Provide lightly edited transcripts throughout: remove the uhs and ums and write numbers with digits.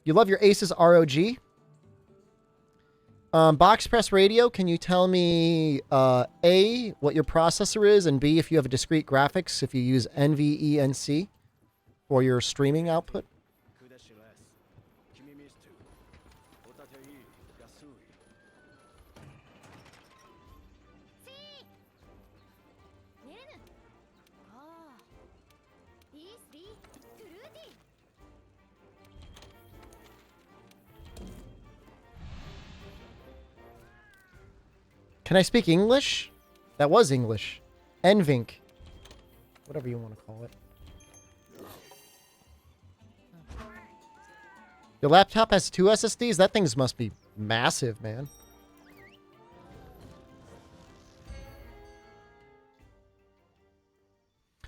You love your Asus ROG. Box press radio, can you tell me, A, what your processor is, and B, if you have a discrete graphics, if you use NVENC for your streaming output? Can I speak English? That was English. NVINC. Whatever you want to call it. Your laptop has 2 SSDs? That thing must be massive, man.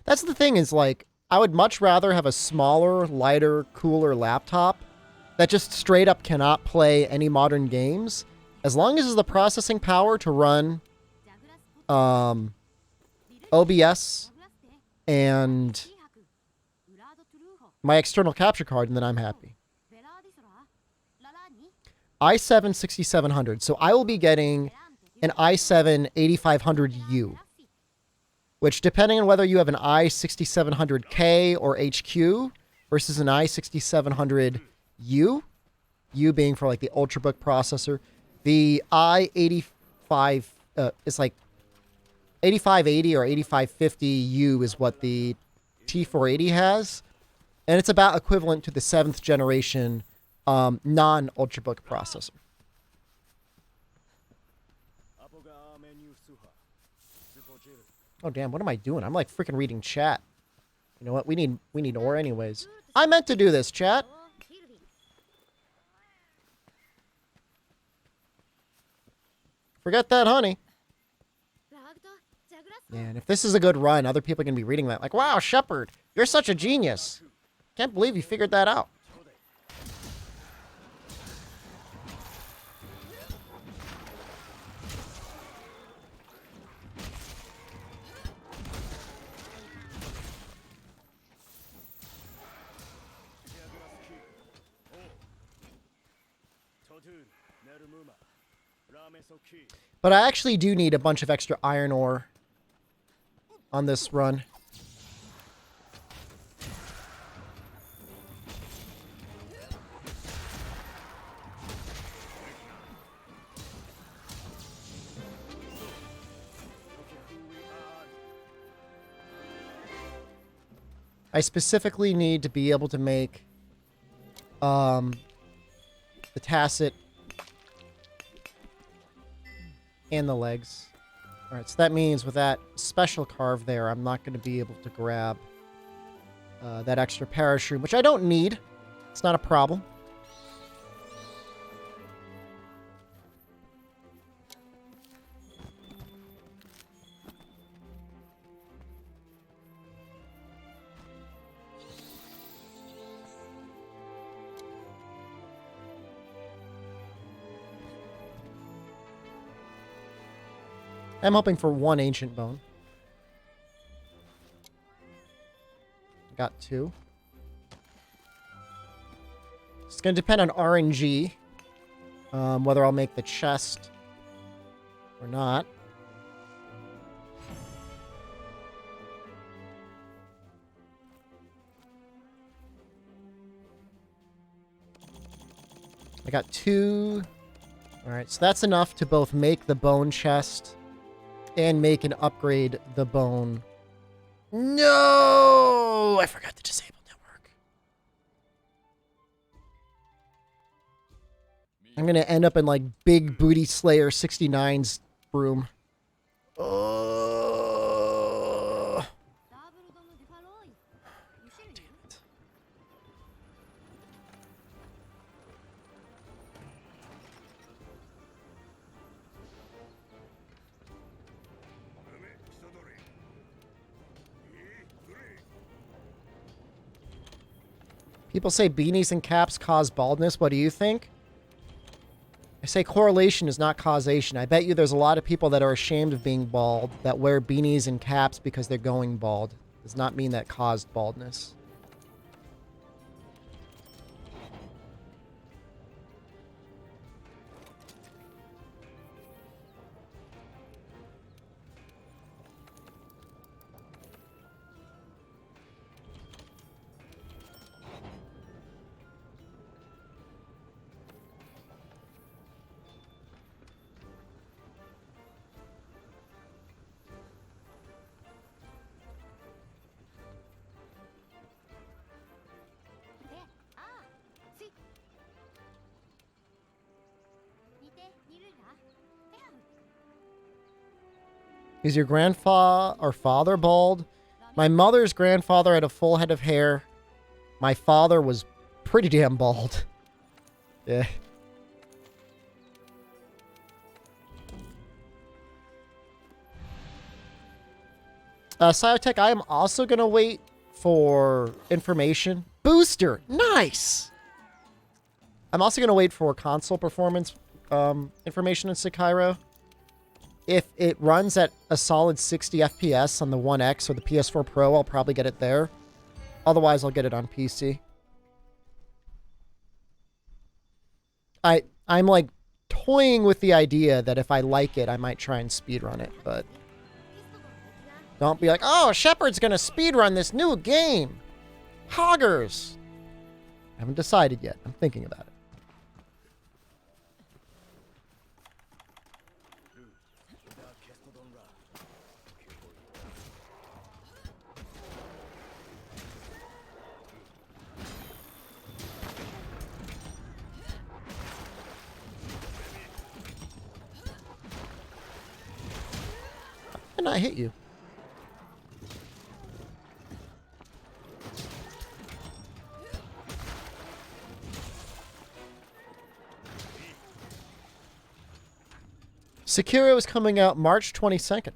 That's the thing is, like, I would much rather have a smaller, lighter, cooler laptop that just straight up cannot play any modern games. As long as it's the processing power to run OBS and my external capture card, and then I'm happy. i7 6700. So I will be getting an i7 8500U, which, depending on whether you have an i6700K or HQ versus an i6700U, U being for like the Ultrabook processor, the i85 is like 8580 or 8550U is what the T480 has, and it's about equivalent to the 7th generation non-Ultrabook processor. Oh damn, what am I doing? I'm like freaking reading chat. You know what? We need ore anyways. I meant to do this, chat. Forget that, honey. Man, if this is a good run, other people are going to be reading that. Like, wow, Shepard, you're such a genius. Can't believe you figured that out. But I actually do need a bunch of extra iron ore on this run. I specifically need to be able to make the tacit and the legs. Alright, so that means with that special carve there, I'm not going to be able to grab that extra parachute, which I don't need. It's not a problem. I'm hoping for 1 ancient bone. Got 2. It's going to depend on RNG, whether I'll make the chest or not. I got 2. Alright, so that's enough to both make the bone chest and make and upgrade the bone. No! I forgot to disable network. I'm going to end up in like Big Booty Slayer 69's room. People say beanies and caps cause baldness. What do you think? I say correlation is not causation. I bet you there's a lot of people that are ashamed of being bald that wear beanies and caps because they're going bald. Does not mean that caused baldness. Is your grandfather or father bald? My mother's grandfather had a full head of hair. My father was pretty damn bald. Yeah. Cyotech, I am also going to wait for information. Booster! Nice! I'm also going to wait for console performance information in Sekiro. If it runs at a solid 60 FPS on the One X or the PS4 Pro, I'll probably get it there. Otherwise, I'll get it on PC. I'm like toying with the idea that if I like it, I might try and speedrun it, but don't be like, oh, Shepard's gonna speedrun this new game. Hoggers. I haven't decided yet. I'm thinking about it. And I hit you. Sekiro is coming out March 22nd.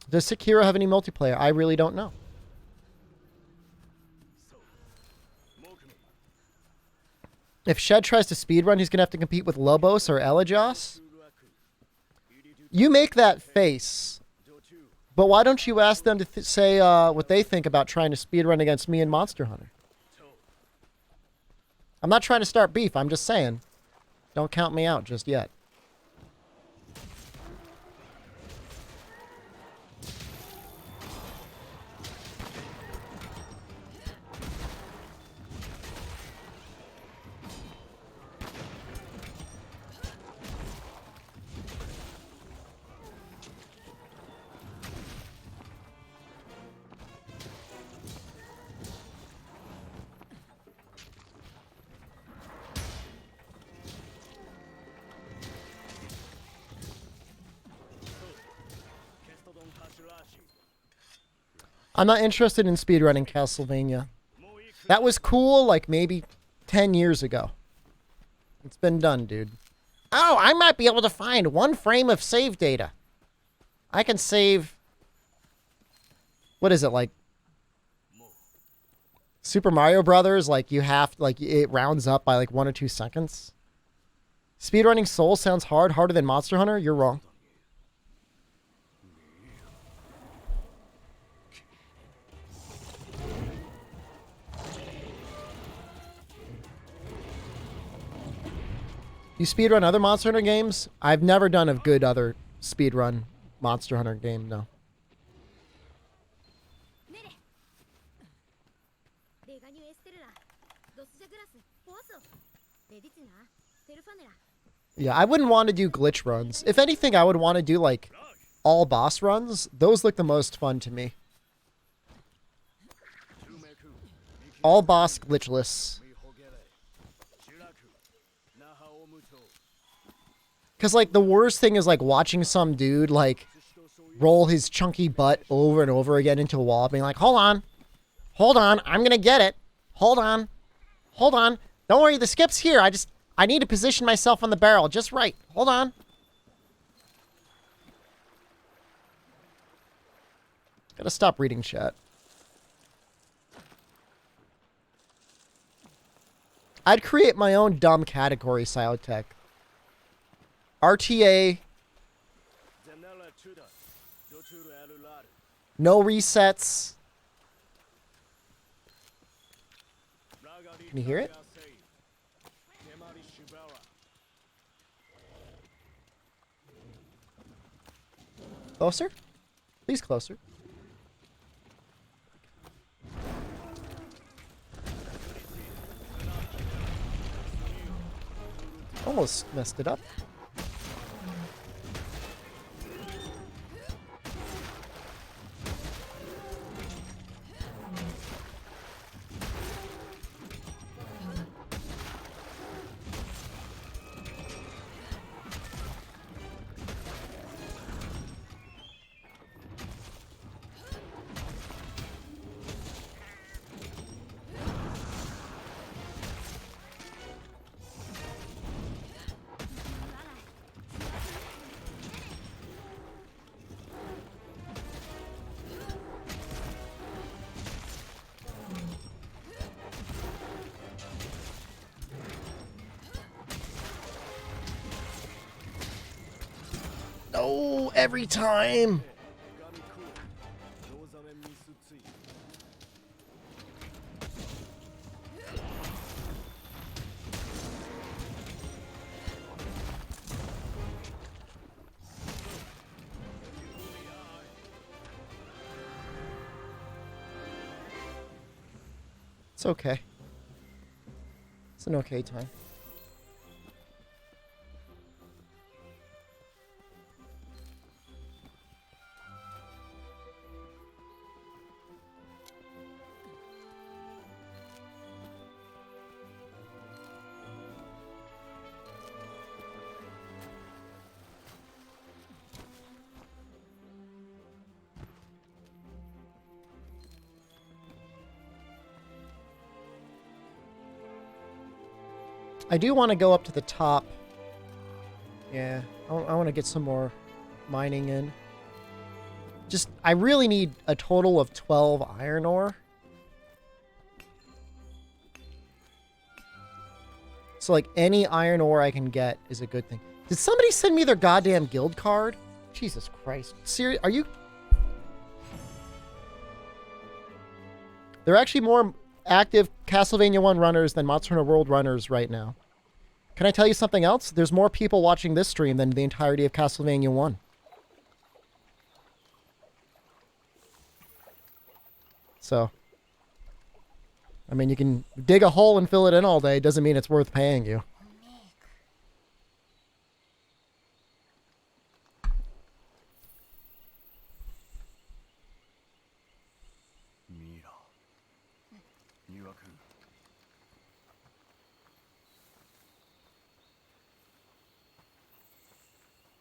Does Sekiro have any multiplayer? I really don't know. If Shed tries to speedrun, he's going to have to compete with Lobos or Elajos. You make that face, but why don't you ask them to say what they think about trying to speedrun against me and Monster Hunter? I'm not trying to start beef. I'm just saying, don't count me out just yet. I'm not interested in speedrunning Castlevania. That was cool, like, maybe 10 years ago. It's been done, dude. Oh, I might be able to find 1 frame of save data. I can save... What is it, like... Super Mario Brothers, like, you have... Like, it rounds up by, like, 1 or 2 seconds. Speedrunning Soul sounds hard. Harder than Monster Hunter? You're wrong. You speedrun other Monster Hunter games? I've never done a good other speedrun Monster Hunter game, no. Yeah, I wouldn't want to do glitch runs. If anything, I would want to do, like, all boss runs. Those look the most fun to me. All boss glitchless. Because, like, the worst thing is, like, watching some dude, like, roll his chunky butt over and over again into a wall, being like, hold on, I'm gonna get it. Hold on. Don't worry, the skip's here. I need to position myself on the barrel just right. Hold on. Gotta stop reading chat. I'd create my own dumb category, Cyotech. RTA. No resets. Can you hear it? Closer? Please closer. Almost messed it up. Oh, every time. It's okay. It's an okay time. I do want to go up to the top. Yeah, I want to get some more mining in. Just, I really need a total of 12 iron ore. So, like, any iron ore I can get is a good thing. Did somebody send me their goddamn guild card? Jesus Christ. Seriously, are you... There are actually more active Castlevania 1 runners than Monster Hunter World runners right now. Can I tell you something else? There's more people watching this stream than the entirety of Castlevania 1. So, I mean, you can dig a hole and fill it in all day. Doesn't mean it's worth paying you.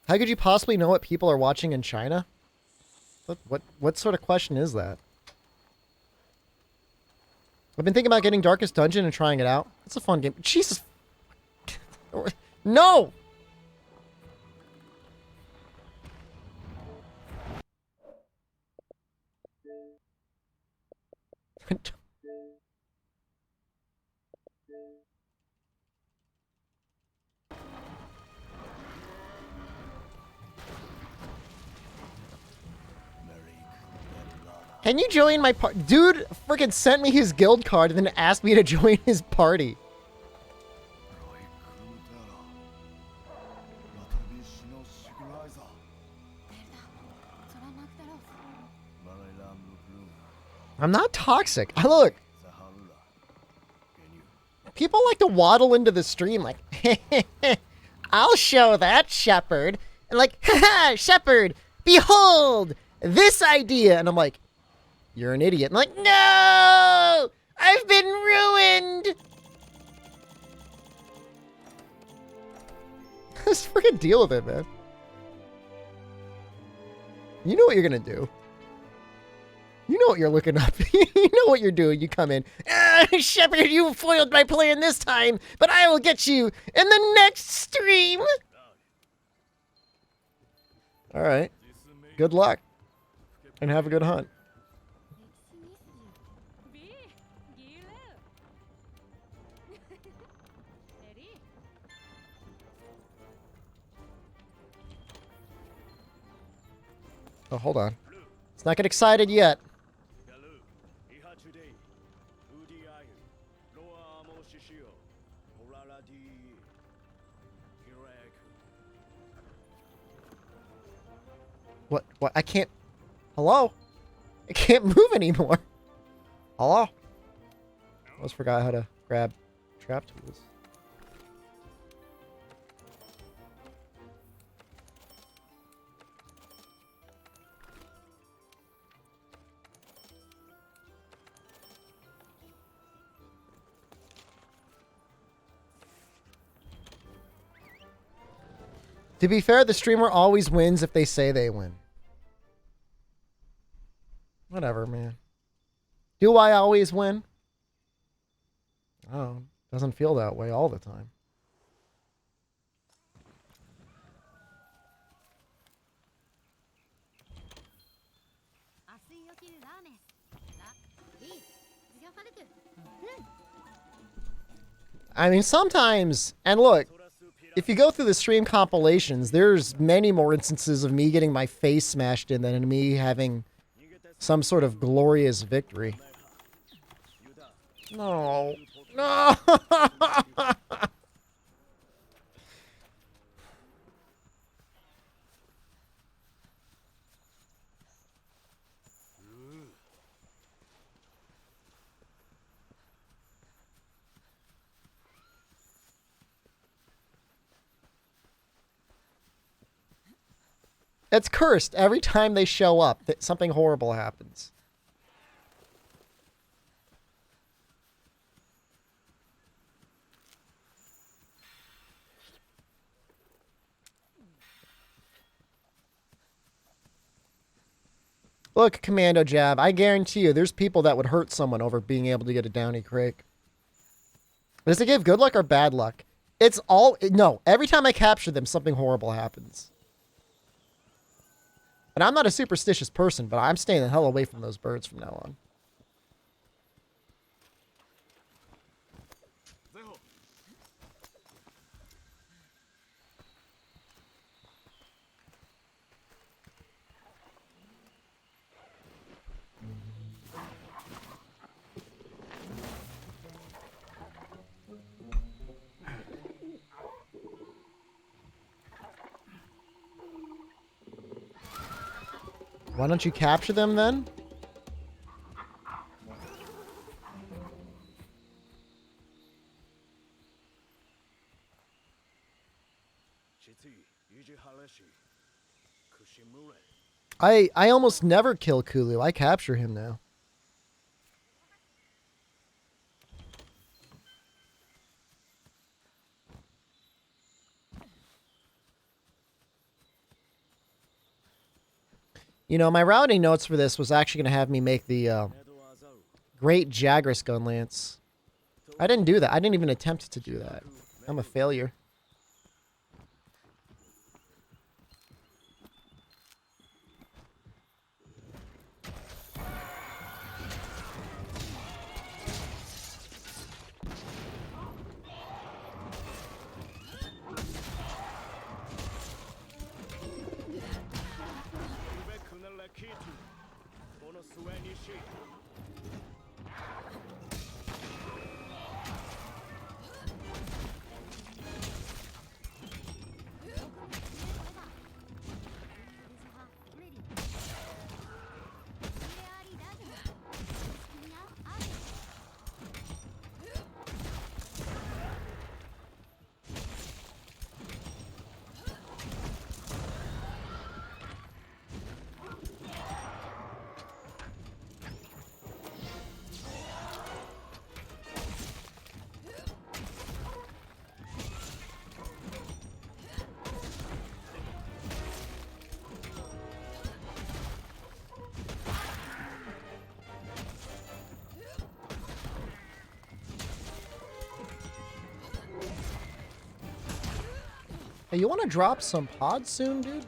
How could you possibly know what people are watching in China? What sort of question is that? I've been thinking about getting Darkest Dungeon and trying it out. It's a fun game. Jesus. No! Can you join my party? Dude freaking sent me his guild card and then asked me to join his party. I'm not toxic. Look. People like to waddle into the stream like, I'll show that shepherd. And like, haha, shepherd, behold this idea. And I'm like, you're an idiot. I'm like, no! I've been ruined! Just freaking deal with it, man. You know what you're gonna do. You know what you're looking up. You know what you're doing. You come in. Shepard, you foiled my plan this time, but I will get you in the next stream. All right. Good luck. And have a good hunt. Oh, hold on. Let's not get excited yet. What? I can't... Hello? I can't move anymore. Hello? I almost forgot how to grab trap tools. To be fair, the streamer always wins if they say they win. Whatever, man. Do I always win? Oh, doesn't feel that way all the time. I mean, sometimes, and look, if you go through the stream compilations, there's many more instances of me getting my face smashed in than me having some sort of glorious victory. No. No! It's cursed. Every time they show up, that something horrible happens. Look, Commando Jab, I guarantee you there's people that would hurt someone over being able to get a Downy Crake. Does it give good luck or bad luck? It's all... No, every time I capture them, something horrible happens. And I'm not a superstitious person, but I'm staying the hell away from those birds from now on. Why don't you capture them then? I almost never kill Kulu. I capture him now. You know, my routing notes for this was actually going to have me make the Great Jagras Gunlance. I didn't do that. I didn't even attempt to do that. I'm a failure. Hey, you want to drop some pods soon, dude?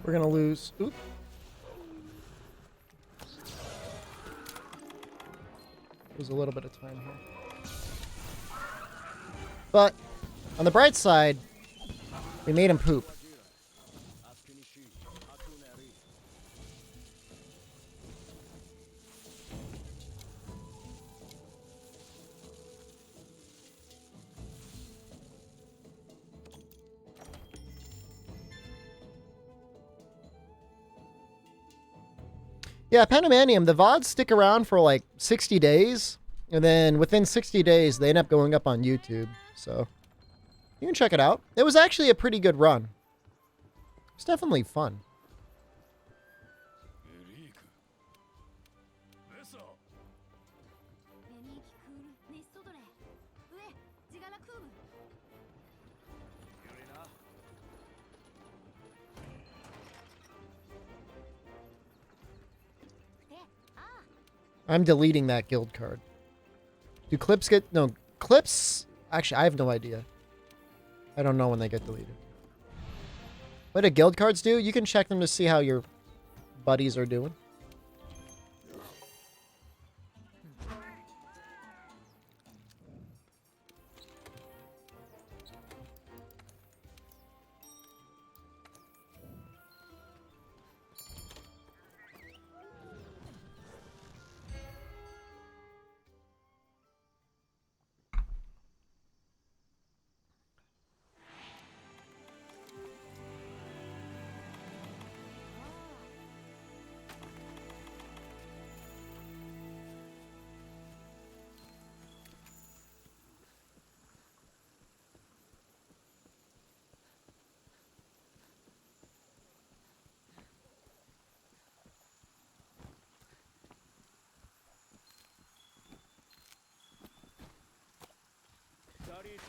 We're gonna lose. Oop. Lose a little bit of time here. But, on the bright side, we made him poop. Yeah, Panamanium, the VODs stick around for like 60 days, and then within 60 days, they end up going up on YouTube. So, you can check it out. It was actually a pretty good run. It's definitely fun. I'm deleting that guild card. Do clips get... No, Clips... Actually, I have no idea. I don't know when they get deleted. What do guild cards do? You can check them to see how your buddies are doing.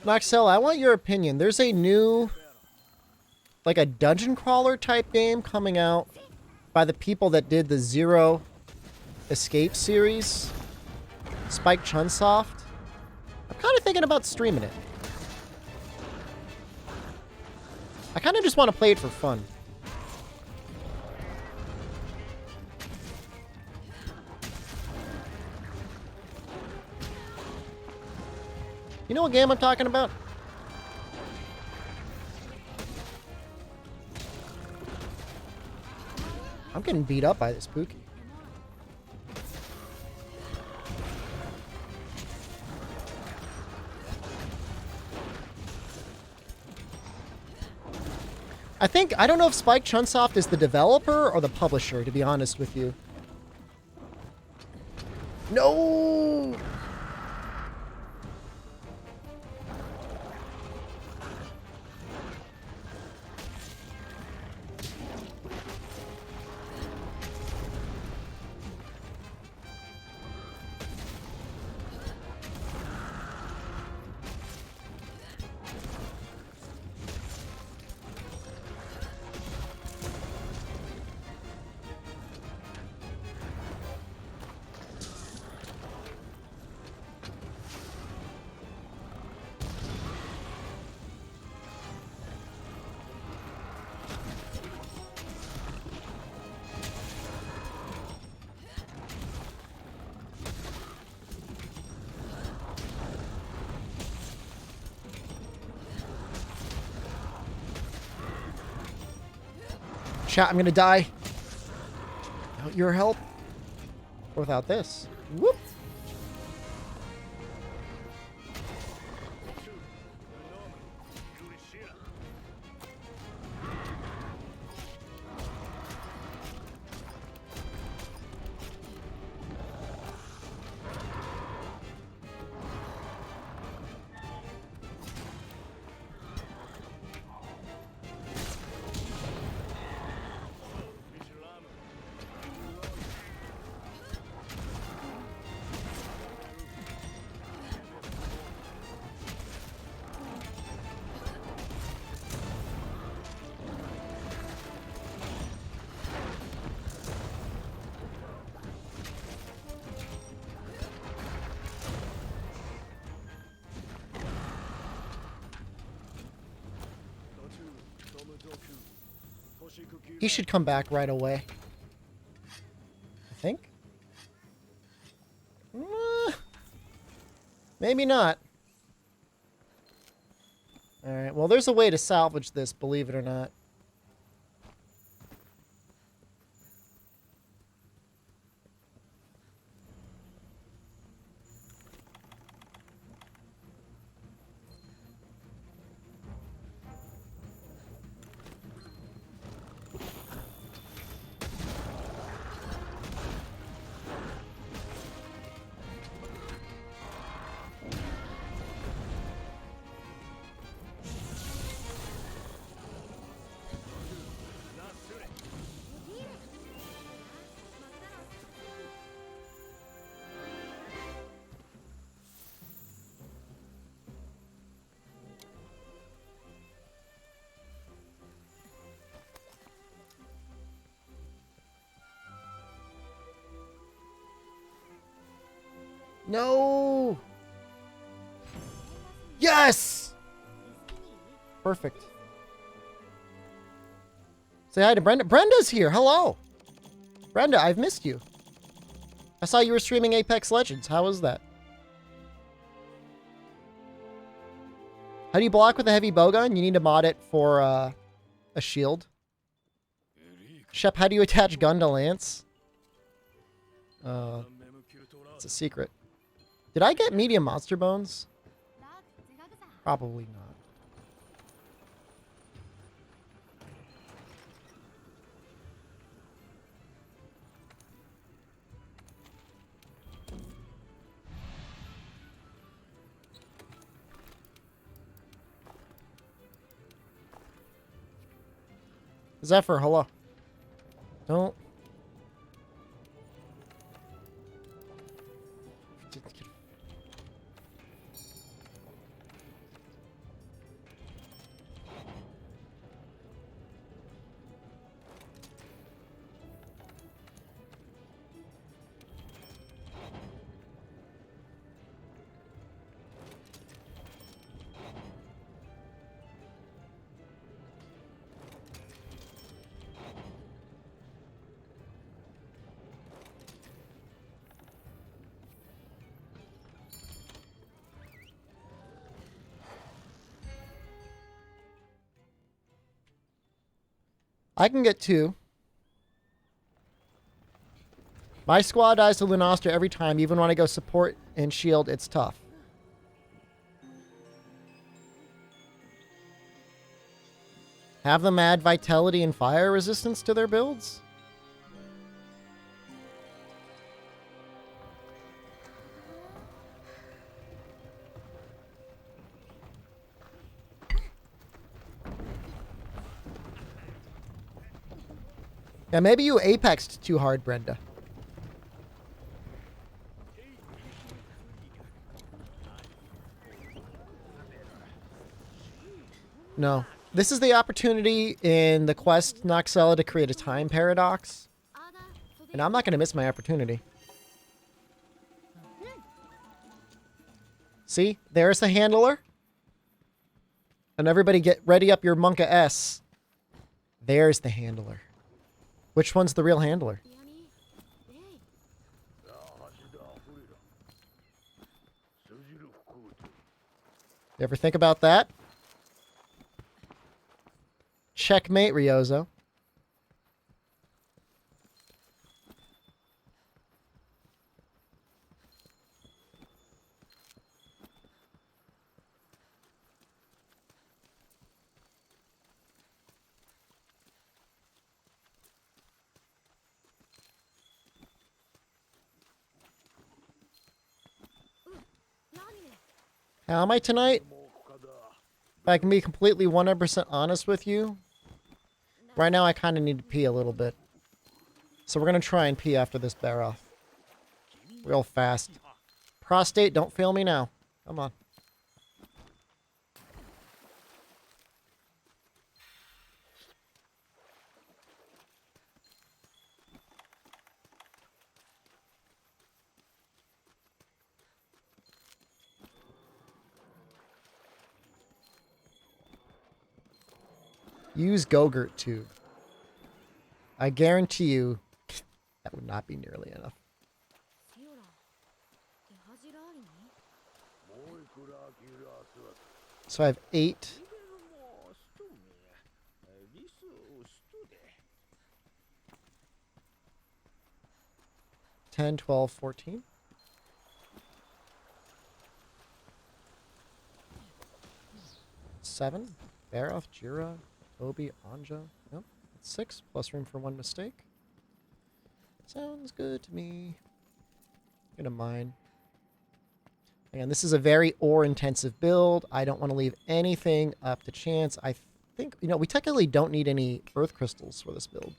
Noxel, I want your opinion. There's a new, like a dungeon crawler type game coming out by the people that did the Zero Escape series, Spike Chunsoft. I'm kind of thinking about streaming it. I kind of just want to play it for fun. You know what game I'm talking about? I'm getting beat up by this Pookie. I don't know if Spike Chunsoft is the developer or the publisher, to be honest with you. No! Chat, I'm gonna die. Without your help. Or without this. Whoop. He should come back right away. I think. Maybe not. Alright, well there's a way to salvage this, believe it or not. No! Yes! Perfect. Say hi to Brenda. Brenda's here. Hello. Brenda, I've missed you. I saw you were streaming Apex Legends. How was that? How do you block with a heavy bowgun? You need to mod it for a shield. Shep, how do you attach gun to lance? It's a secret. Did I get medium monster bones? Probably not. Zephyr, hello. Don't. I can get 2. My squad dies to Lunostra every time. Even when I go support and shield, it's tough. Have them add vitality and fire resistance to their builds? Yeah, maybe you apexed too hard, Brenda. No. This is the opportunity in the quest Noxella to create a time paradox. And I'm not going to miss my opportunity. See? There's the handler. And everybody get ready up your Monka S. There's the handler. Which one's the real handler? You ever think about that? Checkmate, Ryozo. How am I tonight? If I can be completely 100% honest with you, right now I kind of need to pee a little bit. So we're going to try and pee after this bear off. Real fast. Prostate, don't fail me now. Come on. Use Go-Gurt tube. I guarantee you that would not be nearly enough. So I have 8. 10, 12, 14. 7. Baroth, Jira, Obi, Anja. Nope. 6, plus room for 1 mistake. Sounds good to me. Gonna mine. Again, this is a very ore-intensive build. I don't want to leave anything up to chance. I think, you know, we technically don't need any earth crystals for this build.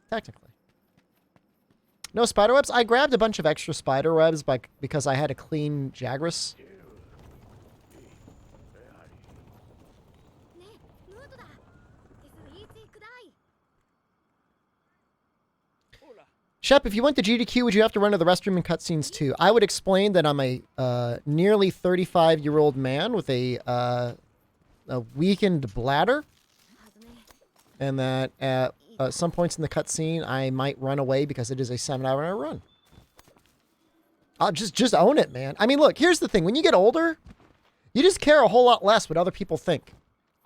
Technically. No spiderwebs? I grabbed a bunch of extra spiderwebs because I had a clean Jagras. Shep, if you went to GDQ, would you have to run to the restroom and cutscenes too? I would explain that I'm a nearly 35-year-old man with a weakened bladder, and that at some points in the cutscene I might run away because it is a 7-hour run. I'll just own it, man. I mean, look, here's the thing. When you get older, you just care a whole lot less what other people think.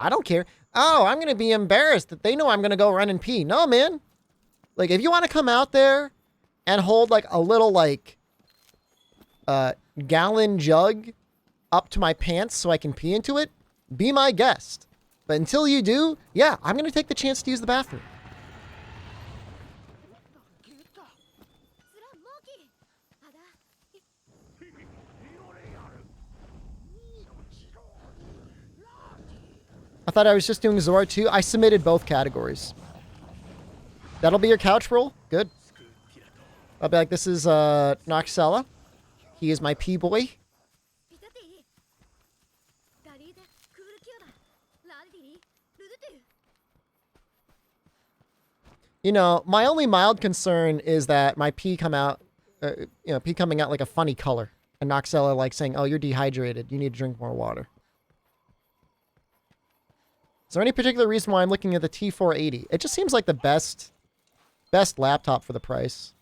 I don't care. Oh, I'm going to be embarrassed that they know I'm going to go run and pee. No, man. Like, if you want to come out there and hold, like, a little, like, gallon jug up to my pants so I can pee into it, be my guest. But until you do, yeah, I'm going to take the chance to use the bathroom. I thought I was just doing Zora too. I submitted both categories. That'll be your couch roll? Good. I'll be like, this is Noxella. He is my P-boy. You know, my only mild concern is that my pee come out, pee coming out like a funny color. And Noxella like saying, oh, you're dehydrated. You need to drink more water. Is there any particular reason why I'm looking at the T480? It just seems like the best laptop for the price.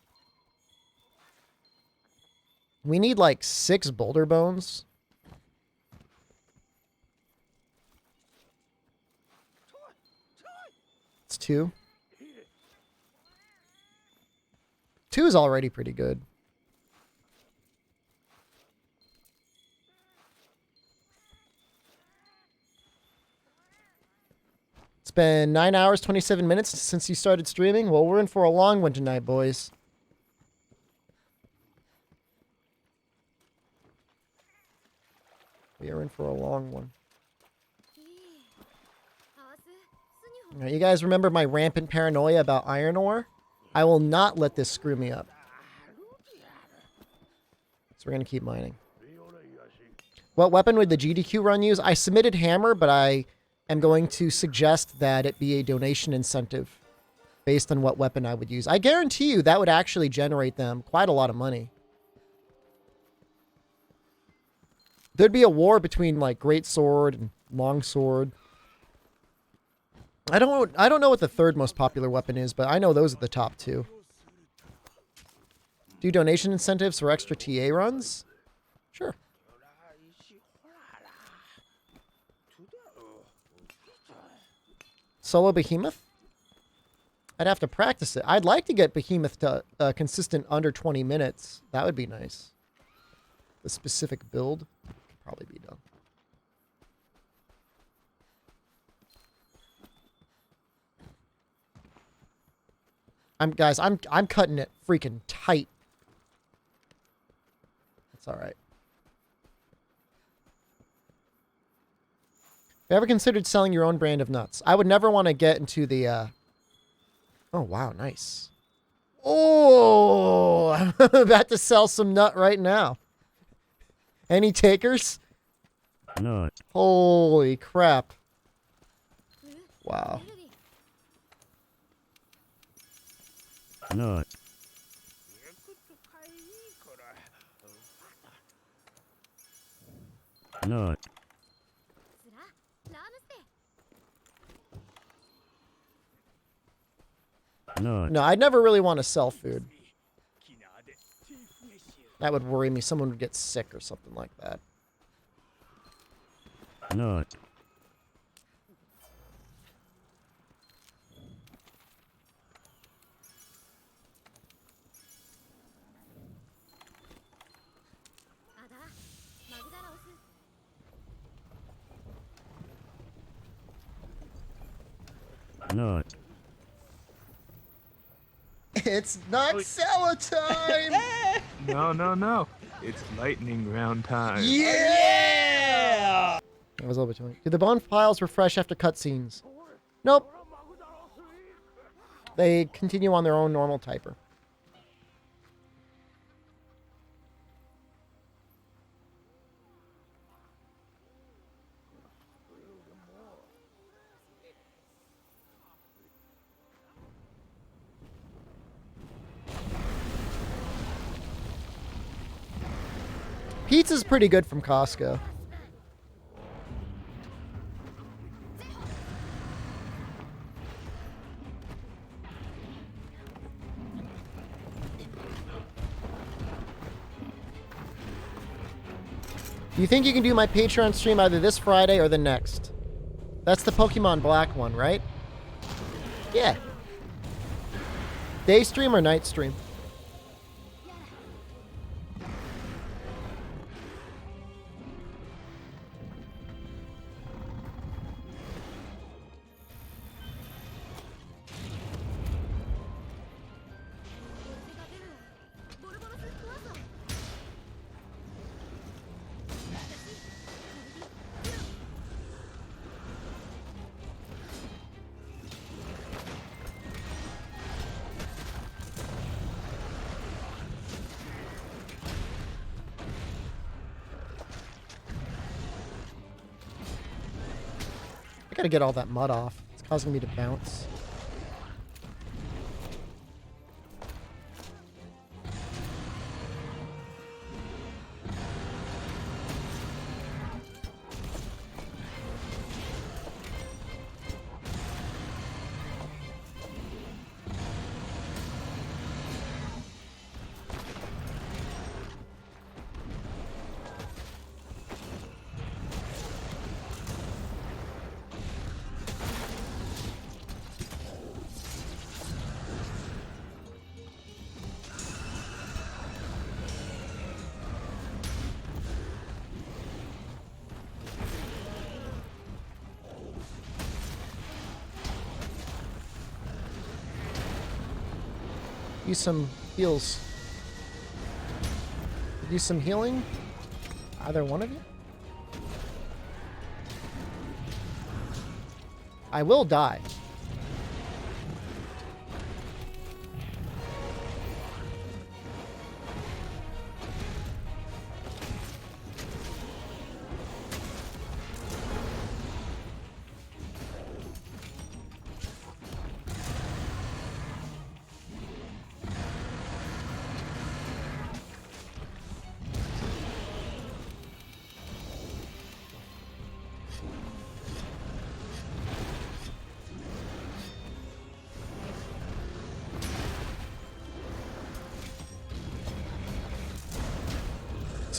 We need like 6 boulder bones. It's 2. 2 is already pretty good. It's been 9 hours, 27 minutes since you started streaming. Well, we're in for a long one tonight, boys. We are in for a long one. Now, you guys remember my rampant paranoia about iron ore? I will not let this screw me up. So we're going to keep mining. What weapon would the GDQ run use? I submitted hammer, but I am going to suggest that it be a donation incentive based on what weapon I would use. I guarantee you that would actually generate them quite a lot of money. There'd be a war between like great sword and long sword. I don't know what the third most popular weapon is, but I know those are the top 2. Do donation incentives for extra TA runs? Sure. Solo Behemoth? I'd have to practice it. I'd like to get Behemoth to consistent under 20 minutes. That would be nice. The specific build could probably be done. Guys, I'm cutting it freaking tight. That's all right. Have you ever considered selling your own brand of nuts? I would never want to get into the, Oh, wow, nice. Oh, I'm about to sell some nut right now. Any takers? Nut. Holy crap. Wow. Nut. Nut. Nut. No, I'd never really want to sell food. That would worry me. Someone would get sick or something like that. Nut. Nut. It's Noxella time! No. It's lightning round time. Yeah! It was a little bit too late. Do the bone files refresh after cutscenes? Nope. They continue on their own normal typer. Pizza's pretty good from Costco. Do you think you can do my Patreon stream either this Friday or the next? That's the Pokemon Black one, right? Yeah. Day stream or night stream? I gotta get all that mud off. It's causing me to bounce. Use some heals. Do some healing? Either one of you? I will die.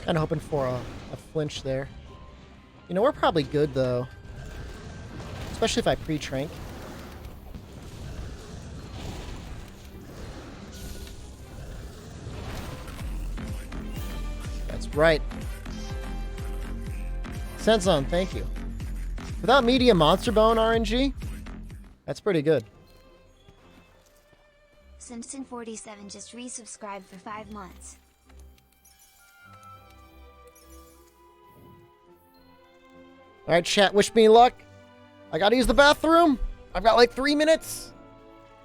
Kind of hoping for a flinch there. You know, we're probably good, though. Especially if I pre-trank. That's right. Senzon, thank you. Without medium monster bone RNG, that's pretty good. Simpson47 just resubscribed for 5 months. Alright, chat, wish me luck. I gotta use the bathroom. I've got like 3 minutes.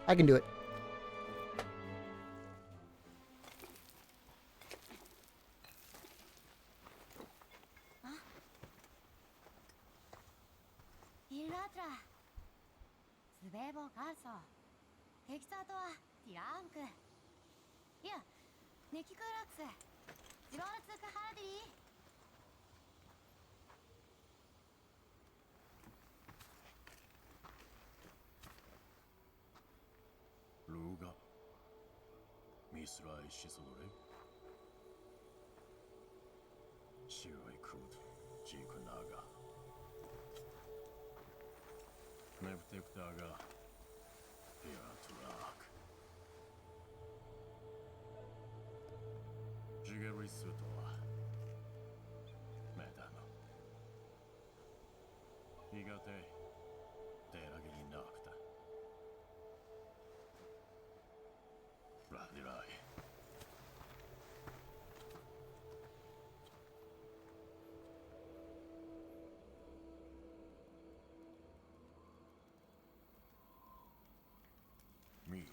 I can do it. Luga, Misrai Shisodore, Shiroi Kud, Jikunaga, Neptektaga, Piratrak, Jigeri Sutoa, Medano, Higate, Teragi Nocta. Radirai. Me.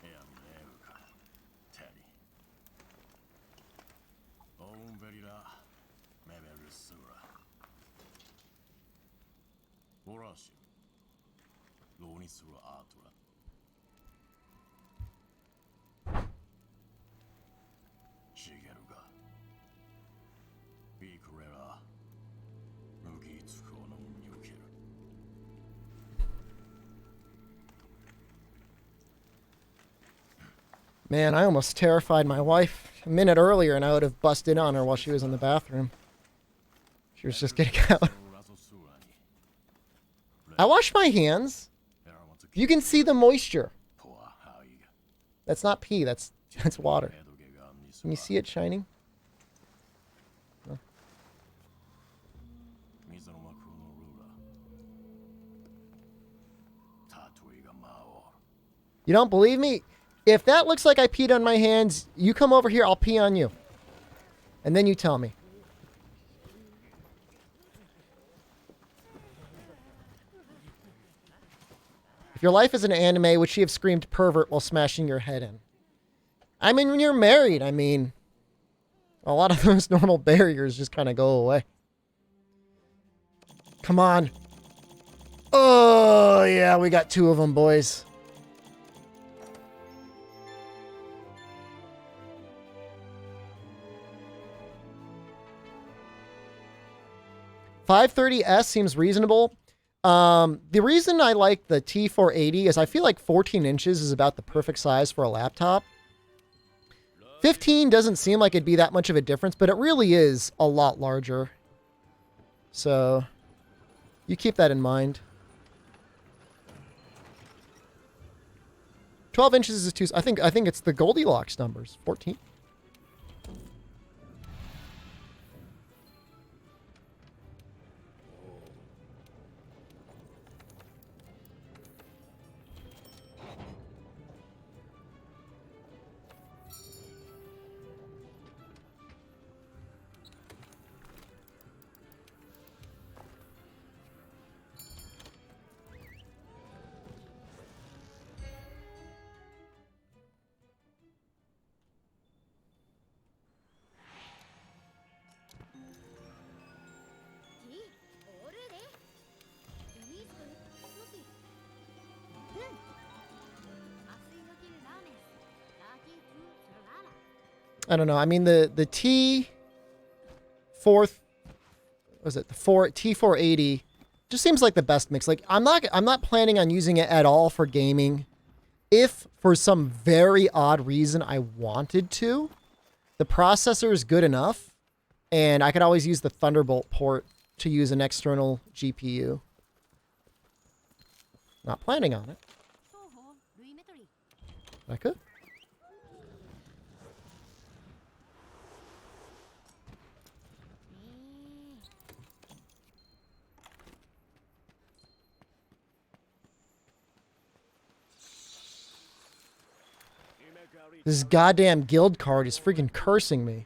Eanuka. Teddy. Omverila. Meverusura. Borashi. Lonisura Atura. Shigeruga いいこれら無儀つくの運に受ける Man, I almost terrified my wife a minute earlier and I would have busted on her while she was in the bathroom. She was just getting out. I washed my hands. You can see the moisture. That's not pee, that's water. Can you see it shining? No. You don't believe me? If that looks like I peed on my hands, you come over here, I'll pee on you. And then you tell me. If your life is an anime, would she have screamed pervert while smashing your head in? I mean, when you're married, I mean, a lot of those normal barriers just kind of go away. Come on. Oh, yeah, we got 2 of them, boys. $530S seems reasonable. The reason I like the T480 is I feel like 14 inches is about the perfect size for a laptop. 15 doesn't seem like it'd be that much of a difference, but it really is a lot larger. So, you keep that in mind. 12 inches is too... I think it's the Goldilocks numbers. 14. I don't know. I mean, the T480 just seems like the best mix. Like, I'm not planning on using it at all for gaming. If for some very odd reason I wanted to, the processor is good enough, and I could always use the Thunderbolt port to use an external GPU. Not planning on it. I could. This goddamn guild card is freaking cursing me.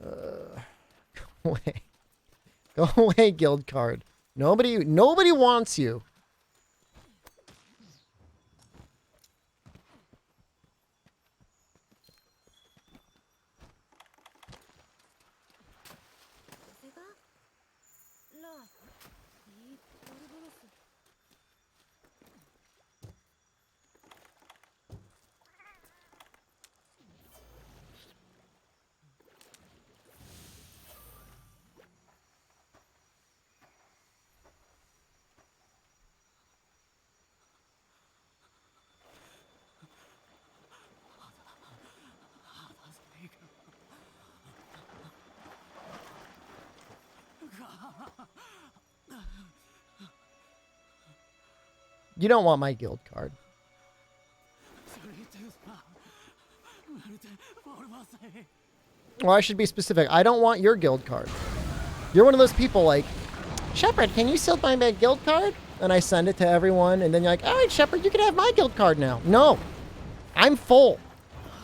Go away. Go away, guild card. Nobody wants you. You don't want my guild card. Well, I should be specific. I don't want your guild card. You're one of those people like, Shepard, can you still buy my guild card? And I send it to everyone, and then you're like, all right, Shepard, you can have my guild card now. No. I'm full.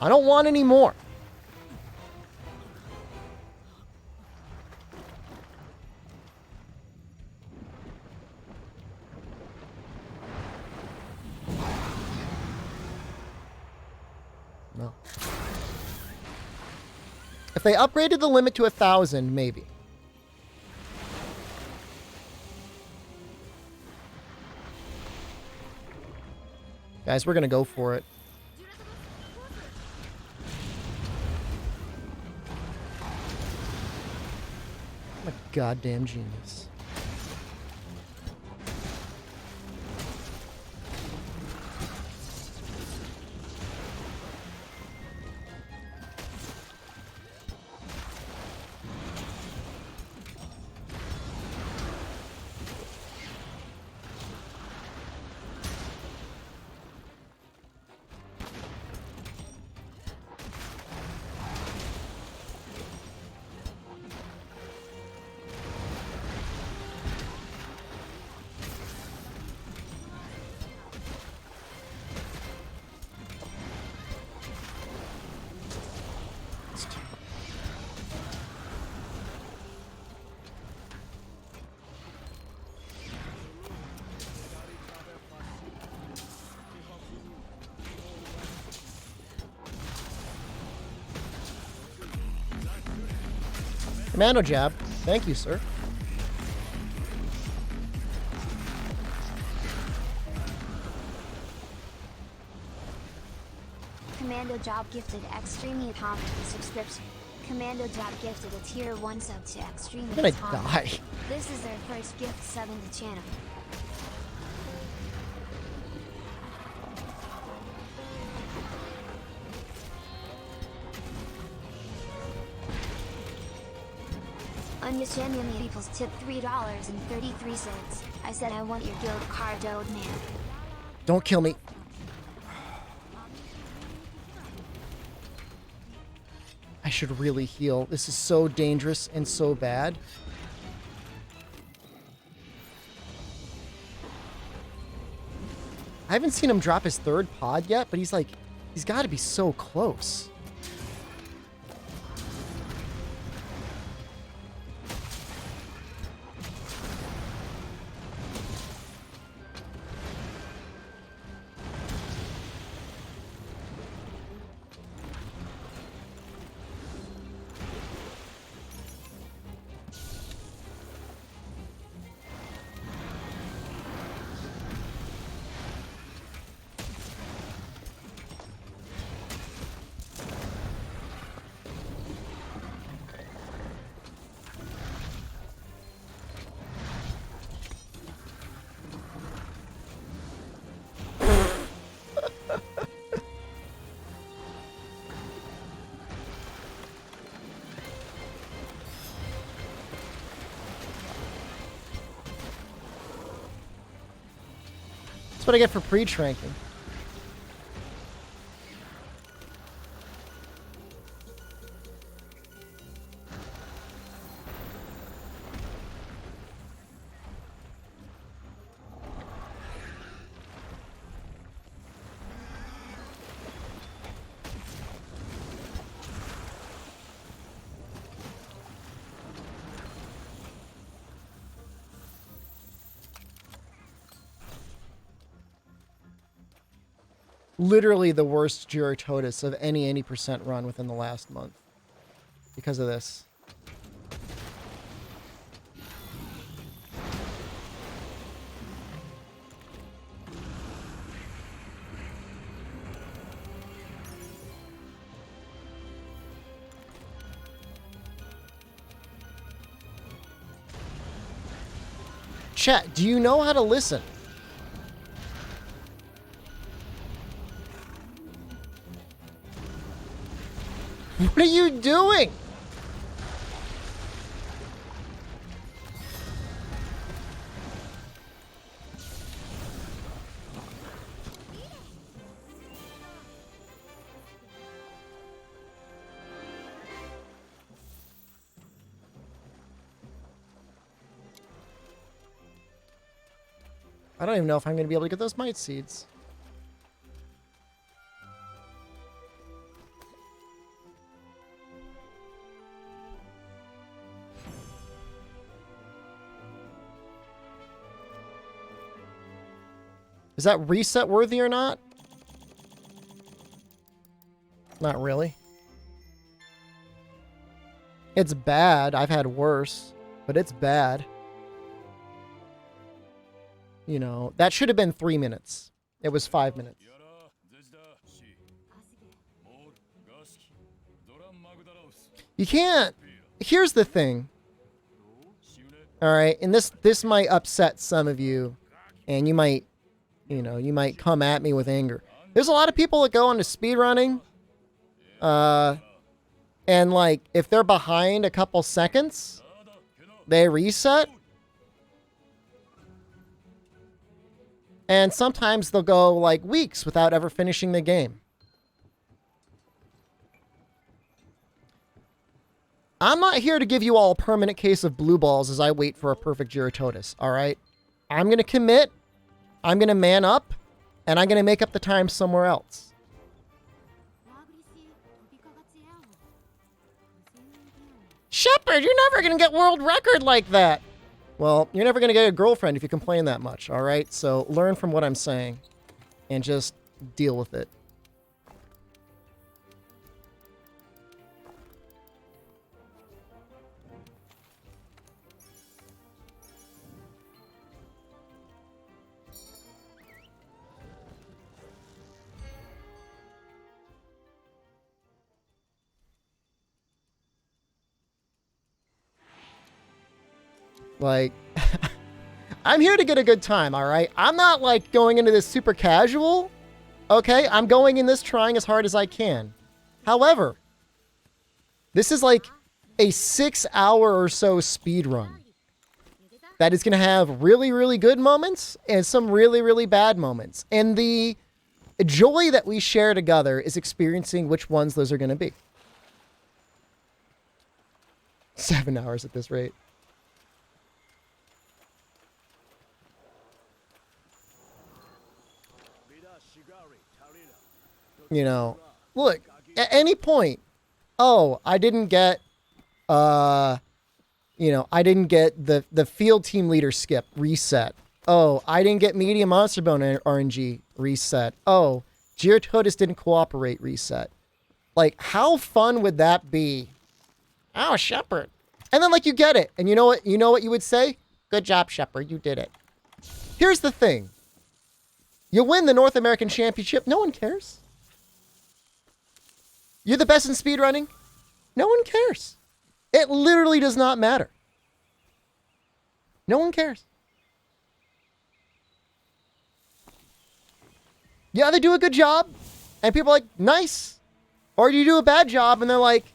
I don't want any more. No. If they upgraded the limit to 1,000, maybe. Guys, we're gonna go for it. goddamn genius. Commando jab. Thank you, sir. Commando Job gifted Extremely Tom with a subscription. Commando Job gifted a tier 1 sub to Extremely I'm gonna Tom. die. This is their first gift sub in the channel. Understanding people's tip $3.33. I said I want your guild card, old man. Don't kill me. I should really heal. This is so dangerous and so bad. I haven't seen him drop his third pod yet, but he's got to be so close. That's what I get for pre-tranking. Literally the worst Giratotus of any percent run within the last month because of this. Chat, do you know how to listen? What are you doing? I don't even know if I'm going to be able to get those mite seeds. Is that reset worthy or not? Not really. It's bad. I've had worse, but it's bad. You know, that should have been 3 minutes. It was 5 minutes. You can't. Here's the thing. All right, and this might upset some of you, and you might, you might come at me with anger. There's a lot of people that go into speedrunning, and like if they're behind a couple seconds, they reset. And sometimes they'll go like weeks without ever finishing the game. I'm not here to give you all a permanent case of blue balls as I wait for a perfect Giratotus, all right? I'm going to commit, I'm going to man up, and I'm going to make up the time somewhere else. Shepard, you're never going to get world record like that. Well, you're never going to get a girlfriend if you complain that much, all right? So learn from what I'm saying and just deal with it. Like, I'm here to get a good time, all right? I'm not, like, going into this super casual, okay? I'm going in this trying as hard as I can. However, this is, like, a 6-hour or so speed run that is going to have really, really good moments and some really, really bad moments. And the joy that we share together is experiencing which ones those are going to be. 7 hours at this rate. You know, look, at any point, oh, I didn't get, I didn't get the field team leader skip, reset. Oh, I didn't get medium monster bone RNG, reset. Oh, Giratotus didn't cooperate, reset. Like, how fun would that be? Oh, Shepard. And then, like, you get it. And you know what you would say? Good job, Shepard, you did it. Here's the thing. You win the North American Championship, no one cares. You're the best in speedrunning? No one cares. It literally does not matter. No one cares. You either do a good job, and people are like, nice. Or you do a bad job, and they're like,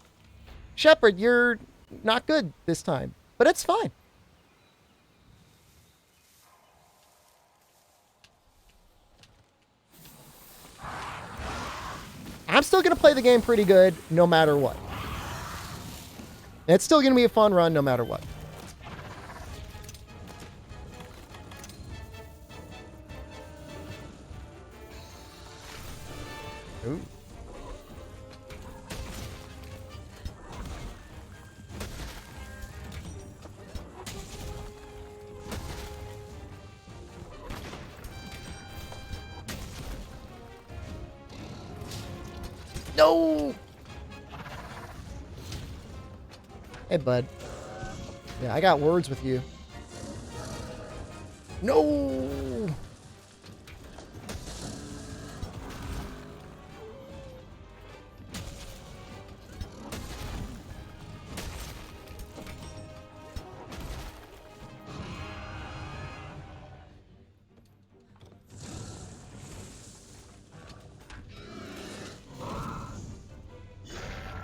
Shepard, you're not good this time. But it's fine. I'm still going to play the game pretty good no matter what. It's still going to be a fun run no matter what. Ooh. No! Hey, bud. Yeah, I got words with you. No!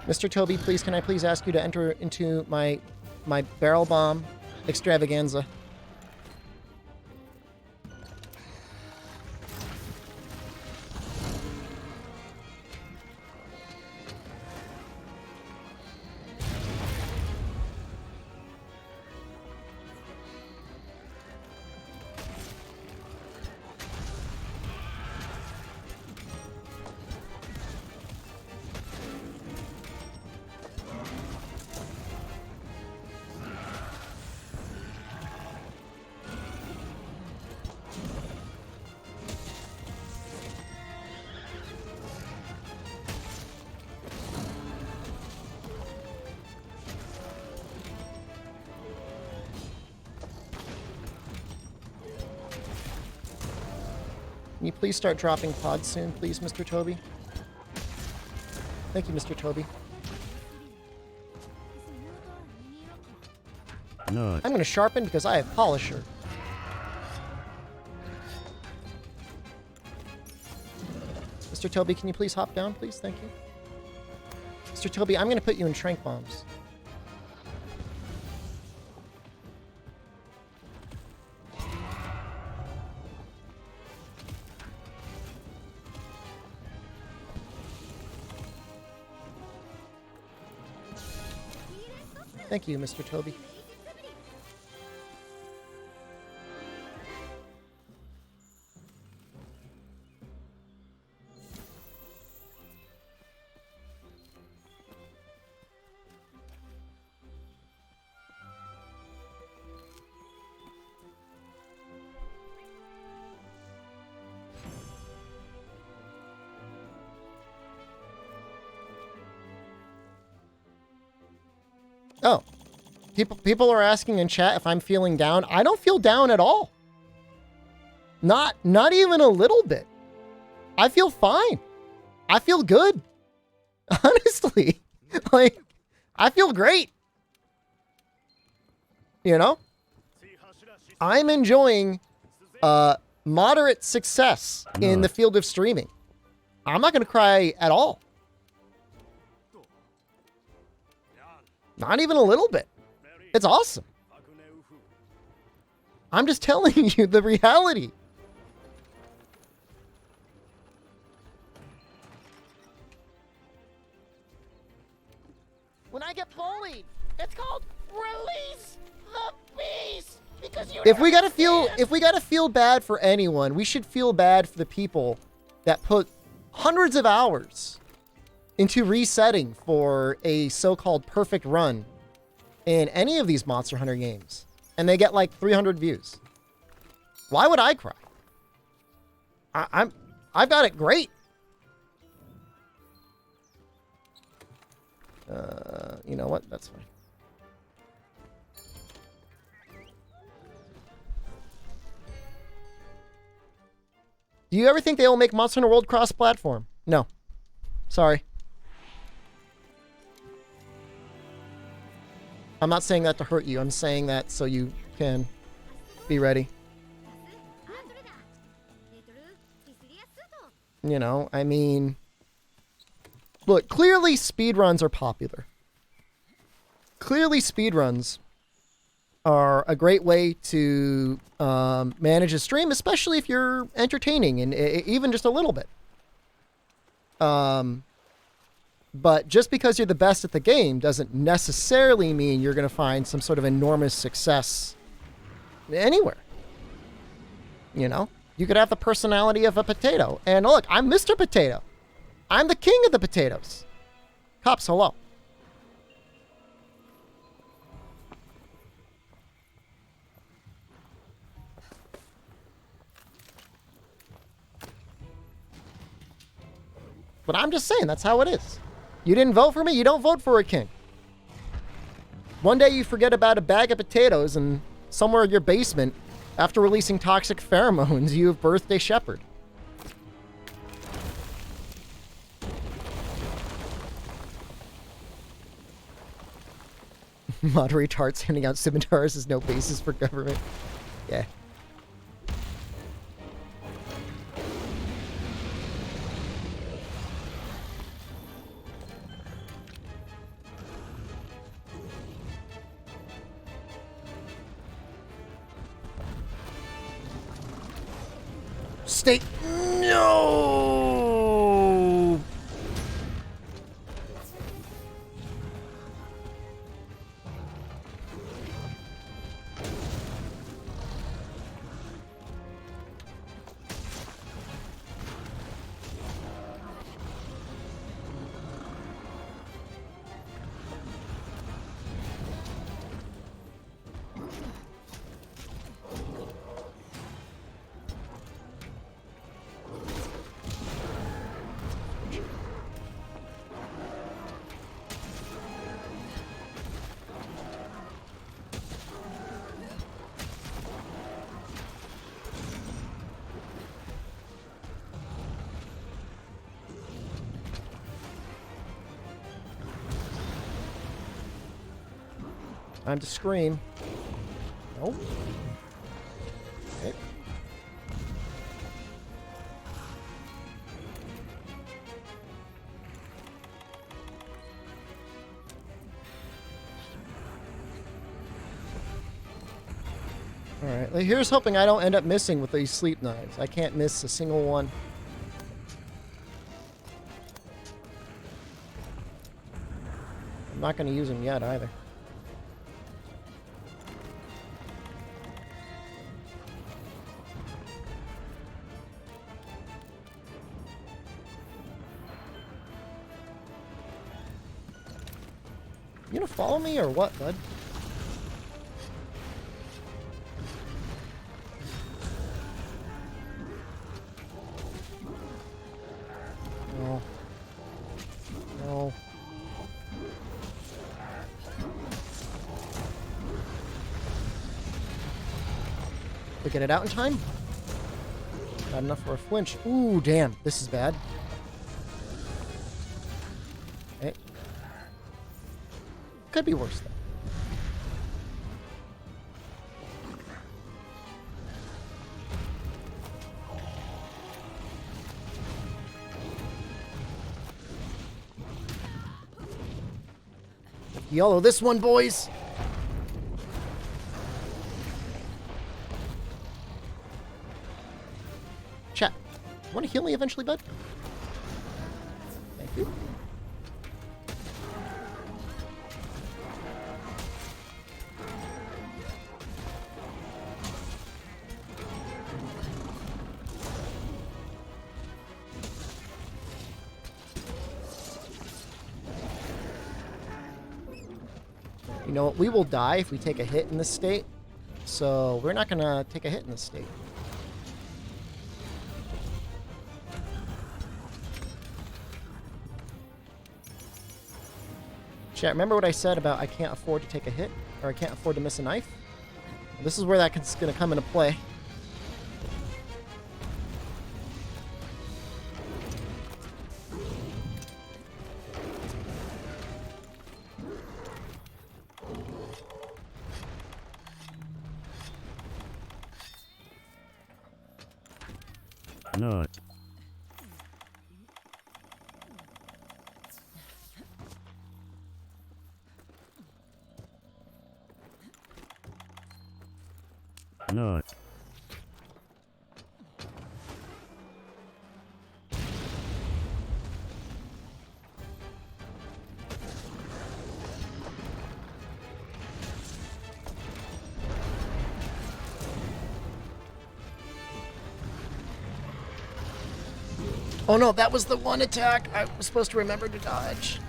Mr. Toby, please, can I please ask you to enter into my barrel bomb extravaganza? Can you please start dropping pods soon, please, Mr. Toby? Thank you, Mr. Toby. Not. I'm going to sharpen because I have polisher. Mr. Toby, can you please hop down, please? Thank you. Mr. Toby, I'm going to put you in trank bombs. Thank you, Mr. Toby. Oh. People are asking in chat if I'm feeling down. I don't feel down at all. Not even a little bit. I feel fine. I feel good. Honestly. Like, I feel great. You know? I'm enjoying moderate success in the field of streaming. I'm not going to cry at all. Not even a little bit. It's awesome. I'm just telling you the reality. When I get bullied, it's called release the beast. Because you if we gotta feel bad for anyone, we should feel bad for the people that put hundreds of hours into resetting for a so-called perfect run in any of these Monster Hunter games, and they get like 300 views. Why would I cry? I've got it great. You know what? That's fine. Do you ever think they will make Monster Hunter World cross-platform? No. Sorry. I'm not saying that to hurt you. I'm saying that so you can be ready. You know, I mean... Look, clearly speedruns are popular. Clearly speedruns are a great way to manage a stream, especially if you're entertaining, and even just a little bit. But just because you're the best at the game doesn't necessarily mean you're going to find some sort of enormous success anywhere. You know? You could have the personality of a potato. And look, I'm Mr. Potato. I'm the king of the potatoes. Cops, hello. But I'm just saying, that's how it is. You didn't vote for me, you don't vote for a king. One day you forget about a bag of potatoes, and somewhere in your basement, after releasing toxic pheromones, you have birthed a shepherd. Moderate tarts handing out scimitars is no basis for government. Yeah. State. No! Time to scream. Nope. Okay. Alright, like, here's hoping I don't end up missing with these sleep knives. I can't miss a single one. I'm not going to use them yet either. You gonna follow me or what, bud? No. No. We get it out in time? Not enough for a flinch. Ooh, damn. This is bad. Okay. Could be worse, though. YOLO this one, boys! Chat, want to heal me eventually, bud? Thank you. You know what? We will die if we take a hit in this state. So we're not going to take a hit in this state. Chat, remember what I said about I can't afford to take a hit? Or I can't afford to miss a knife? Well, this is where that's going to come into play. Not. Not. Oh no, that was the one attack I was supposed to remember to dodge.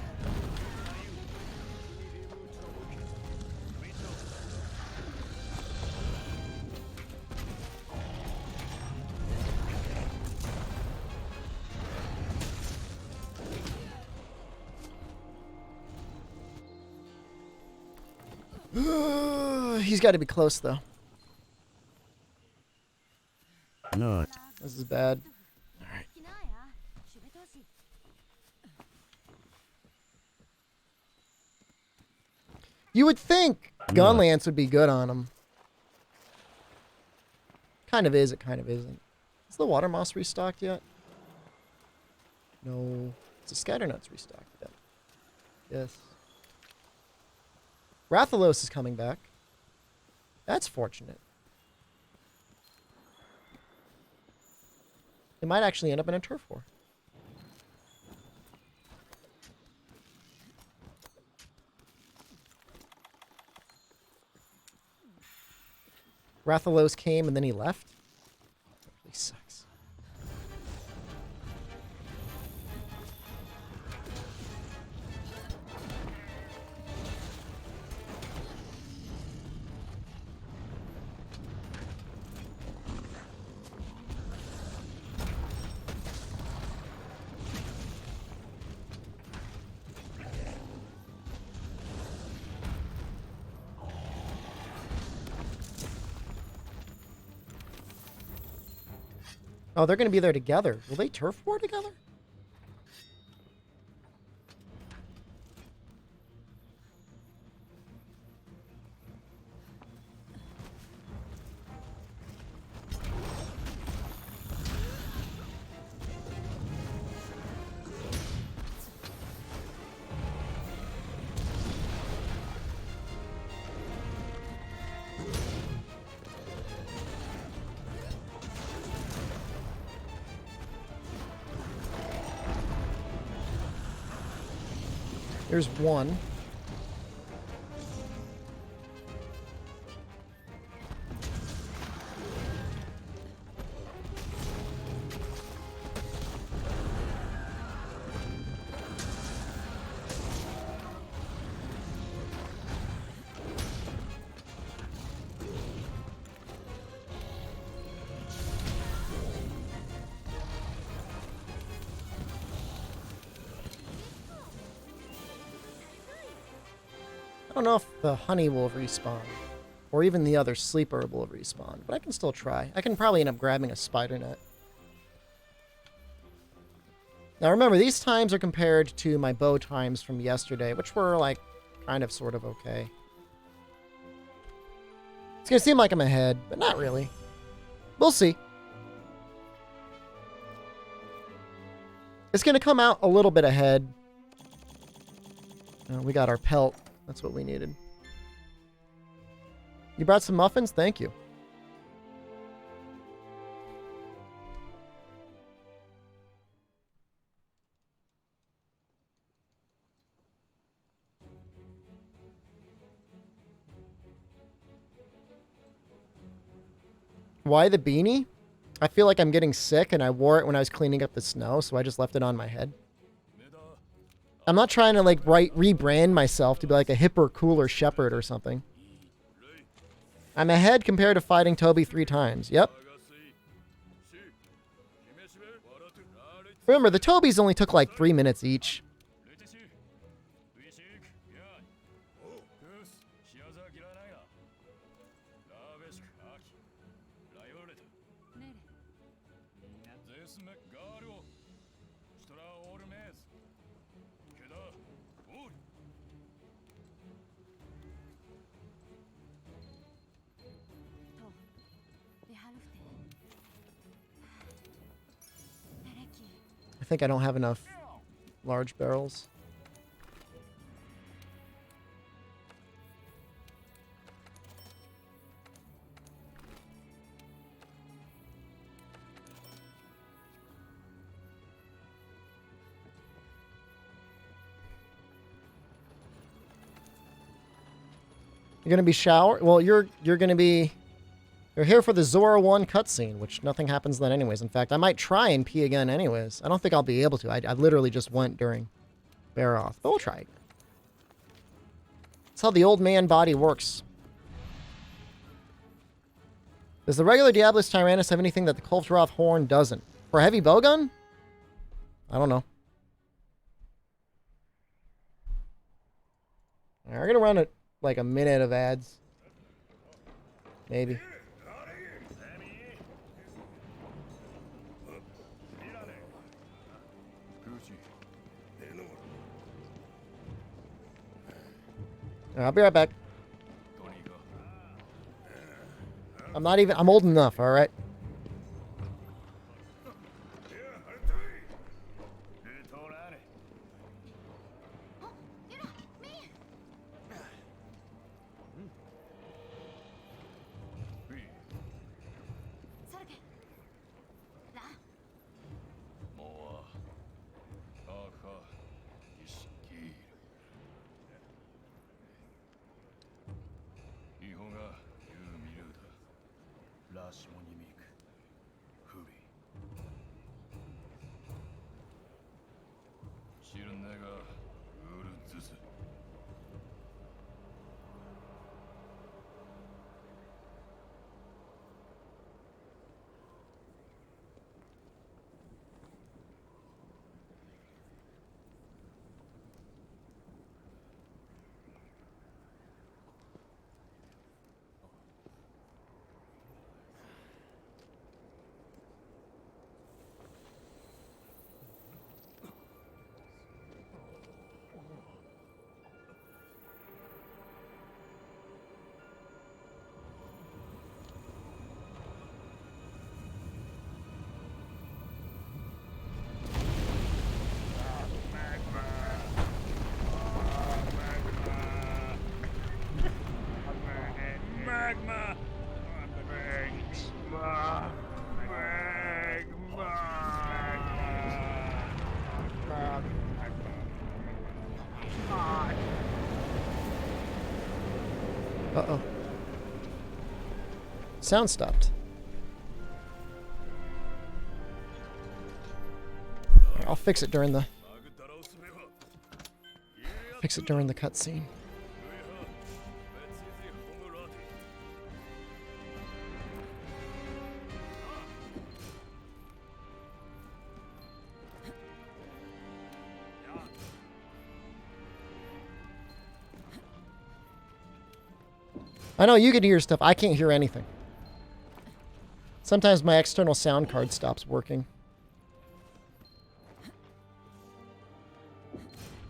He's got to be close though. Not. This is bad. You would think Gunlance would be good on him. Kind of is, it kind of isn't. Is the water moss restocked yet? No. Is the scatternuts restocked yet? Yes. Rathalos is coming back. That's fortunate. It might actually end up in a turf war. Rathalos came and then he left. That really sucks. Oh, they're going to be there together. Will they turf war together? Here's one. I don't know if the honey will respawn, or even the other sleeper will respawn, but I can still try. I can probably end up grabbing a spider net. Now remember, these times are compared to my bow times from yesterday, which were like kind of sort of okay. It's gonna seem like I'm ahead, but not really. We'll see. It's gonna come out a little bit ahead. We got our pelt. That's what we needed. You brought some muffins? Thank you. Why the beanie? I feel like I'm getting sick and I wore it when I was cleaning up the snow, so I just left it on my head. I'm not trying to like rebrand myself to be like a hipper, cooler shepherd or something. I'm ahead compared to fighting Toby 3 times. Yep. Remember, the Tobys only took like 3 minutes each. I think I don't have enough large barrels. You're gonna be well, you're gonna be... You're here for the Zora 1 cutscene, which nothing happens then anyways. In fact, I might try and pee again anyways. I don't think I'll be able to. I literally just went during Bear Off, but we'll try again. That's how the old man body works. Does the regular Diablos Tyrannus have anything that the Kulfroth Horn doesn't? For a heavy bowgun? I don't know. All right, we're gonna run it like a minute of ads. Maybe. I'll be right back. I'm old enough, alright? sound stopped. I'll fix it during the cutscene. I know you can hear stuff. I can't hear anything. Sometimes my external sound card stops working.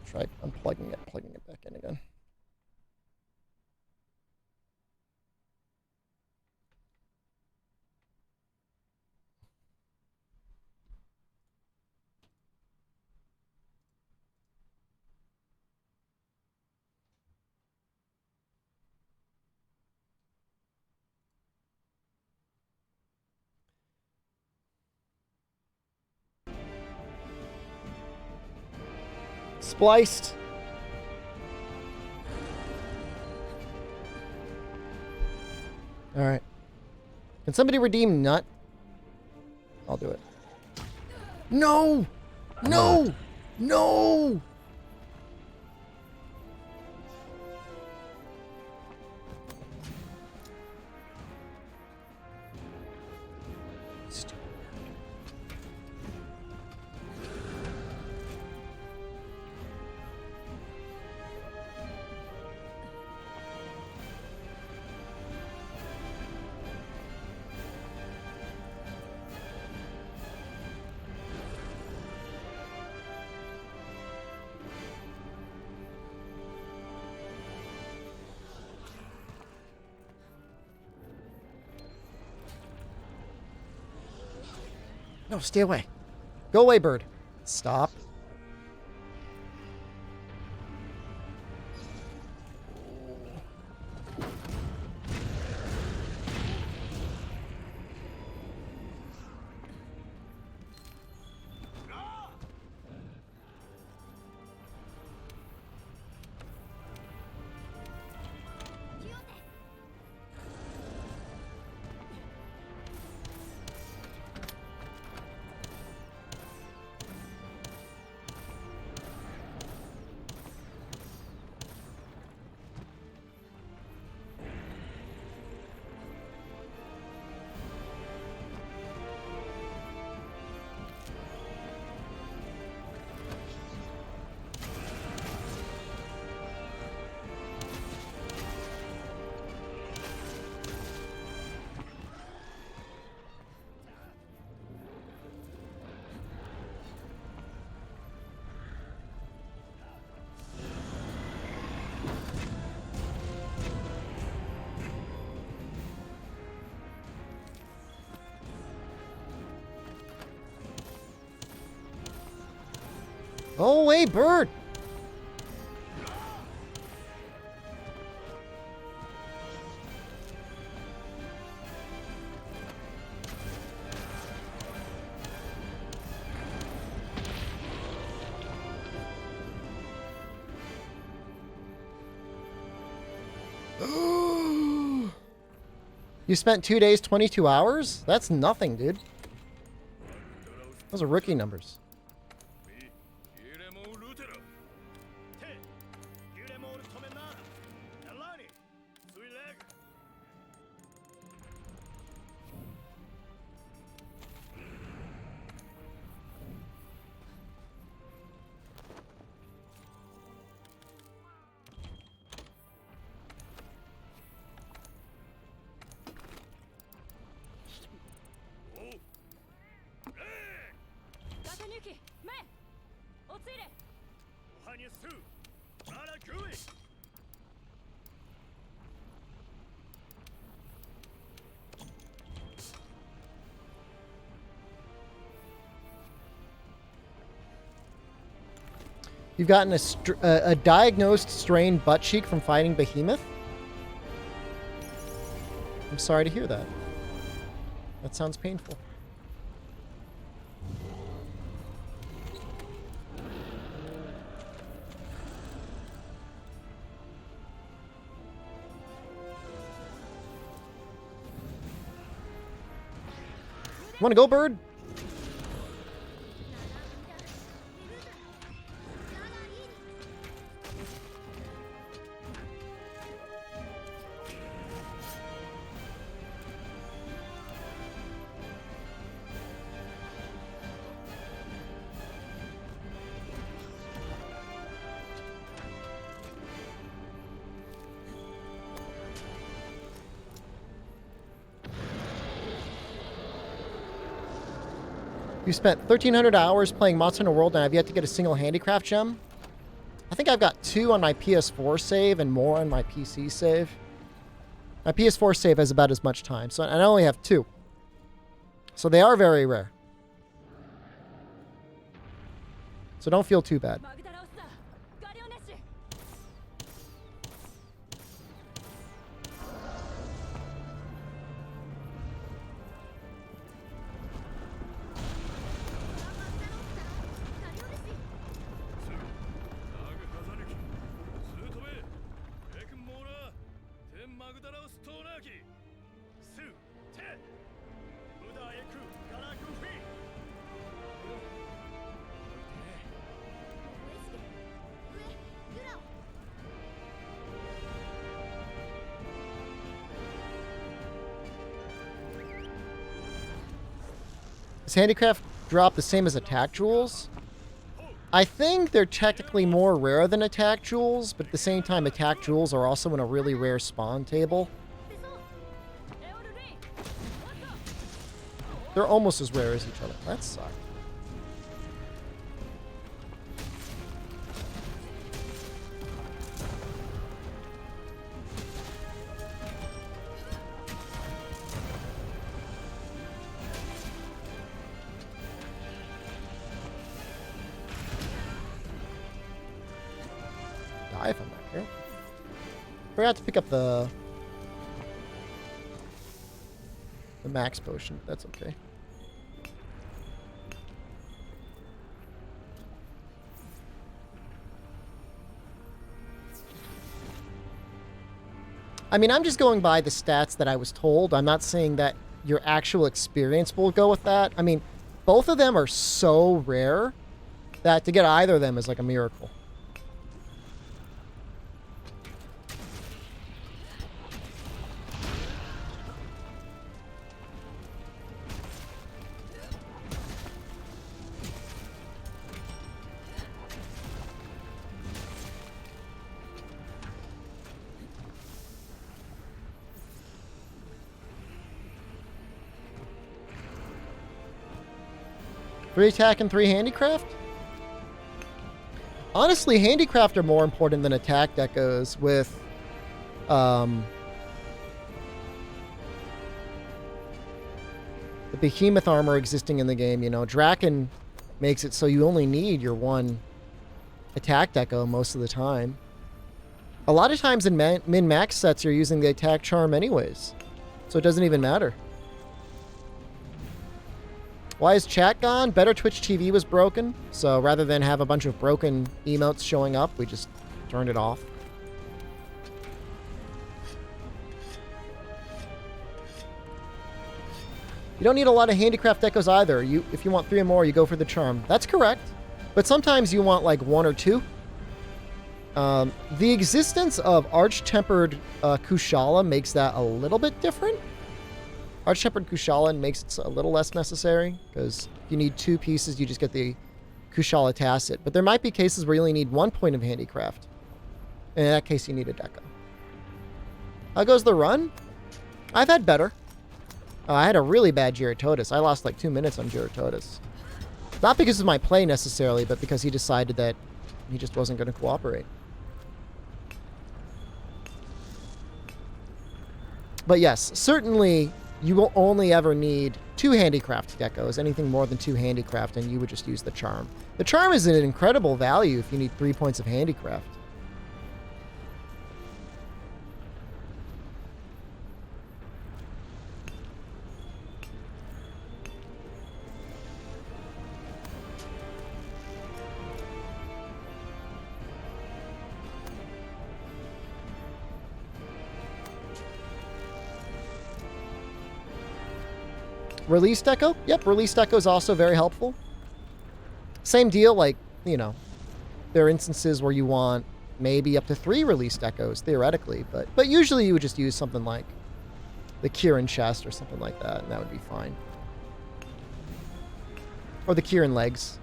Try unplugging it, plugging it back in again. Spliced. All right. Can somebody redeem Nut? I'll do it. No! No! No! No, stay away. Go away, bird. Stop. Go away, bird! You spent 2 days, 22 hours? That's nothing, dude. Those are rookie numbers. You've gotten a diagnosed strained butt cheek from fighting Behemoth? I'm sorry to hear that. That sounds painful. Want to go, bird? You spent 1,300 hours playing Monster Hunter World and I've yet to get a single handicraft gem. I think I've got 2 on my PS4 save and more on my PC save. My PS4 save has about as much time, so and I only have 2. So they are very rare. So don't feel too bad. Is handicraft drop the same as attack jewels? I think they're technically more rare than attack jewels, but at the same time attack jewels are also in a really rare spawn table. They're almost as rare as each other. That sucks. If I'm not here. Forgot to pick up the max potion. That's okay. I mean, I'm just going by the stats that I was told. I'm not saying that your actual experience will go with that. I mean, both of them are so rare that to get either of them is like a miracle. Three attack and 3 handicraft? Honestly, handicraft are more important than attack decos with the behemoth armor existing in the game. You know, Draken makes it so you only need your 1 attack deco most of the time. A lot of times in min-max sets you're using the attack charm anyways, so it doesn't even matter. Why is chat gone? Better Twitch TV was broken, so rather than have a bunch of broken emotes showing up, we just turned it off. You don't need a lot of handicraft decos either. If you want 3 or more, you go for the charm. That's correct, but sometimes you want like 1 or 2. The existence of Arch-Tempered Kushala makes that a little bit different. Arch-Tempered Kushala makes it a little less necessary, because if you need 2 pieces, you just get the Kushala Tacit. But there might be cases where you only need 1 point of handicraft. In that case, you need a deco. How goes the run? I've had better. I had a really bad Gyarados. I lost like 2 minutes on Gyarados. Not because of my play necessarily, but because he decided that he just wasn't going to cooperate. But yes, certainly you will only ever need 2 handicraft decos. Anything more than 2 handicraft, and you would just use the charm. The charm is an incredible value if you need 3 points of handicraft. Release deco? Yep, release deco is also very helpful. Same deal, like, you know, there are instances where you want maybe up to 3 release decos, theoretically, but usually you would just use something like the Kieran chest or something like that, and that would be fine. Or the Kieran legs.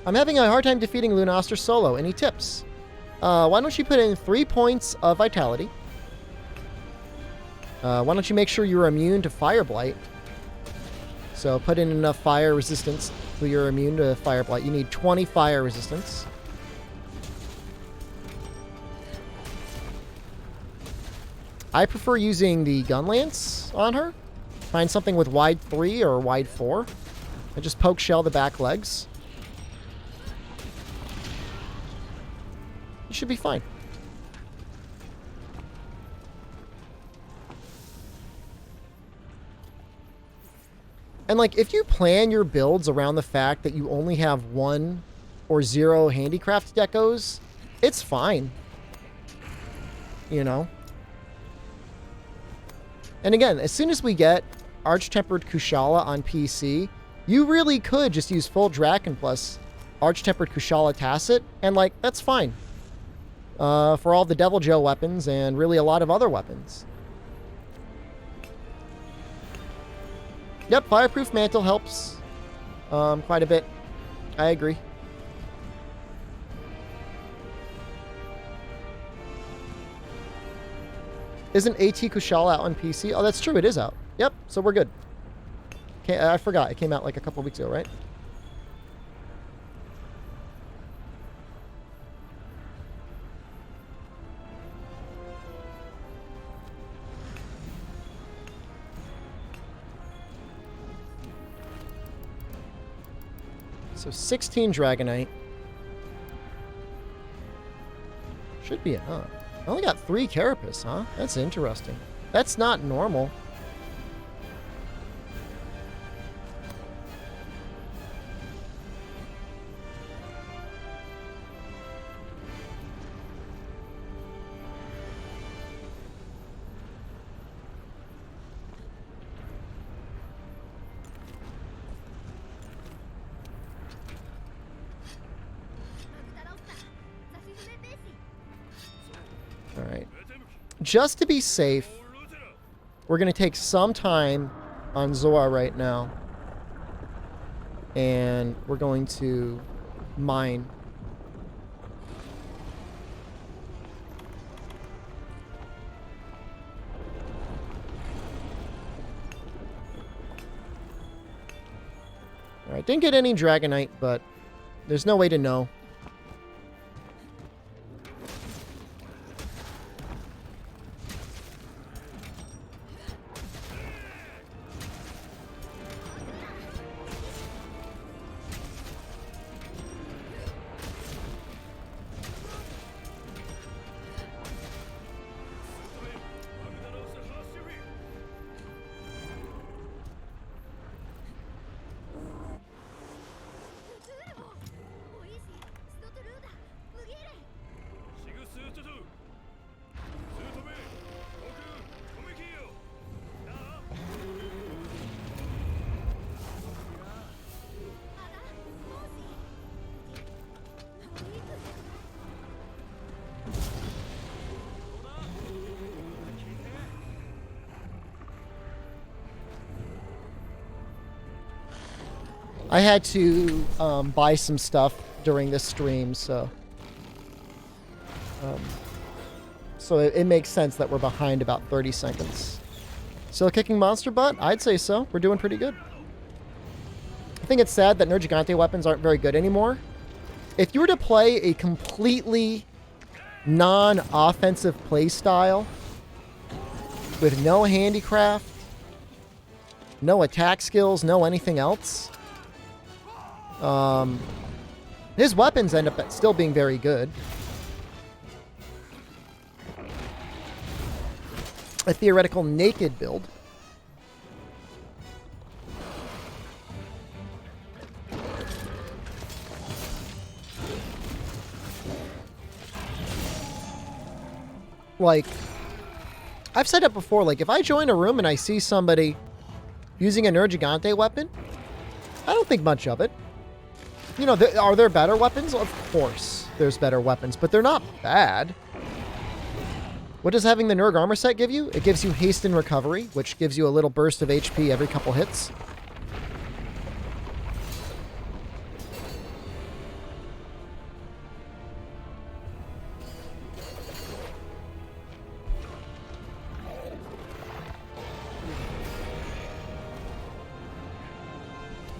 I'm having a hard time defeating Lunaster solo. Any tips? Why don't you put in 3 points of vitality? Why don't you make sure you're immune to Fire Blight? So put in enough fire resistance so you're immune to Fire Blight. You need 20 fire resistance. I prefer using the Gunlance on her. Find something with wide 3 or wide 4. And just poke shell the back legs. You should be fine. And like, if you plan your builds around the fact that you only have 1 or 0 handicraft decos, it's fine. You know? And again, as soon as we get Arch-Tempered Kushala on PC, you really could just use full Draken plus Arch-Tempered Kushala Tacit, and like, that's fine. For all the Devil Joe weapons and really a lot of other weapons. Yep, Fireproof Mantle helps quite a bit. I agree. Isn't AT Kushala out on PC? Oh, that's true. It is out. Yep, so we're good. Okay, I forgot. It came out like a couple weeks ago, right? So 16 Dragonite. Should be enough. I only got 3 Carapace, huh? That's interesting. That's not normal. Alright. Just to be safe, we're going to take some time on Zora right now. And we're going to mine. Alright, didn't get any Dragonite, but there's no way to know. I had to buy some stuff during this stream, so it makes sense that we're behind about 30 seconds. Still kicking monster butt? I'd say so. We're doing pretty good. I think it's sad that Nergigante weapons aren't very good anymore. If you were to play a completely non-offensive playstyle with no handicraft, no attack skills, no anything else, his weapons end up still being very good. A theoretical naked build. like, I've said it before, like, if I join a room and I see somebody using a Nergigante weapon, I don't think much of it. You know, are there better weapons? Of course there's better weapons, but they're not bad. What does having the Nerg armor set give you? It gives you haste and recovery, which gives you a little burst of HP every couple hits.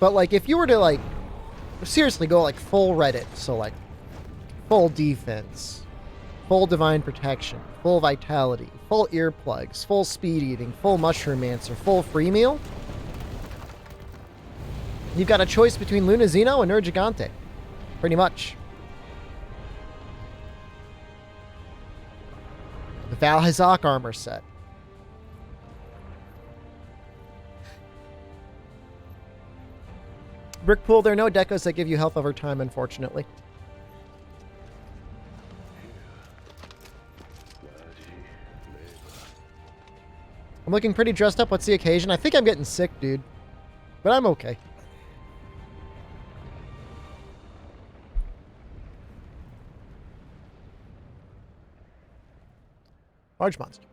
But, like, if you were to, like, seriously go, like, full Reddit, so, like, full defense, full divine protection, full vitality, full earplugs, full speed eating, full mushroom answer, full free meal, you've got a choice between Luna Xeno and Nergigante. Pretty much. The Val Hazak armor set. Brickpool, there are no decos that give you health over time, unfortunately. I'm looking pretty dressed up. What's the occasion? I think I'm getting sick, dude. But I'm okay. Large monster.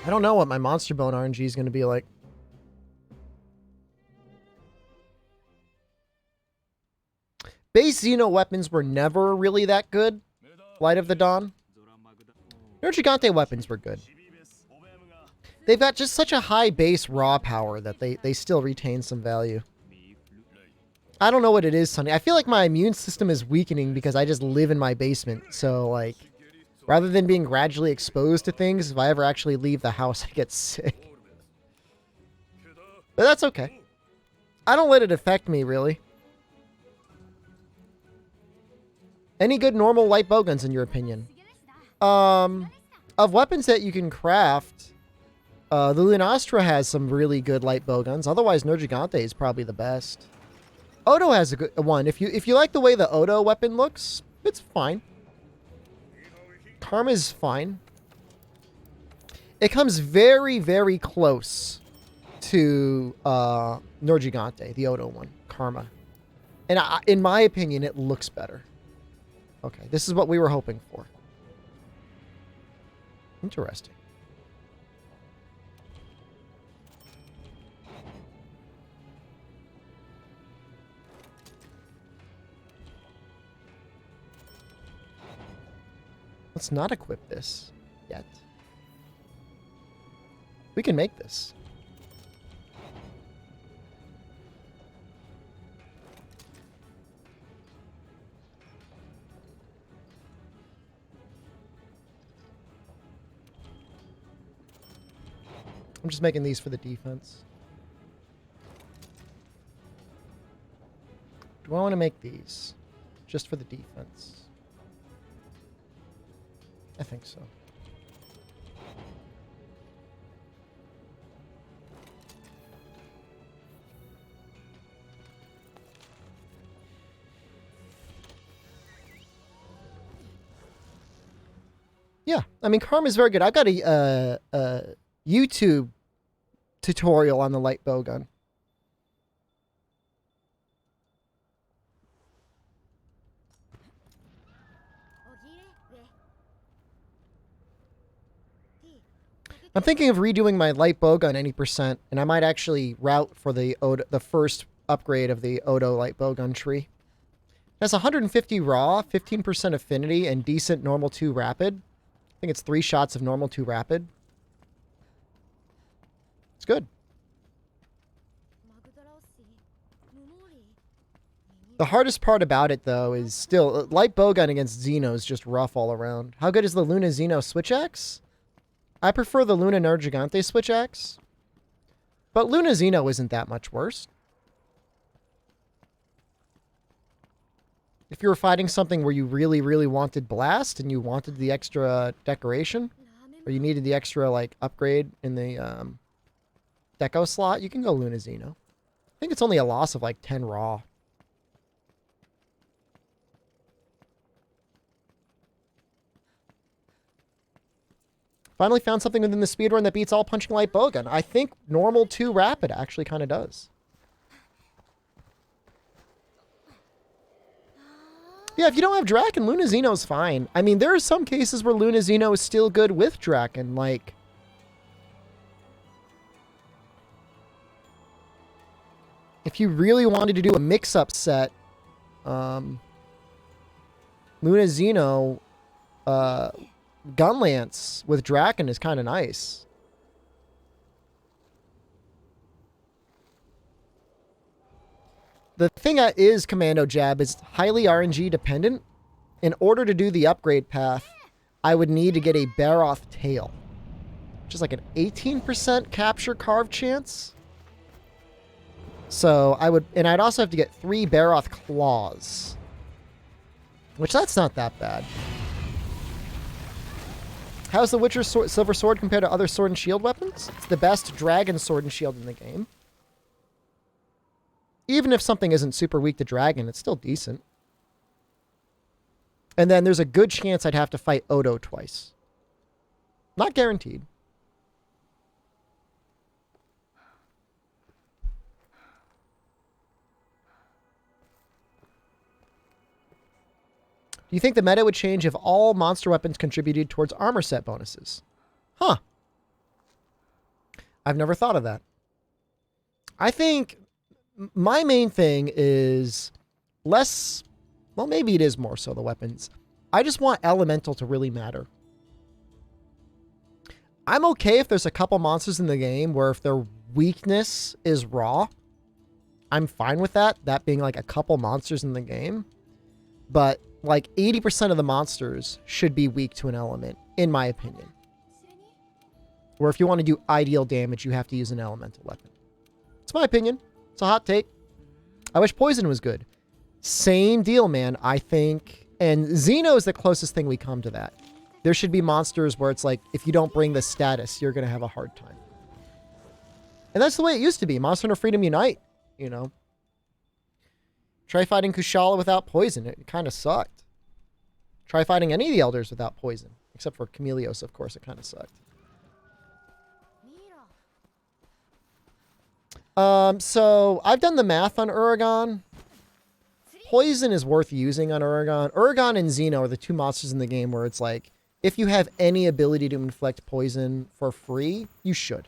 I don't know what my Monster Bone RNG is going to be like. Base Xeno weapons were never really that good. Light of the Dawn. Nergigante weapons were good. They've got just such a high base raw power that they still retain some value. I don't know what it is, Sonny. I feel like my immune system is weakening because I just live in my basement. So, like, rather than being gradually exposed to things, if I ever actually leave the house, I get sick. But that's okay. I don't let it affect me, really. Any good normal light bowguns, in your opinion? Of weapons that you can craft, the Lunastra has some really good light bowguns. Otherwise, Nergigante is probably the best. Odo has a good one. If you like the way the Odo weapon looks, it's fine. Karma's fine. It comes very, very close to Nergigante, the Odo one, Karma. And in my opinion, it looks better. Okay, this is what we were hoping for. Interesting. Let's not equip this yet. We can make this. I'm just making these for the defense. Do I want to make these just for the defense? I think so. Yeah, I mean, Karma is very good. I've got a YouTube tutorial on the light bowgun. I'm thinking of redoing my light bowgun any percent, and I might actually route for the first upgrade of the Odo light bowgun tree. It has 150 raw, 15% affinity, and decent normal 2 rapid. I think it's 3 shots of normal 2 rapid. It's good. The hardest part about it, though, is still light bowgun against Xeno is just rough all around. How good is the Luna Xeno switch axe? I prefer the Luna Nergigante switch axe, but Luna Xeno isn't that much worse. If you were fighting something where you really, really wanted blast and you wanted the extra decoration, or you needed the extra like upgrade in the deco slot, you can go Luna Xeno. I think it's only a loss of like 10 raw. Finally found something within the speedrun that beats all punching light bowgun. I think normal 2 rapid actually kind of does. Yeah, if you don't have Draken, Luna Xeno's fine. I mean, there are some cases where Luna Xeno is still good with Draken, like... If you really wanted to do a mix-up set, Luna Xeno, Gunlance with Draken is kind of nice. The thing that is Commando Jab is highly RNG dependent. In order to do the upgrade path, I would need to get a Baroth Tail, which is like an 18% capture carve chance. So I would, and I'd also have to get 3 Baroth Claws, which that's not that bad. How's the Witcher's Silver Sword compared to other sword and shield weapons? It's the best dragon sword and shield in the game. Even if something isn't super weak to dragon, it's still decent. And then there's a good chance I'd have to fight Odo twice. Not guaranteed. Do you think the meta would change if all monster weapons contributed towards armor set bonuses? Huh. I've never thought of that. I think my main thing is less... Well, maybe it is more so the weapons. I just want elemental to really matter. I'm okay if there's a couple monsters in the game where if their weakness is raw, I'm fine with that. That being like a couple monsters in the game. But like 80% of the monsters should be weak to an element, in my opinion. Or if you want to do ideal damage, you have to use an elemental weapon. It's my opinion. It's a hot take. I wish poison was good. Same deal, man. I think... And Xeno is the closest thing we come to that. There should be monsters where it's like, if you don't bring the status, you're going to have a hard time. And that's the way it used to be. Monster Hunter Freedom Unite, you know. Try fighting Kushala without poison. It kind of sucked. Try fighting any of the elders without poison. Except for Chameleos, of course. It kind of sucked. So I've done the math on Uragan. Poison is worth using on Uragan. Uragan and Xeno are the 2 monsters in the game where it's like, if you have any ability to inflict poison for free, you should.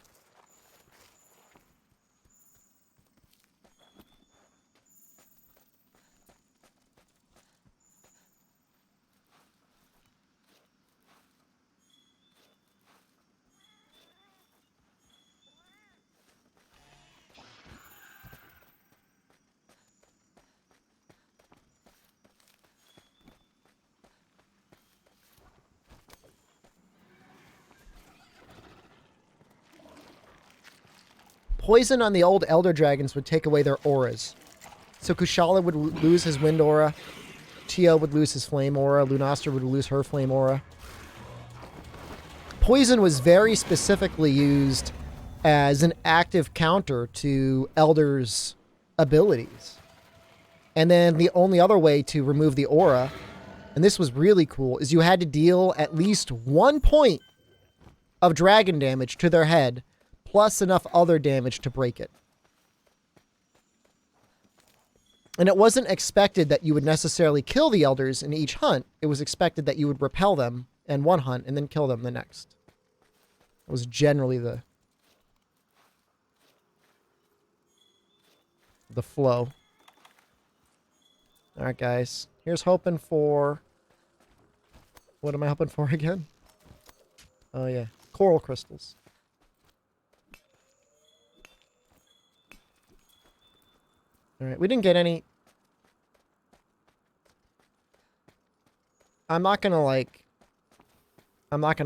Poison on the old Elder Dragons would take away their auras. So Kushala would lose his Wind Aura. Tio would lose his Flame Aura. Lunastra would lose her Flame Aura. Poison was very specifically used as an active counter to Elder's abilities. And then the only other way to remove the aura, and this was really cool, is you had to deal at least 1 point of dragon damage to their head, plus enough other damage to break it. And it wasn't expected that you would necessarily kill the elders in each hunt. It was expected that you would repel them in one hunt and then kill them the next. It was generally the flow. All right, guys. Here's hoping for... What am I hoping for again? Oh, yeah. Coral crystals. All right, we didn't get any. I'm not going to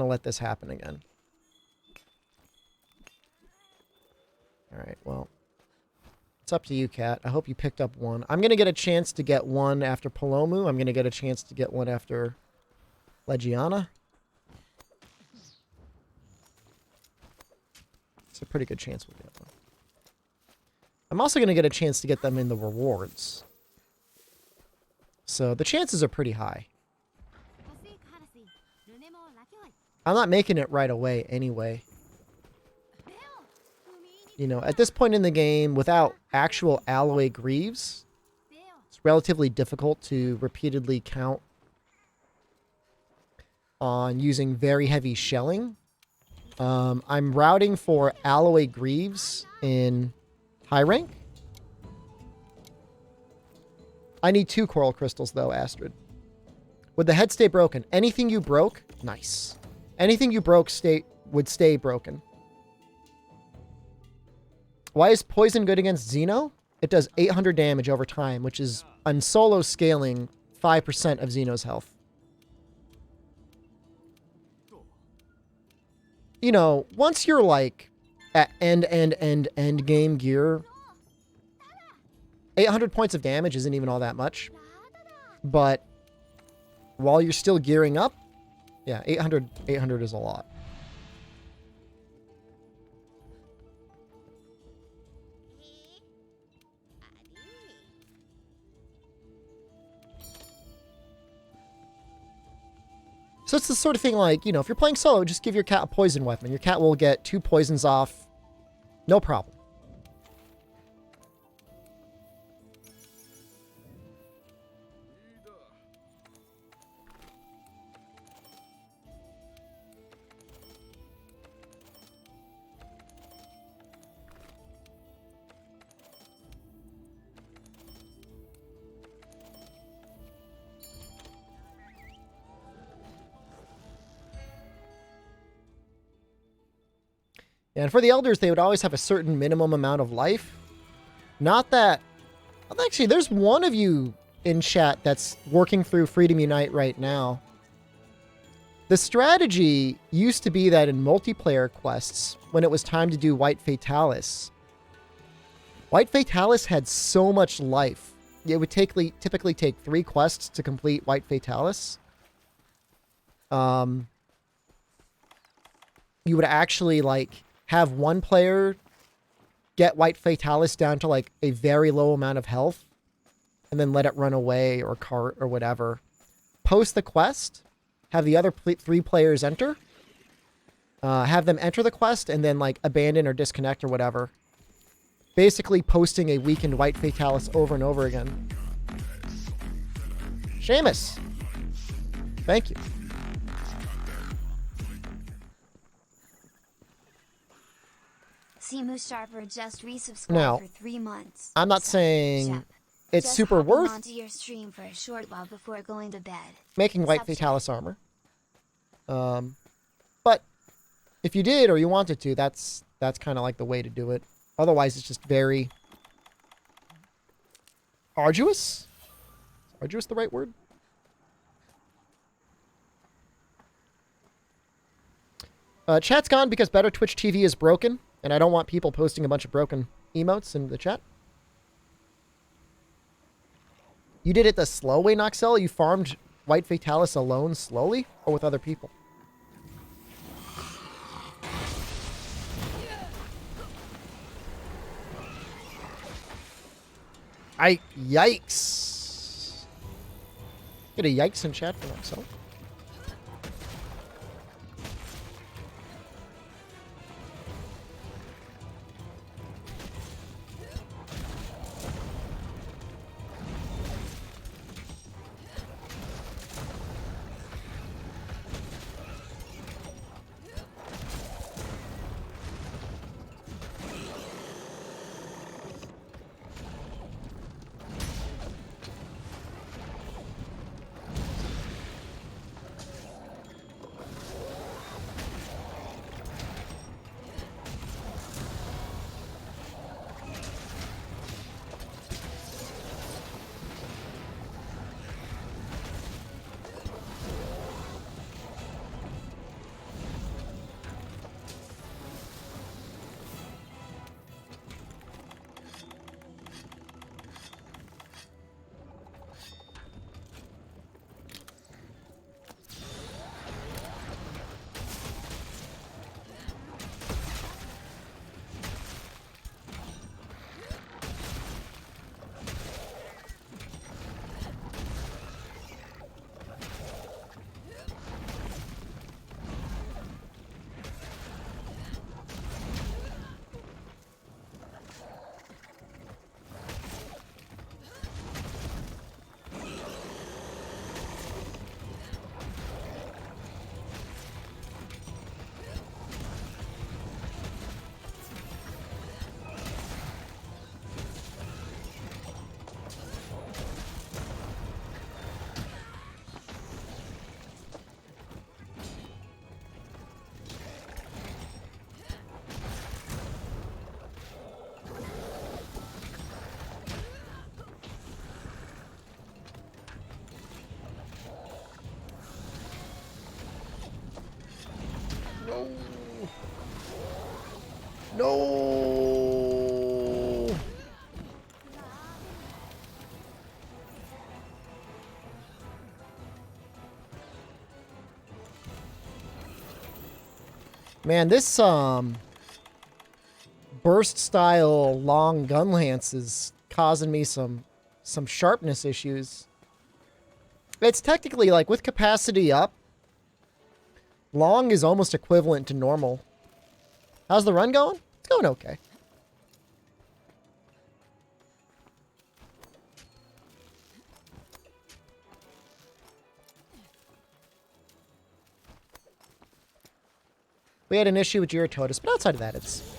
let this happen again. All right, well. It's up to you, Kat. I hope you picked up one. I'm going to get a chance to get one after Palomu. I'm going to get a chance to get one after Legiana. It's a pretty good chance we'll get one. I'm also going to get a chance to get them in the rewards. So the chances are pretty high. I'm not making it right away anyway. You know, at this point in the game, without actual alloy greaves, it's relatively difficult to repeatedly count on using very heavy shelling. I'm routing for alloy greaves in high rank. I need 2 coral crystals though, Astrid. Would the head stay broken? Anything you broke? Nice. Anything you broke would stay broken. Why is poison good against Xeno? It does 800 damage over time, which is, on solo scaling, 5% of Xeno's health. You know, once you're like at end game gear, 800 points of damage isn't even all that much. But while you're still gearing up, yeah, 800 is a lot. So it's the sort of thing like, you know, if you're playing solo, just give your cat a poison weapon. Your cat will get 2 poisons off. No problem. And for the elders, they would always have a certain minimum amount of life. Not that... Actually, there's one of you in chat that's working through Freedom Unite right now. The strategy used to be that in multiplayer quests, when it was time to do White Fatalis, White Fatalis had so much life. It would typically take 3 quests to complete White Fatalis. You would actually, like, have one player get White Fatalis down to, like, a very low amount of health, and then let it run away or cart or whatever. Post the quest, have the other 3 players enter, have them enter the quest, and then, like, abandon or disconnect or whatever. Basically posting a weakened White Fatalis over and over again. Seamus! Thank you. Simu Sharper just resubscribed Now, for 3 months. I'm not saying Shep, it's just super hopping worth onto your stream for a short while before going to bed. making White Subject. Fatalis armor. But if you did or you wanted to, that's kind of like the way to do it. Otherwise, it's just very arduous. Is arduous the right word? Chat's gone because Better Twitch TV is broken, and I don't want people posting a bunch of broken emotes in the chat. You did it the slow way, Noxel? You farmed White Fatalis alone slowly, or with other people? Yikes. Get a yikes in chat for Noxel. No! Man, this burst style long Gunlance is causing me some sharpness issues. It's technically like with capacity up, long is almost equivalent to normal. How's the run going? It's going okay. We had an issue with Giratotus, but outside of that, it's...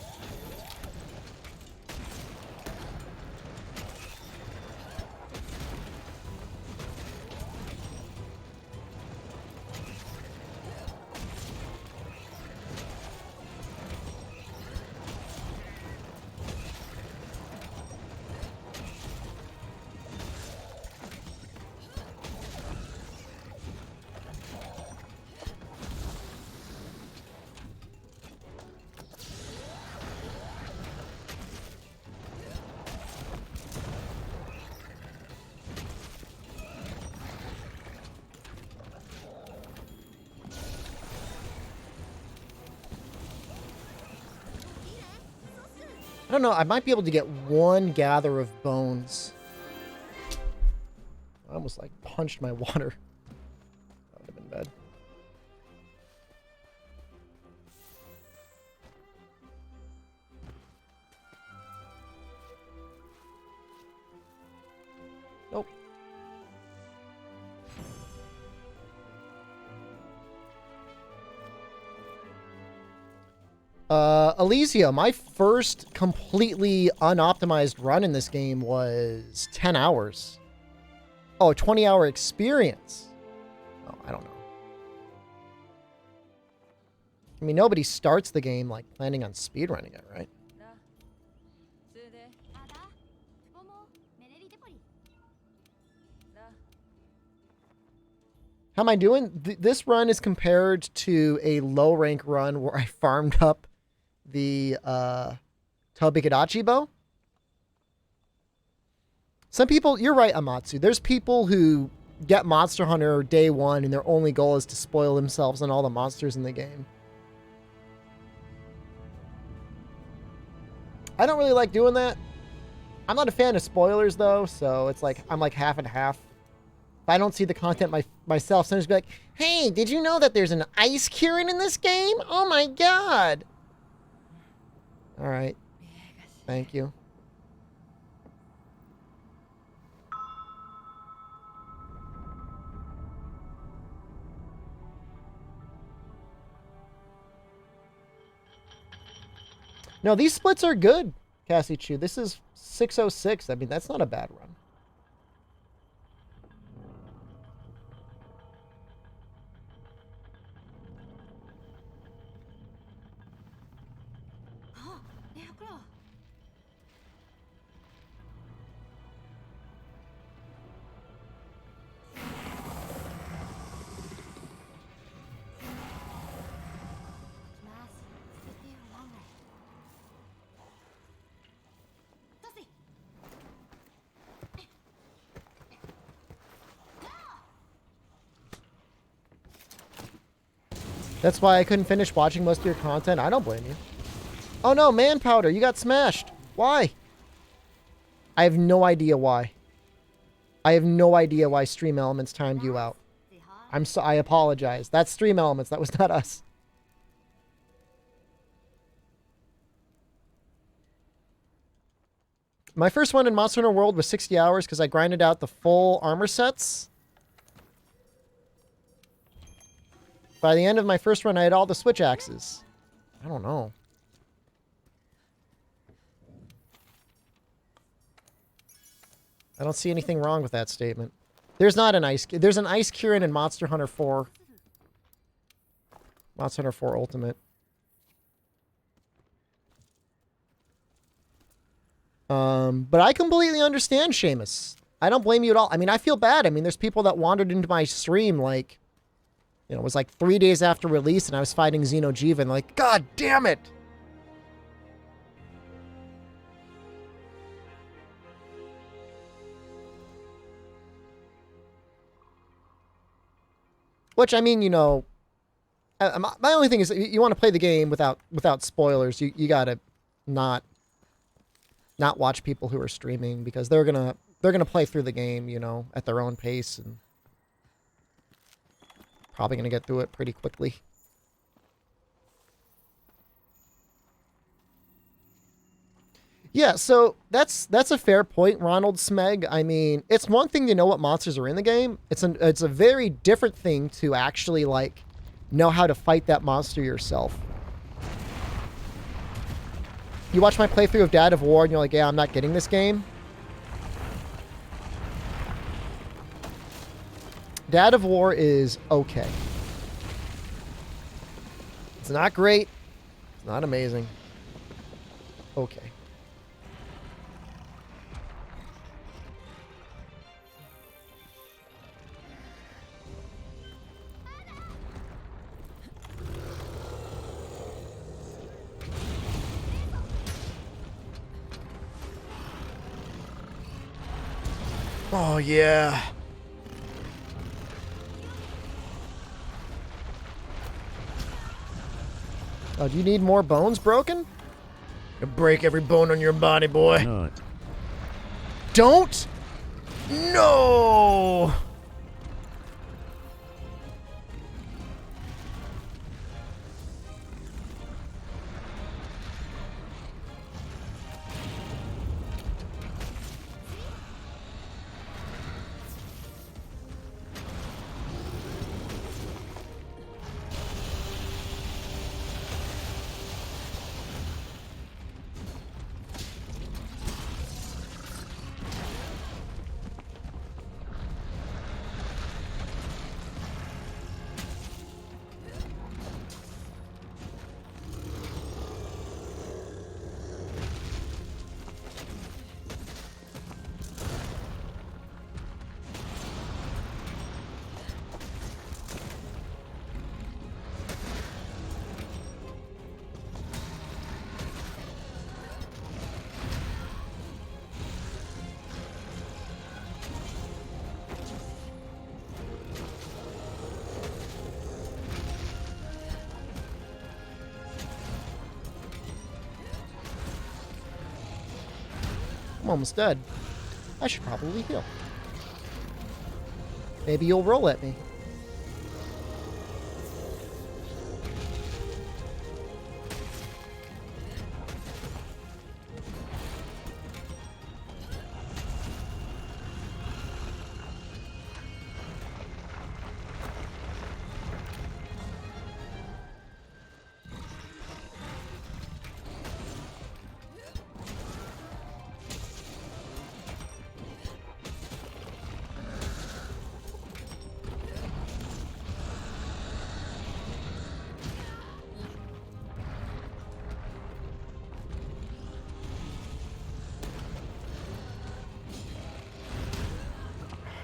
I don't know, I might be able to get one gather of bones. I almost like punched my water. That would have been bad. Nope. Elysia, my first completely unoptimized run in this game was 10 hours. Oh, 20-hour experience. Oh, I don't know. I mean, nobody starts the game, like, planning on speedrunning it, right? How am I doing? This run is compared to a low-rank run where I farmed up the Tobikadachi bow. Some people, you're right, Amatsu. There's people who get Monster Hunter day one and their only goal is to spoil themselves on all the monsters in the game. I don't really like doing that. I'm not a fan of spoilers though, so it's like I'm like half and half. If I don't see the content myself, someone's be like, "Hey, did you know that there's an ice Kirin in this game? Oh my god!" All right. Thank you. No, these splits are good, Cassie Chu. This is 606. I mean, that's not a bad run. That's why I couldn't finish watching most of your content. I don't blame you. Oh no, Manpowder, you got smashed. Why? I have no idea why. I have no idea why Stream Elements timed you out. I apologize. That's Stream Elements. That was not us. My first one in Monster Hunter World was 60 hours because I grinded out the full armor sets. By the end of my first run, I had all the switch axes. I don't know. I don't see anything wrong with that statement. There's not an ice... There's an ice Kirin in Monster Hunter 4. Monster Hunter 4 Ultimate. But I completely understand, Seamus. I don't blame you at all. I mean, I feel bad. I mean, there's people that wandered into my stream, like... You know, it was like 3 days after release, and I was fighting Xeno Jiva, and like, God damn it! Which, I mean, you know, my only thing is you want to play the game without spoilers. You gotta not watch people who are streaming, because they're gonna play through the game, you know, at their own pace, and probably gonna get through it pretty quickly. Yeah, so that's a fair point, Ronald Smeg. I mean, it's one thing to know what monsters are in the game. It's a very different thing to actually, like, know how to fight that monster yourself. You watch my playthrough of Dad of War and you're like, yeah, I'm not getting this game. Dad of War is okay. It's not great. It's not amazing. Okay. Oh, yeah. Oh, do you need more bones broken? You break every bone on your body, boy. Not. Don't? No! I'm almost dead. I should probably heal. Maybe you'll roll at me.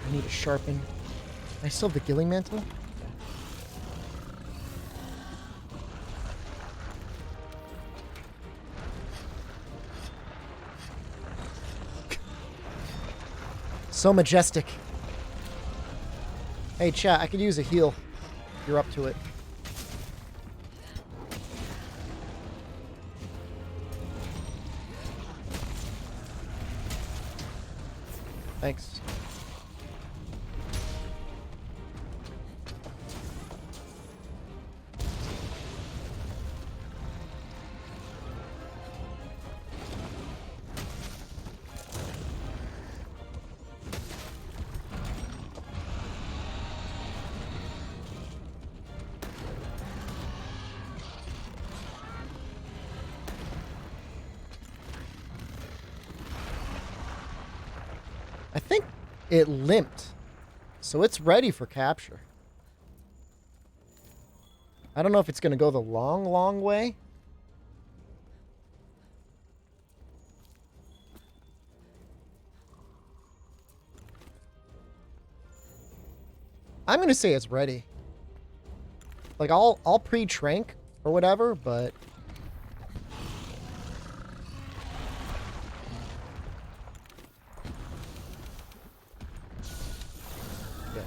I need to sharpen. I still have the Gilling Mantle? So majestic. Hey, chat, I could use a heal. If you're up to it. Thanks. I think it limped, so it's ready for capture. I don't know if it's going to go the long, long way. I'm going to say it's ready. Like, I'll pre-trank or whatever, but... Yeah.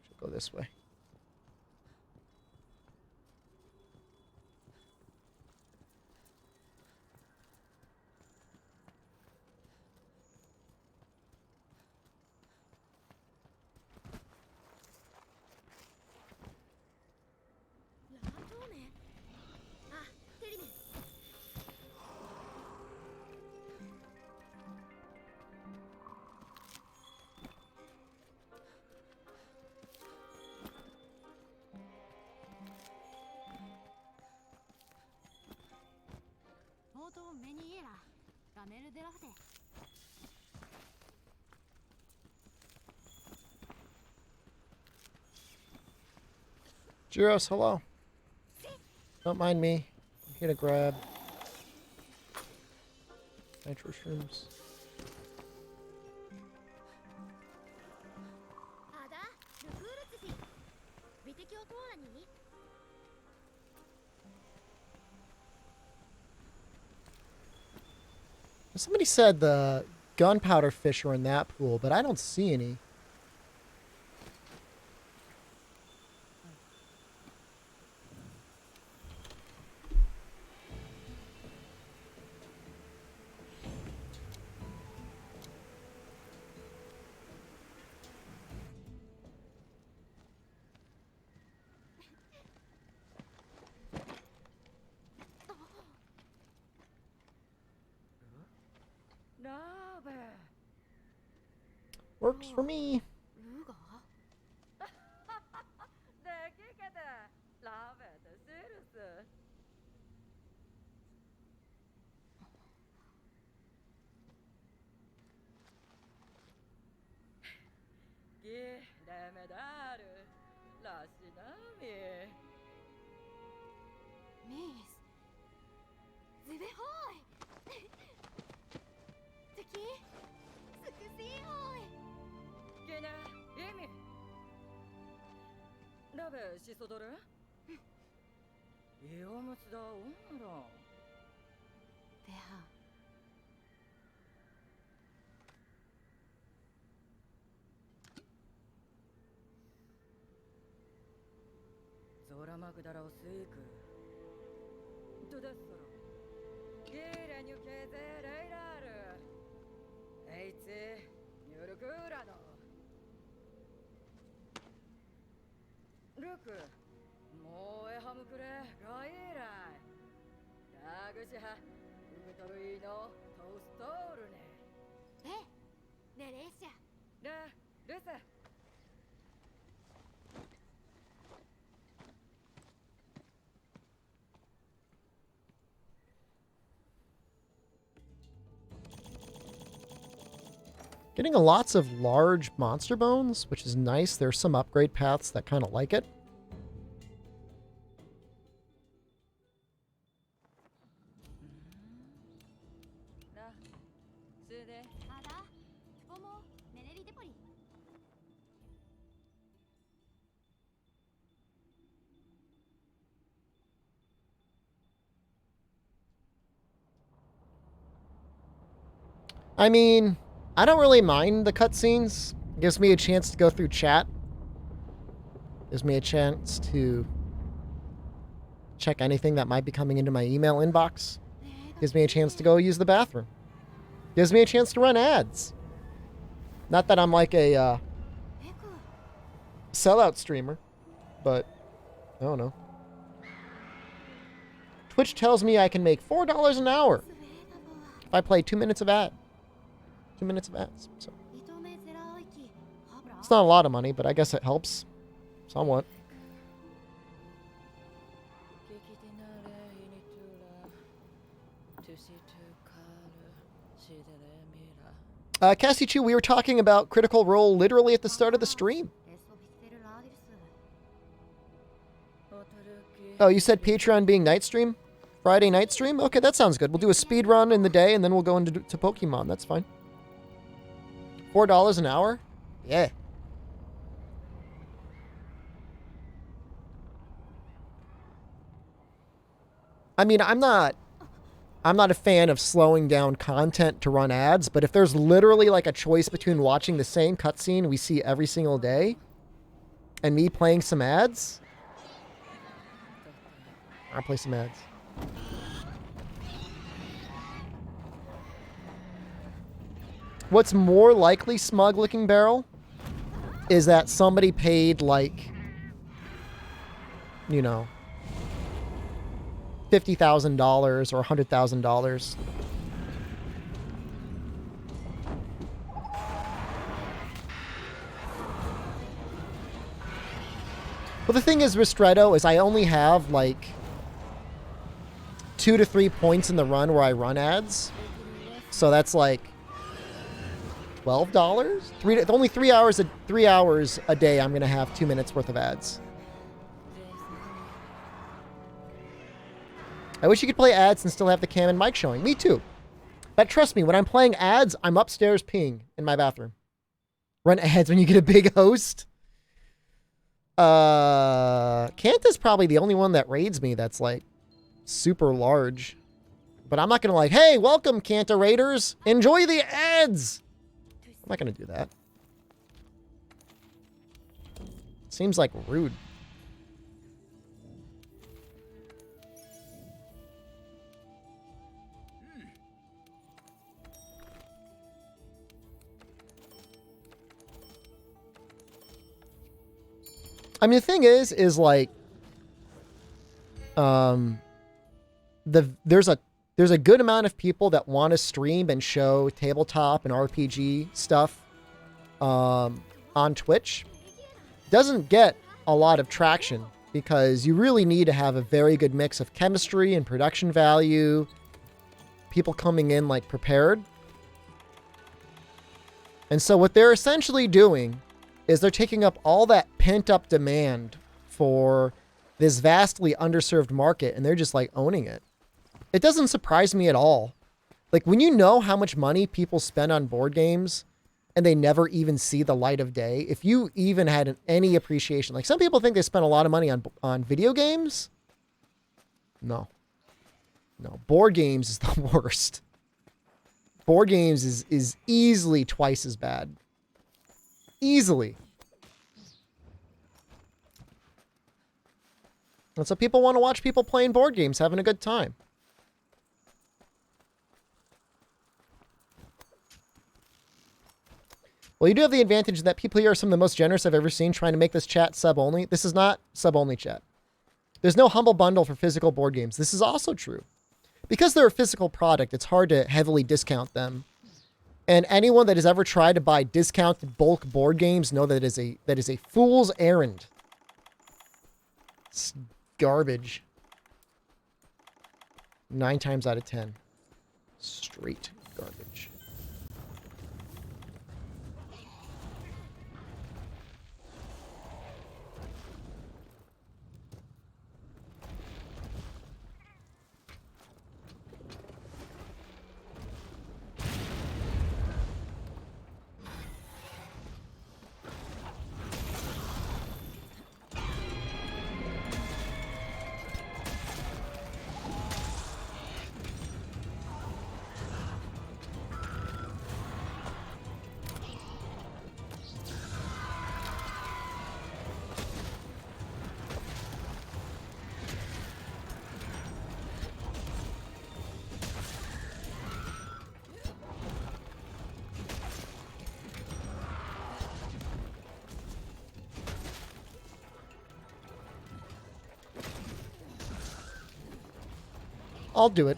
Should go this way. Jiros, hello. Don't mind me. I'm here to grab nitro shrooms. Somebody said the gunpowder fish are in that pool, but I don't see any. Works for me. Getting lots of large monster bones, which is nice. There's some upgrade paths that kind of like it. I mean, I don't really mind the cutscenes. Gives me a chance to go through chat. Gives me a chance to check anything that might be coming into my email inbox. Gives me a chance to go use the bathroom. Gives me a chance to run ads. Not that I'm like a sellout streamer, but I don't know. Twitch tells me I can make $4 an hour if I play 2 minutes of ad. 2 minutes of ads. So it's not a lot of money, but I guess it helps somewhat. Cassie Chu, we were talking about Critical Role literally at the start of the stream. Oh, you said Patreon being night stream? Friday night stream? Okay, that sounds good. We'll do a speed run in the day, and then we'll go into to Pokemon. That's fine. $4 an hour? Yeah. I mean, I'm not a fan of slowing down content to run ads, but if there's literally like a choice between watching the same cutscene we see every single day and me playing some ads, I'll play some ads. What's more likely, Smug Looking Barrel, is that somebody paid like, you know, $50,000 or $100,000. Well, the thing is, Ristretto, is I only have like 2 to 3 points in the run where I run ads. So that's like $12. Only 3 hours. 3 hours a day. I'm gonna have 2 minutes worth of ads. I wish you could play ads and still have the cam and mic showing. Me too. But trust me, when I'm playing ads, I'm upstairs peeing in my bathroom. Run ads when you get a big host. Kanta's probably the only one that raids me that's like super large. But I'm not gonna like, hey, welcome Kanta Raiders. Enjoy the ads. I'm not gonna do that. Seems like rude. I mean, the thing is like, there's a good amount of people that want to stream and show tabletop and RPG stuff, on Twitch. Doesn't get a lot of traction because you really need to have a very good mix of chemistry and production value. People coming in like prepared. And so what they're essentially doing is they're taking up all that pent-up demand for this vastly underserved market, and they're just, like, owning it. It doesn't surprise me at all. Like, when you know how much money people spend on board games, and they never even see the light of day, if you even had any appreciation... Like, some people think they spend a lot of money on video games. No. No. Board games is the worst. Board games is easily twice as bad. Easily. And so people want to watch people playing board games, having a good time. Well, you do have the advantage that people here are some of the most generous I've ever seen trying to make this chat sub-only. This is not sub-only chat. There's no humble bundle for physical board games. This is also true. Because they're a physical product, it's hard to heavily discount them. And anyone that has ever tried to buy discounted bulk board games know that is a fool's errand. It's garbage. 9 times out of 10. Straight garbage. I'll do it.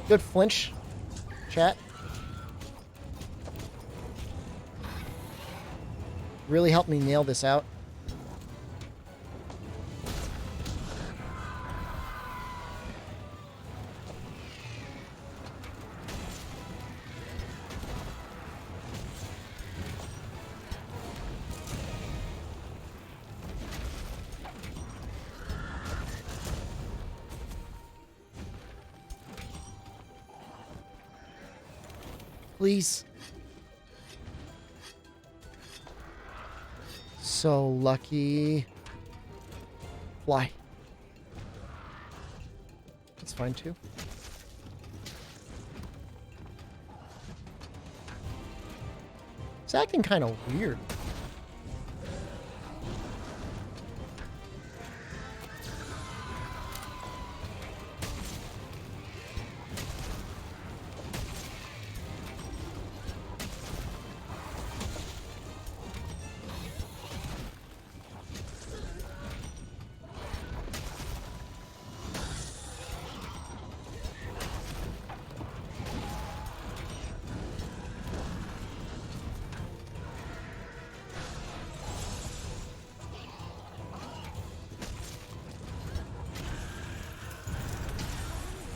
Good flinch, chat. Really helped me nail this out. please. So lucky. Fly. That's fine too. It's acting kind of weird.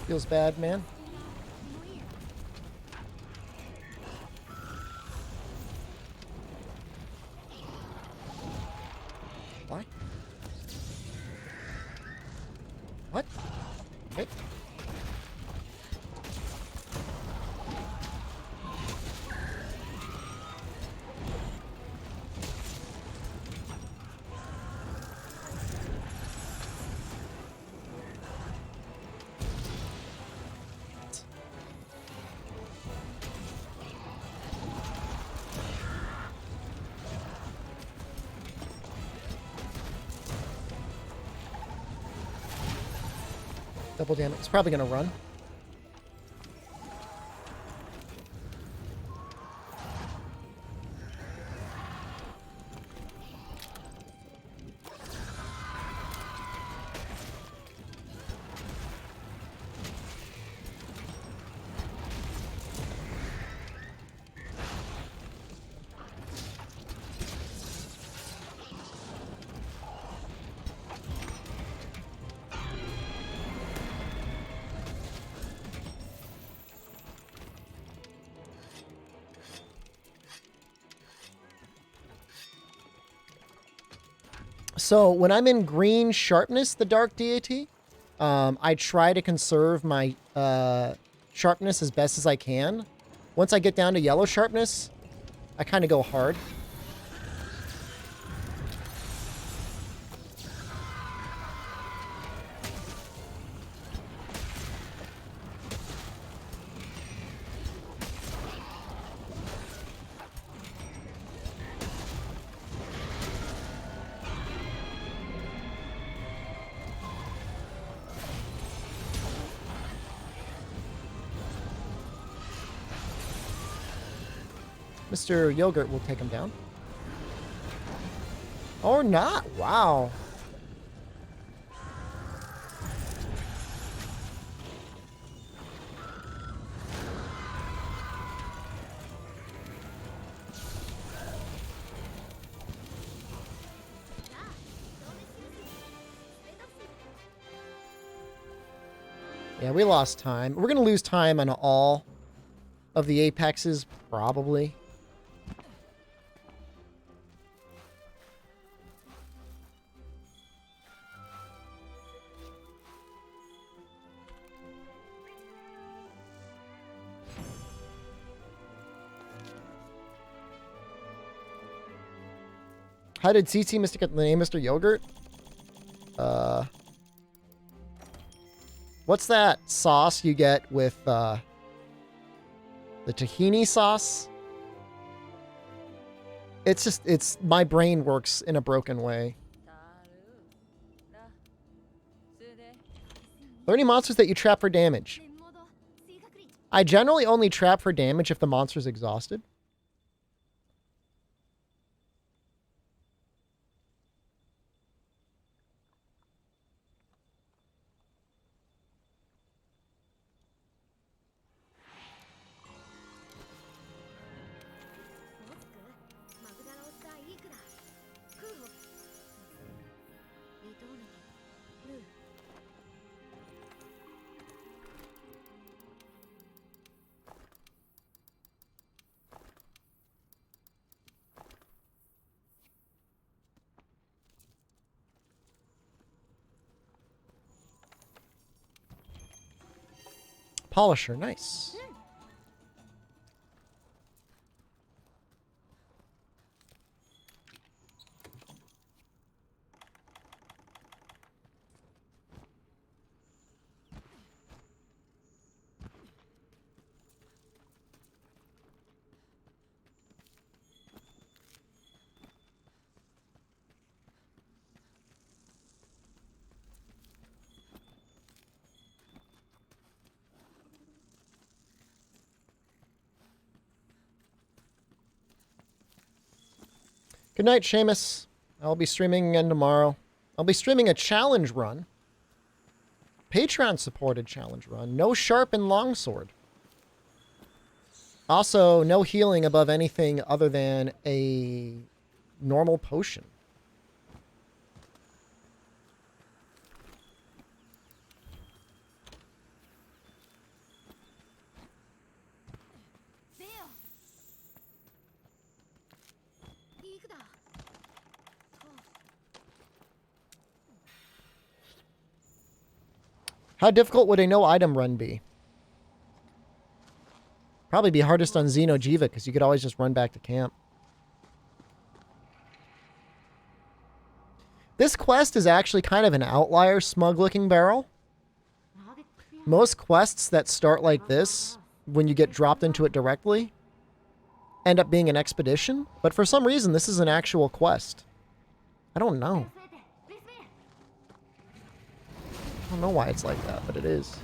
Feels bad, man. Why? What? Wait. Double damage. It's probably going to run. So when I'm in green sharpness, the dark deity, I try to conserve my sharpness as best as I can. Once I get down to yellow sharpness, I kind of go hard. Mr. Yogurt will take him down. Or not. Wow. Yeah, we lost time. We're going to lose time on all of the apexes, probably. How did CC Mystic get the name Mr. Yogurt? What's that sauce you get with the tahini sauce? It's just, my brain works in a broken way. Are there any monsters that you trap for damage? I generally only trap for damage if the monster's exhausted. Polisher, nice. Good night, Seamus. I'll be streaming again tomorrow. I'll be streaming a challenge run. Patreon-supported challenge run. No sharp and longsword. Also, no healing above anything other than a normal potion. How difficult would a no item run be? Probably be hardest on Xeno Jiva because you could always just run back to camp. This quest is actually kind of an outlier, smug-looking barrel. Most quests that start like this, when you get dropped into it directly, end up being an expedition. But for some reason, this is an actual quest. I don't know. I don't know why it's like that, but it is.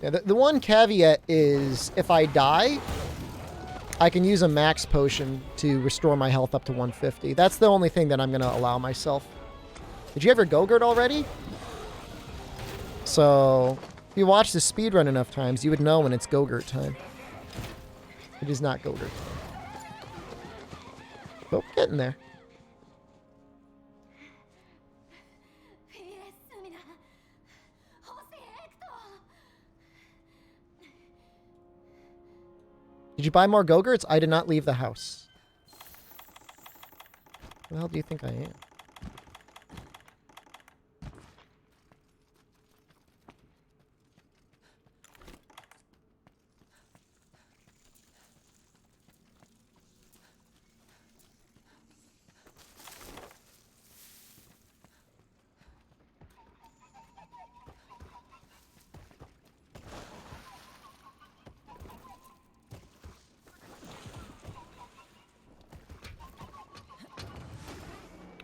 Yeah, the one caveat is if I die, I can use a max potion to restore my health up to 150. That's the only thing that I'm going to allow myself. Did you ever Go-Gurt already? So, if you watch the speedrun enough times, you would know when it's Go-Gurt time. It is not Go-Gurt time. Oh, getting there. Did you buy more Go-Gurts? I did not leave the house. Who the hell do you think I am?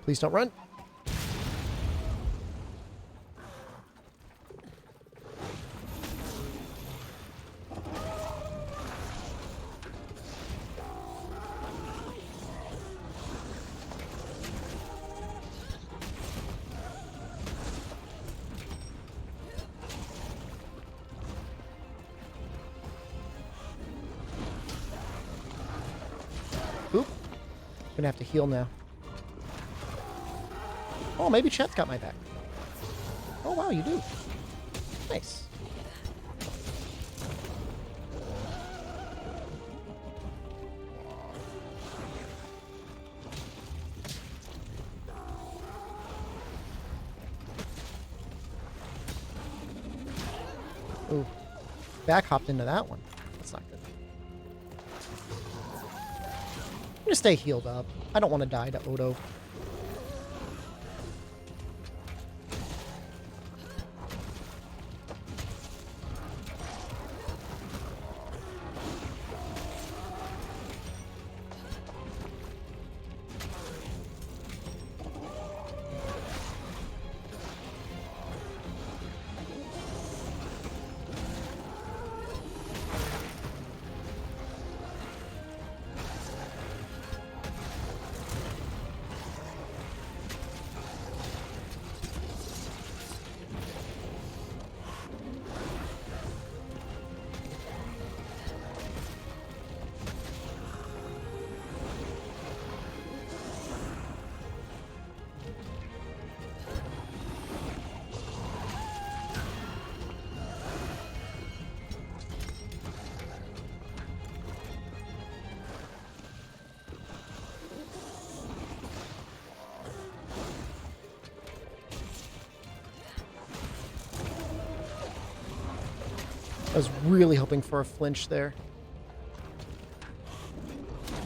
Please don't run. Oop. Gonna have to heal now. Oh, maybe chat's got my back. Oh, wow, you do. Nice. Ooh. Back hopped into that one. That's not good. I'm gonna stay healed up. I don't want to die to Odo. I was really hoping for a flinch there.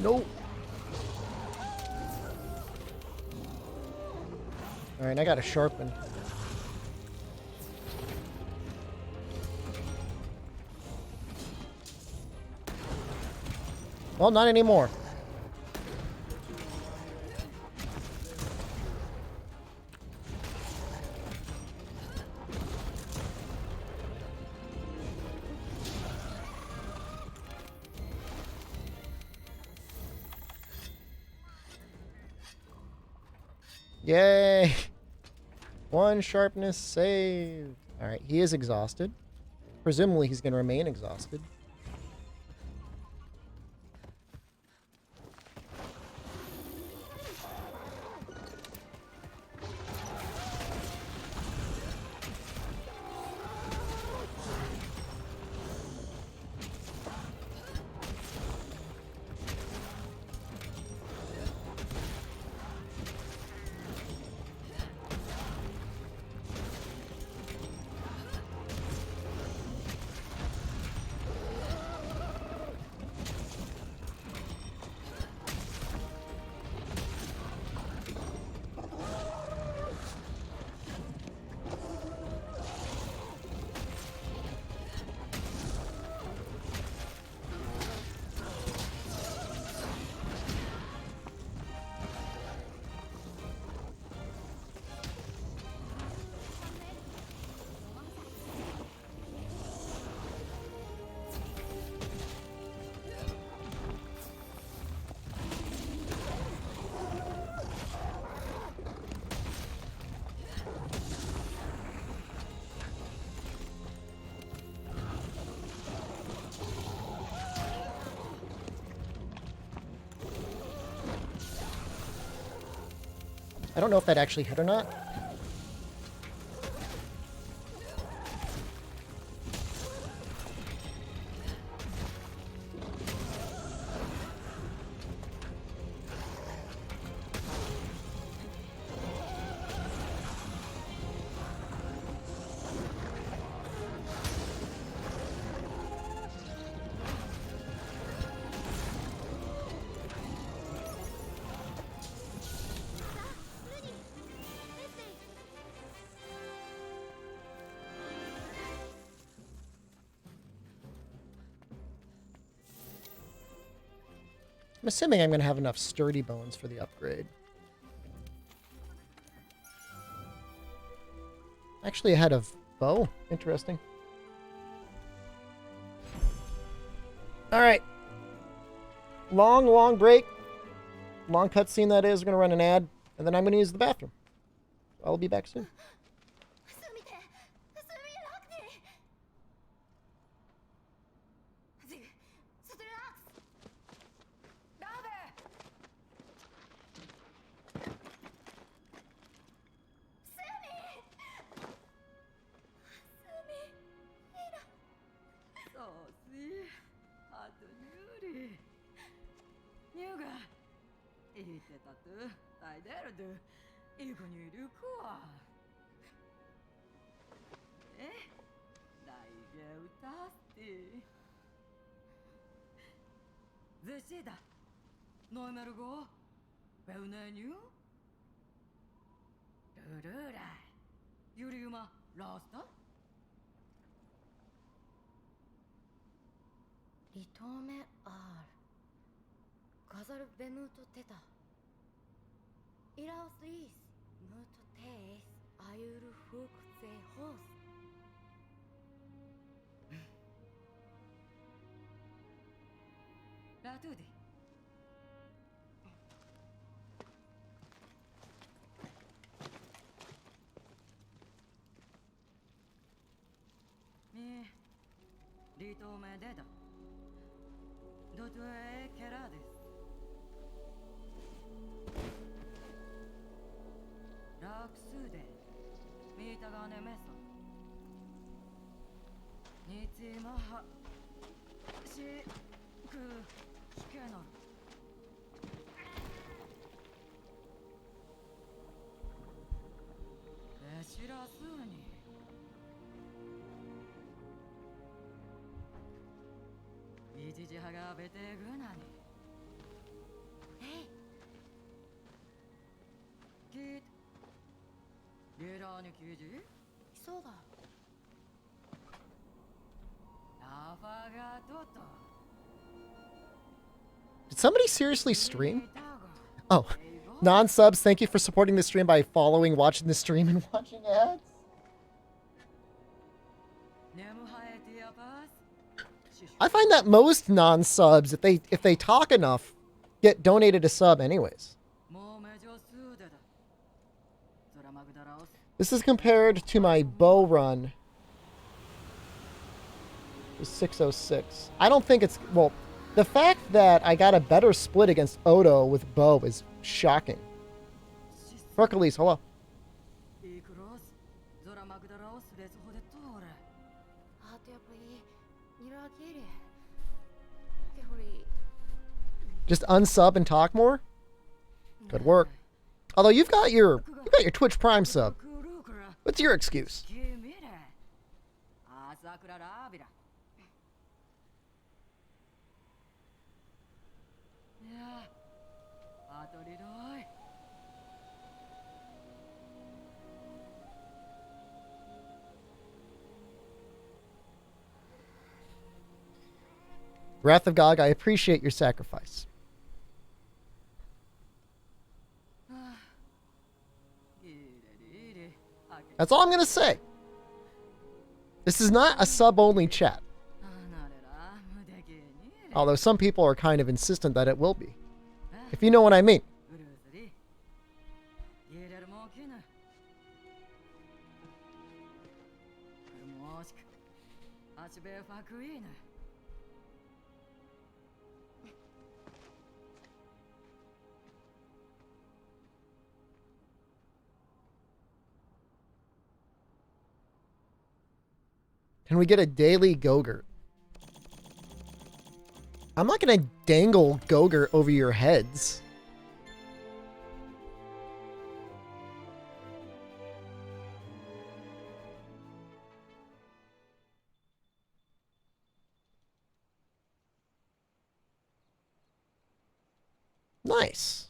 Nope. Alright, I gotta sharpen. Well, not anymore. Yay! One sharpness saved. Alright, he is exhausted. Presumably he's going to remain exhausted. I don't know if that actually hit or not. I'm assuming I'm going to have enough sturdy bones for the upgrade. Actually ahead of bow. Interesting. Alright. Long break. Long cutscene that is. We're going to run an ad. And then I'm going to use the bathroom. I'll be back soon. Ritome R. Gazar Bemuto Teta. Iraus Lis. Muto Tes. Ayuru Fukse Hos. Latudi. Mi. Ritome Deda. Dotue Kerades. Raksude. Mitagane Meso. Nitimaha. Shiku. Shikeno. Shirasuni. Ichijihaga Betegunani. Hey. Kid. Lirani Kiji? So da. Lavaga Toto. Did somebody seriously stream? Oh, non-subs, thank you for supporting the stream by following, watching the stream, and watching ads. I find that most non-subs, if they talk enough, get donated a sub anyways. This is compared to my bow run. It was 606. I don't think it's... Well, the fact that I got a better split against Odo with bow is shocking. Hercules, hello. Just unsub and talk more? Good work. Although you've got your Twitch Prime sub. What's your excuse? Wrath of Gog, I appreciate your sacrifice. That's all I'm going to say. This is not a sub-only chat. Although some people are kind of insistent that it will be. If you know what I mean. Can we get a daily Gogurt? I'm not going to dangle Gogurt over your heads. Nice.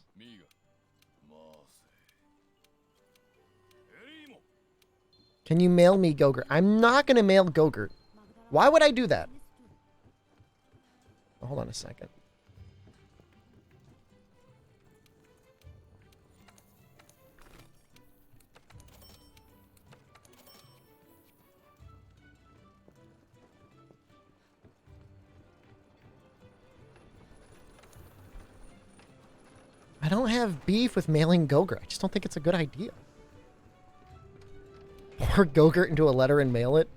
Can you mail me Gogurt? I'm not going to mail Gogurt. Why would I do that? Oh, hold on a second. I don't have beef with mailing Gogurt. I just don't think it's a good idea. Pour Gogurt into a letter and mail it.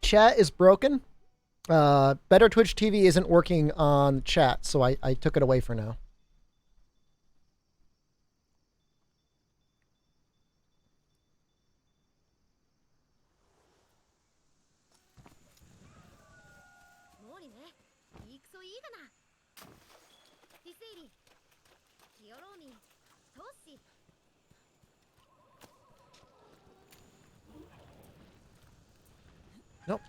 Chat is broken. Better Twitch TV isn't working on chat, so I took it away for now. Nope.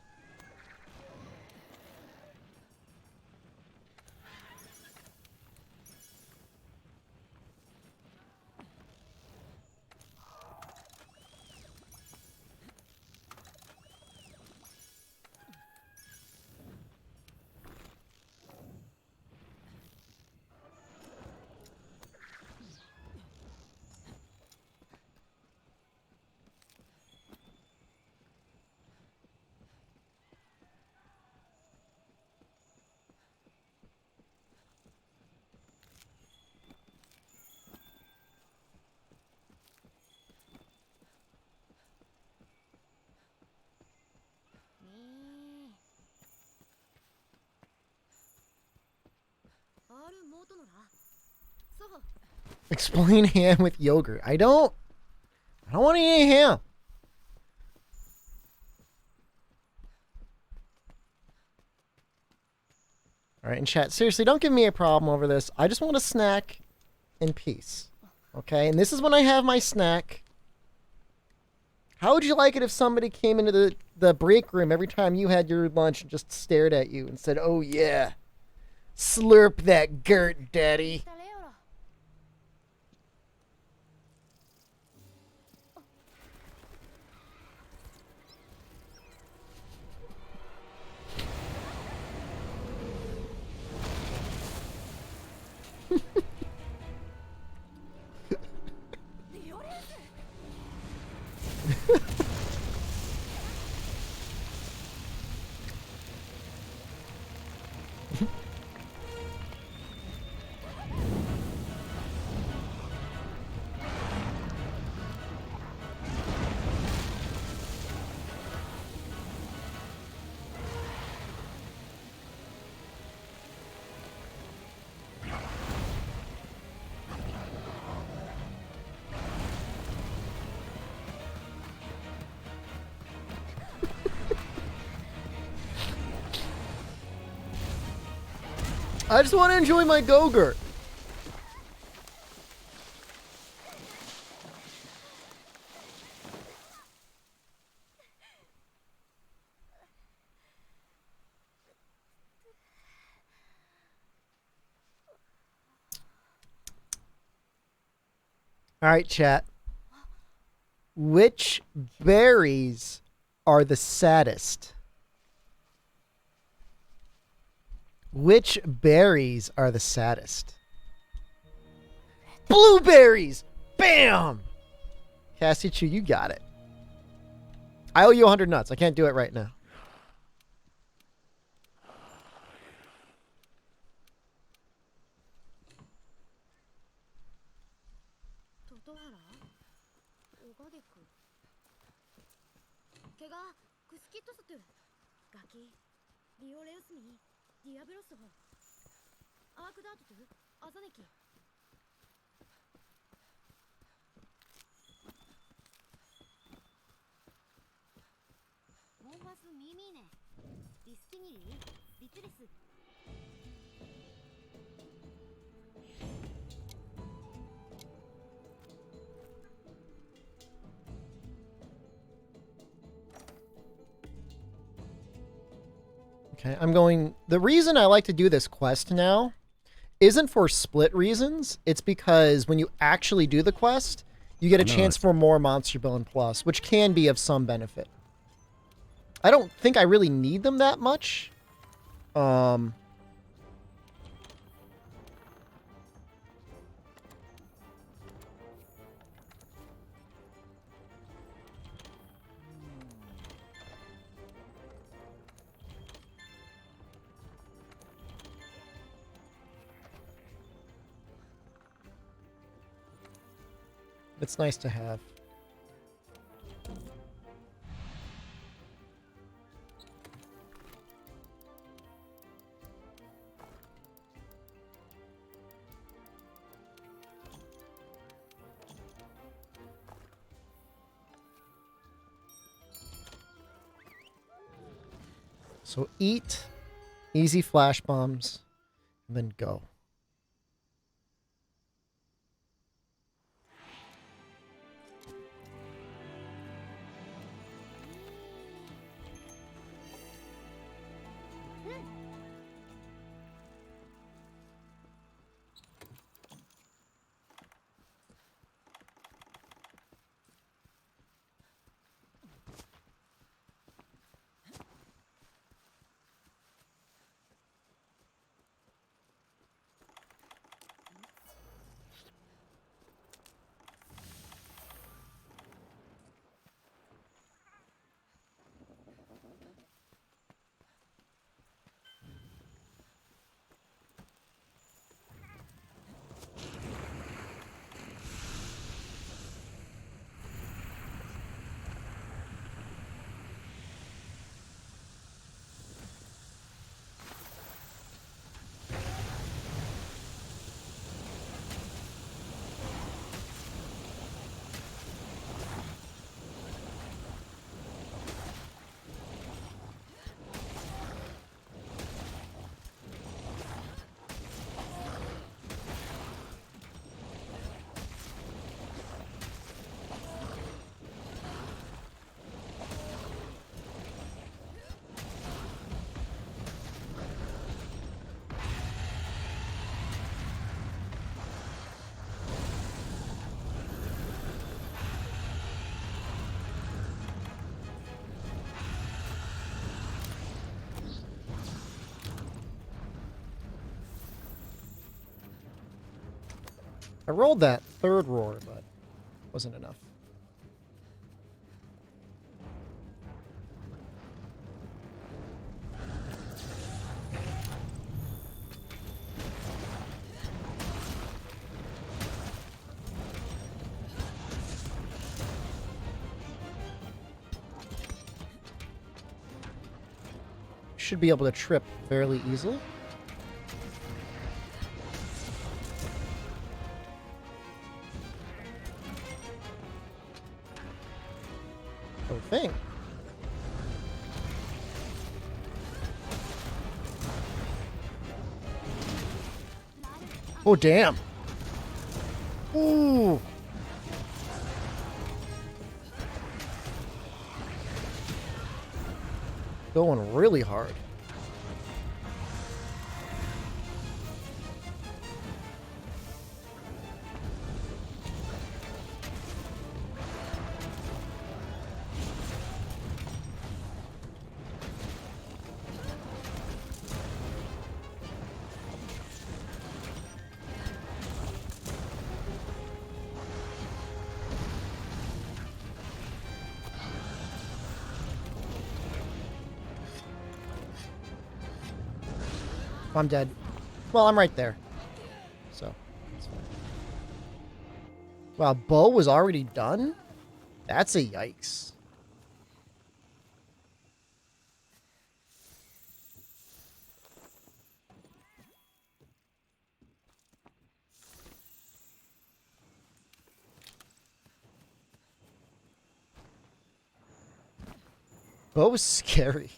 Explain ham with yogurt. I don't I don't want to eat any ham. All right, and chat, seriously, don't give me a problem over this. I just want a snack in peace. Okay, and this is when I have my snack. How would you like it if somebody came into the break room every time you had your lunch and just stared at you and said, "Oh yeah, slurp that gurt, daddy." 誰よら I just want to enjoy my Go-Gurt. All right, chat. Which berries are the saddest? Which berries are the saddest? Blueberries! Bam! Cassie Chu, you got it. I owe you 100 nuts. I can't do it right now. Okay, I'm going... The reason I like to do this quest now isn't for split reasons. It's because when you actually do the quest, you get a chance for more Monster Bone Plus, which can be of some benefit. I don't think I really need them that much. It's nice to have. So eat, easy flash bombs, and then go. I rolled that third roar, but wasn't enough. Should be able to trip fairly easily. Oh, thing. Oh, damn. Ooh. Going really hard. I'm dead. Well, I'm right there. So, it's fine. Wow, bow was already done? That's a yikes. Bow was scary.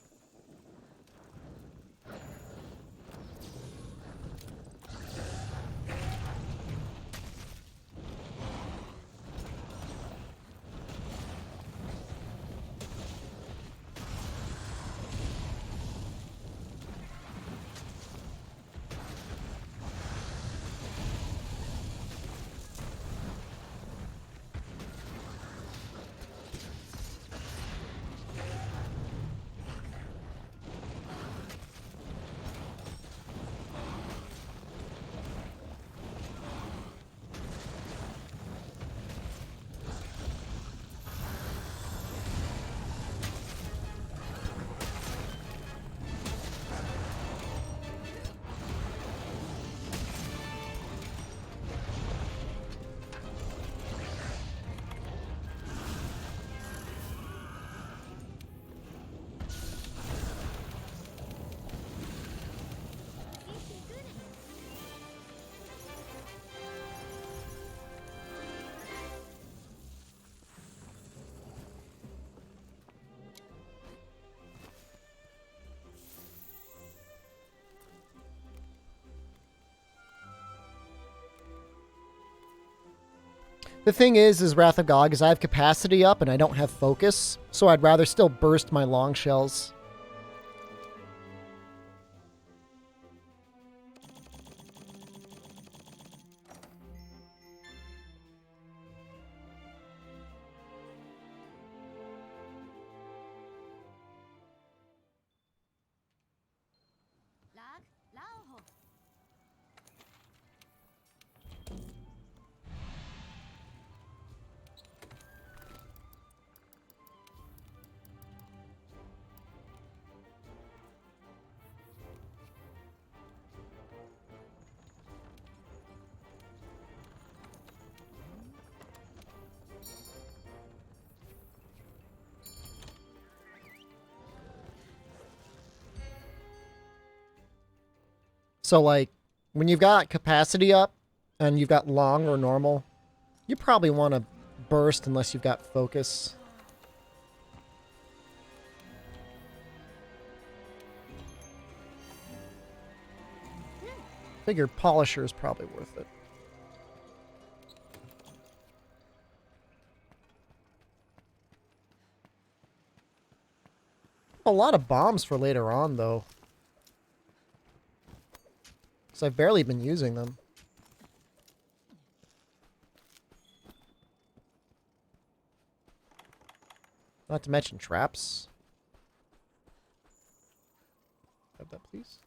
The thing is Wrath of God, is I have capacity up and I don't have focus, so I'd rather still burst my long shells. So, like, when you've got capacity up and you've got long or normal, you probably want to burst unless you've got focus. Figure Polisher is probably worth it. A lot of bombs for later on, though. Because I've barely been using them. Not to mention traps. Have that, please.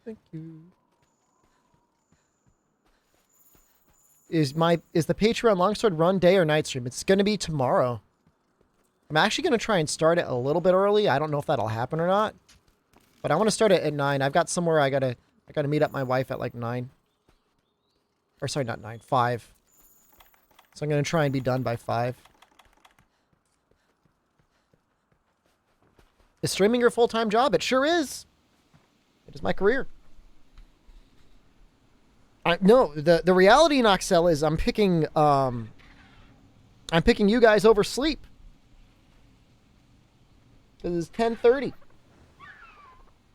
Thank you. is the Patreon Longsword Run day or night stream? It's going to be tomorrow. I'm actually going to try and start it a little bit early. I don't know if that'll happen or not. But I want to start it at 9. I've got somewhere I gotta meet up my wife at like 9. Or sorry, not 9, 5. So I'm going to try and be done by 5. Is streaming your full-time job? It sure is. It is my career. No, the reality, Noxel, is I'm picking you guys over sleep. This is 10:30.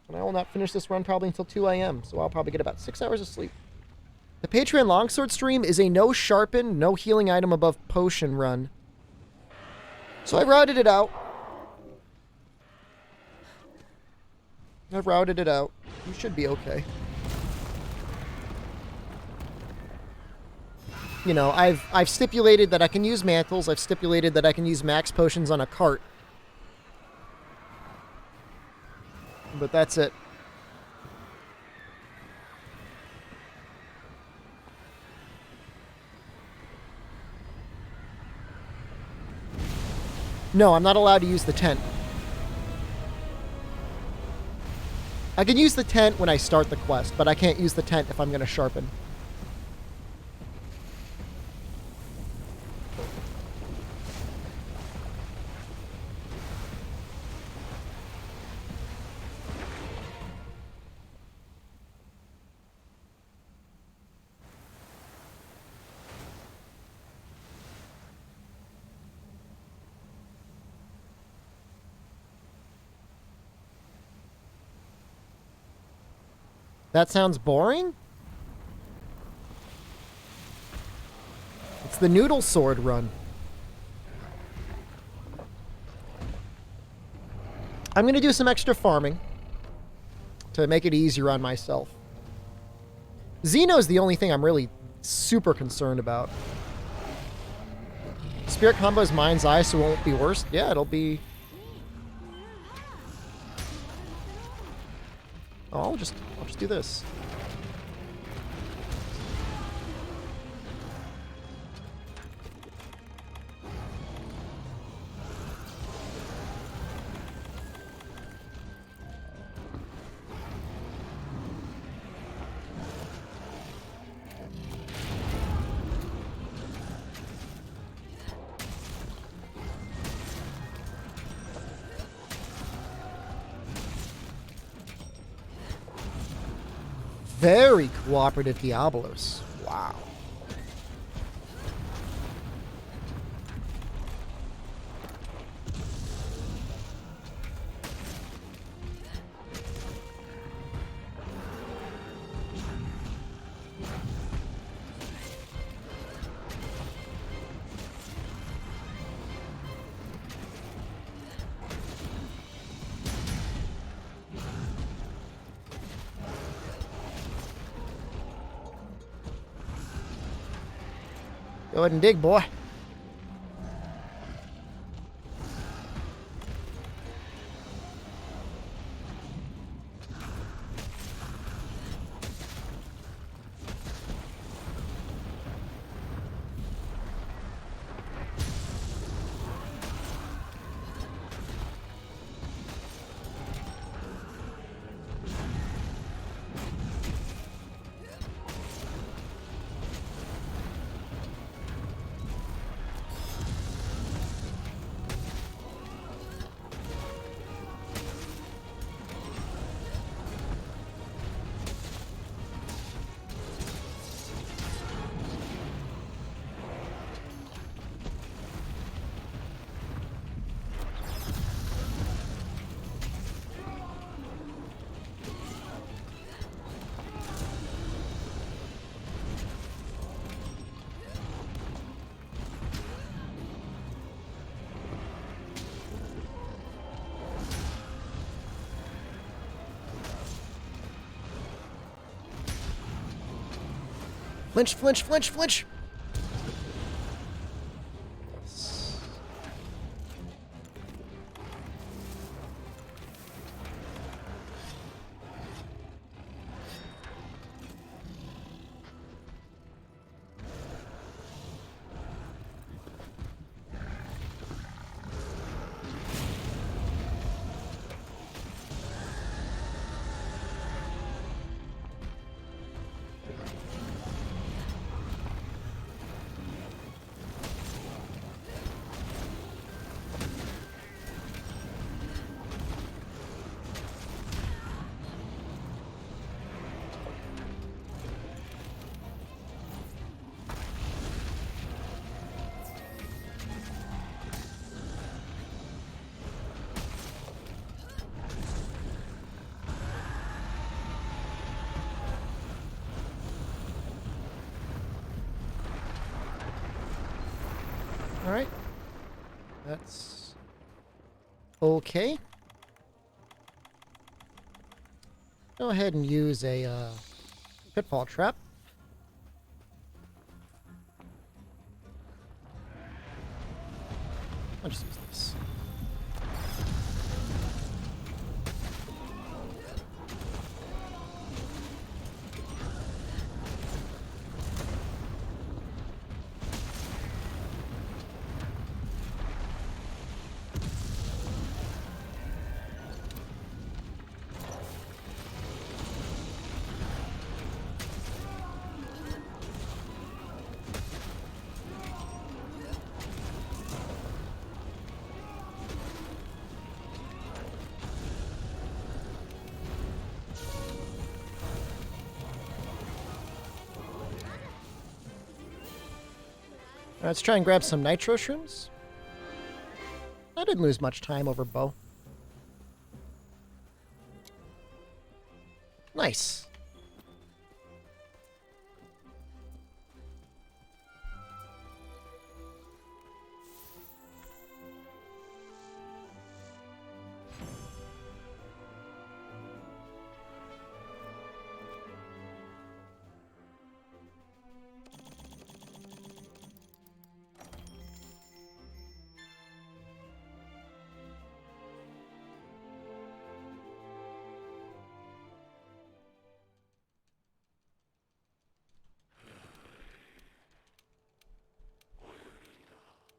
And I will not finish this run probably until 2 a.m. So I'll probably get about 6 hours of sleep. The Patreon Longsword stream is a no sharpen, no healing item above potion run. So I routed it out. I've routed it out. You should be okay. You know, I've stipulated that I can use mantles. I've stipulated that I can use max potions on a cart. But that's it. No, I'm not allowed to use the tent. I can use the tent when I start the quest, but I can't use the tent if I'm going to sharpen. That sounds boring? It's the noodle sword run. I'm going to do some extra farming to make it easier on myself. Xeno's the only thing I'm really super concerned about. Spirit combo's Mind's Eye, so it won't be worse. Yeah, it'll be... Oh, I'll just do this. Very cooperative Diablos. Wow. Go ahead and dig, boy. Flinch, flinch, flinch, flinch. That's okay. Go ahead and use a pitfall trap. I'll just use this. Let's try and grab some nitro shrooms. I didn't lose much time over bow. Nice.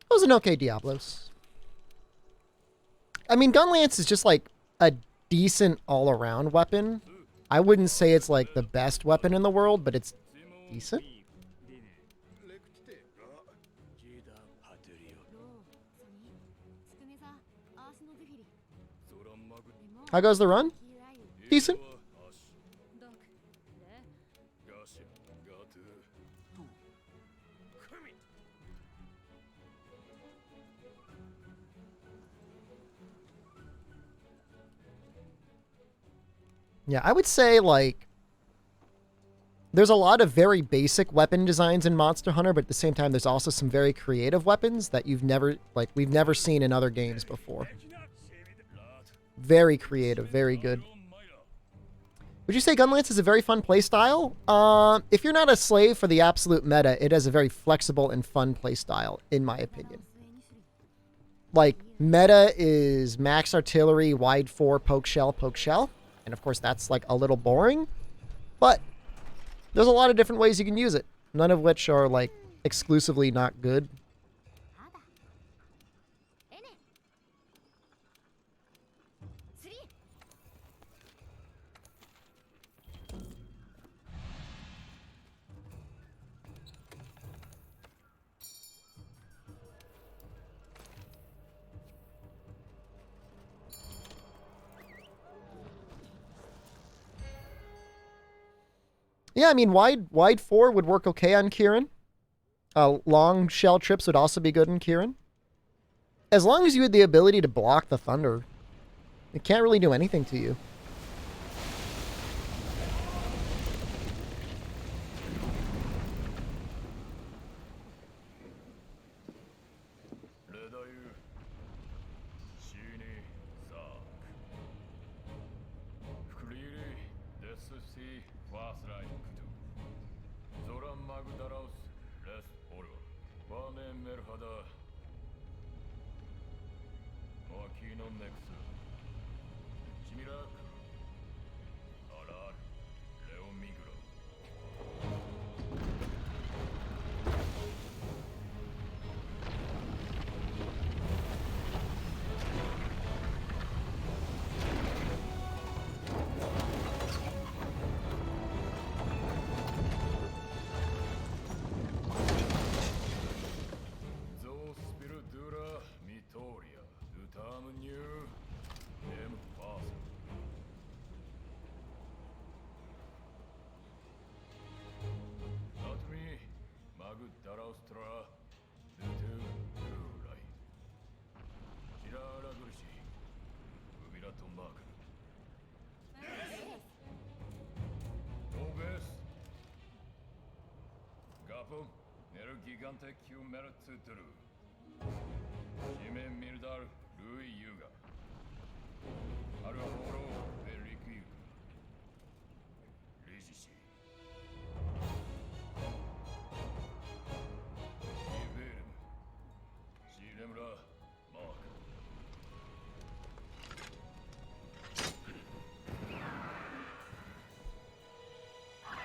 It was an okay Diablos. I mean, Gunlance is just like a decent all-around weapon. I wouldn't say it's like the best weapon in the world, but it's decent. How goes the run? Decent. Yeah, I would say, like, there's a lot of very basic weapon designs in Monster Hunter, but at the same time, there's also some very creative weapons that we've never seen in other games before. Very creative, very good. Would you say Gunlance is a very fun playstyle? If you're not a slave for the absolute meta, it has a very flexible and fun playstyle, in my opinion. Like, meta is max artillery, wide 4, poke shell, poke shell. And of course, that's like a little boring, but there's a lot of different ways you can use it. None of which are like exclusively not good. Yeah, I mean, wide 4 would work okay on Kieran. Long shell trips would also be good on Kieran. As long as you had the ability to block the thunder, it can't really do anything to you.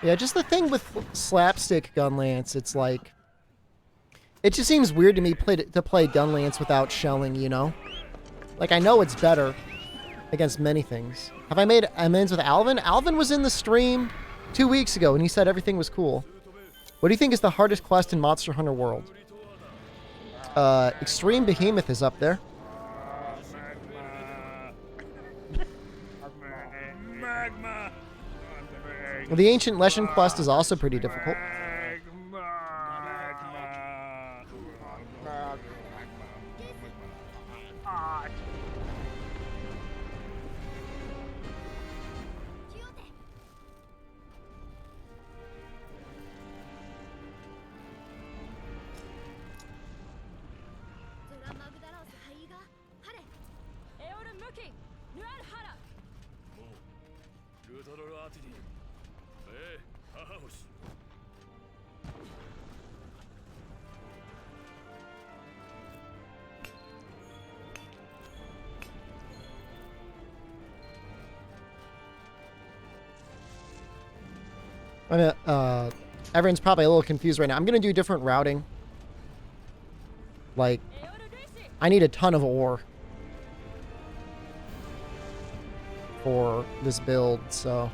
Yeah, just the thing with slapstick Gunlance, it's like... It just seems weird to me to play Gunlance without shelling, you know? Like, I know it's better against many things. Have I made amends with Alvin? Alvin was in the stream 2 weeks ago, and he said everything was cool. What do you think is the hardest quest in Monster Hunter World? Extreme Behemoth is up there. Well, the Ancient Leshen quest is also pretty difficult. Everyone's probably a little confused right now. I'm going to do different routing. Like, I need a ton of ore for this build, so...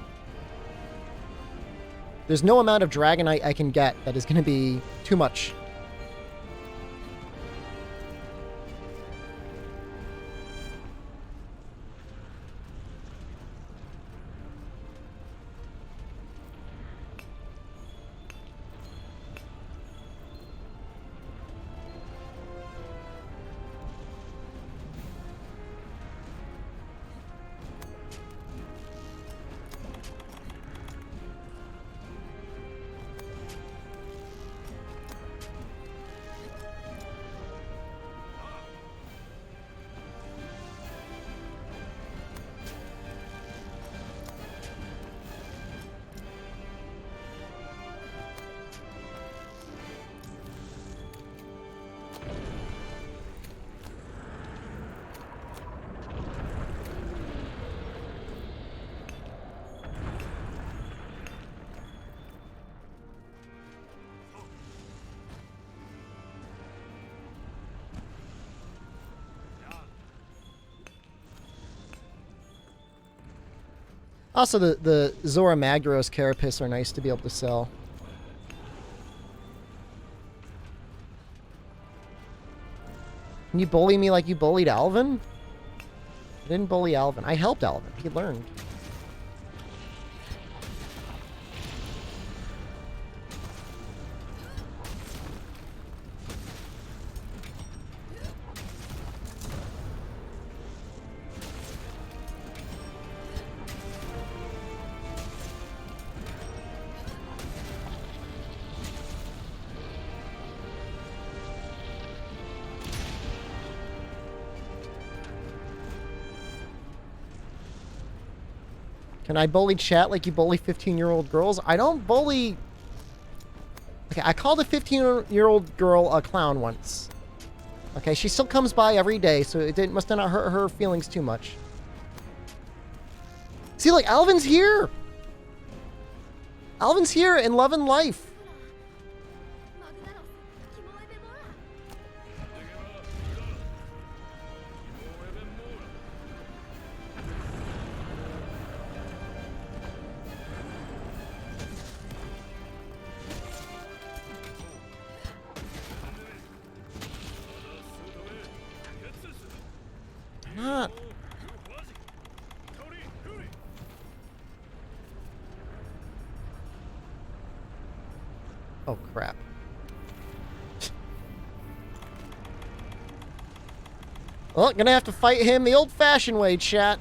There's no amount of Dragonite I can get that is going to be too much. Also, the Zora Magdaros Carapace are nice to be able to sell. Can you bully me like you bullied Alvin? I didn't bully Alvin. I helped Alvin. He learned. Can I bully chat like you bully 15-year-old girls? I don't bully... Okay, I called a 15-year-old girl a clown once. Okay, she still comes by every day, so it must not hurt her feelings too much. See, like, Alvin's here! Alvin's here in love and life. Not. Oh, crap. Well, gonna have to fight him the old-fashioned way, chat.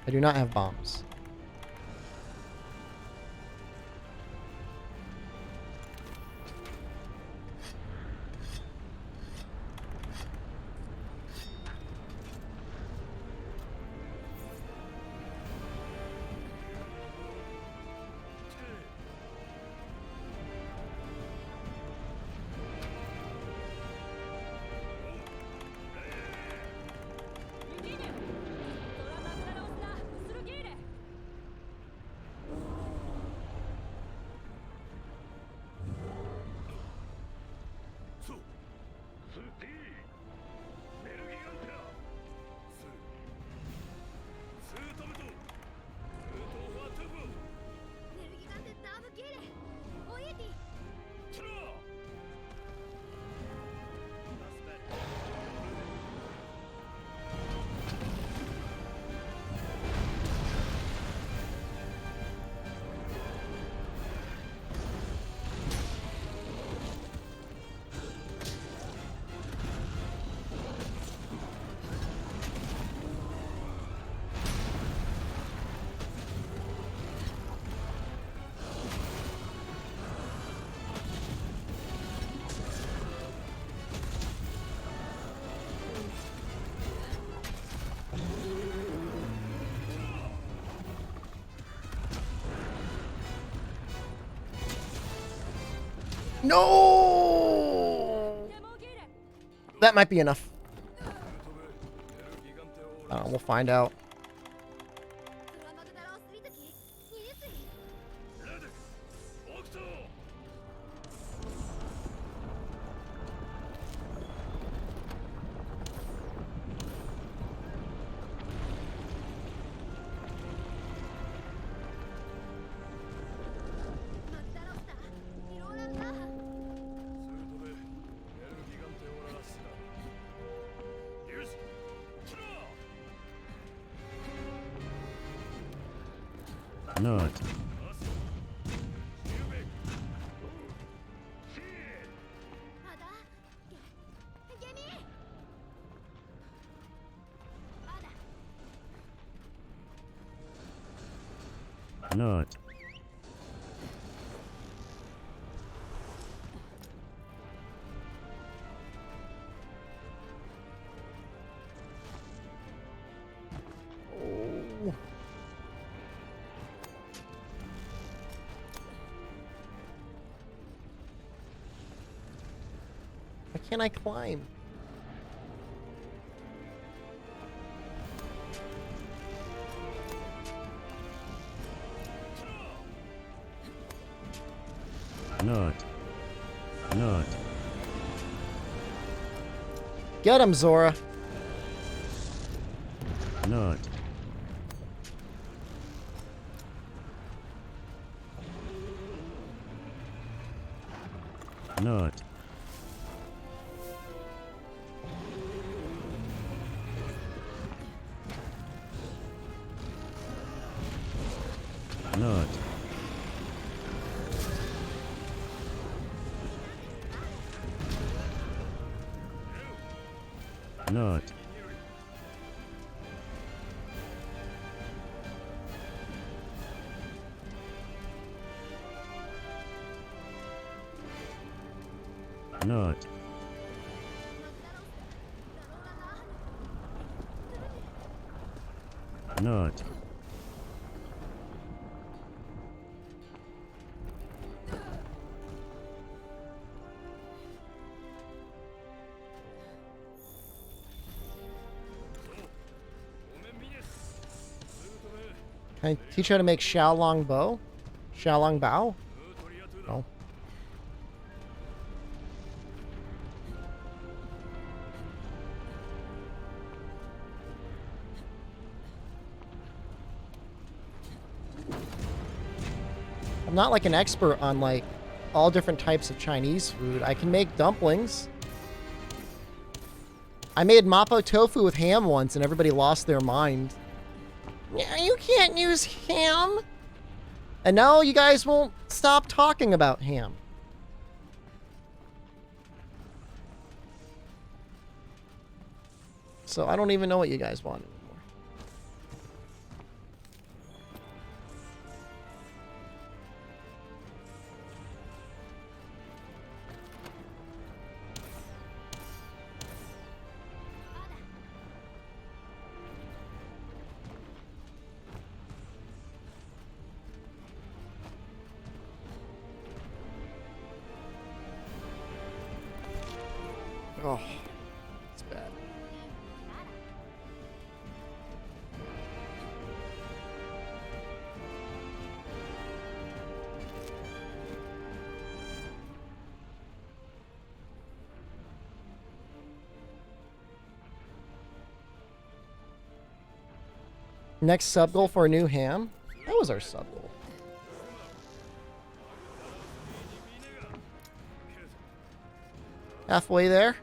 I do not have bombs. No! That might be enough. We'll find out. Not. Not. Oh. Why can't I climb? Not. Not. Get him, Zora. Not. Not. Not. Not. Not. Not. Can I teach you how to make Xiaolong bow? Xiaolong bow? No. I'm not like an expert on like all different types of Chinese food. I can make dumplings. I made mapo tofu with ham once and everybody lost their mind. Yeah, you can't use ham. And now you guys won't stop talking about ham. So I don't even know what you guys want anymore. Oh, it's bad. Next sub goal for a new ham? That was our sub goal. Halfway there.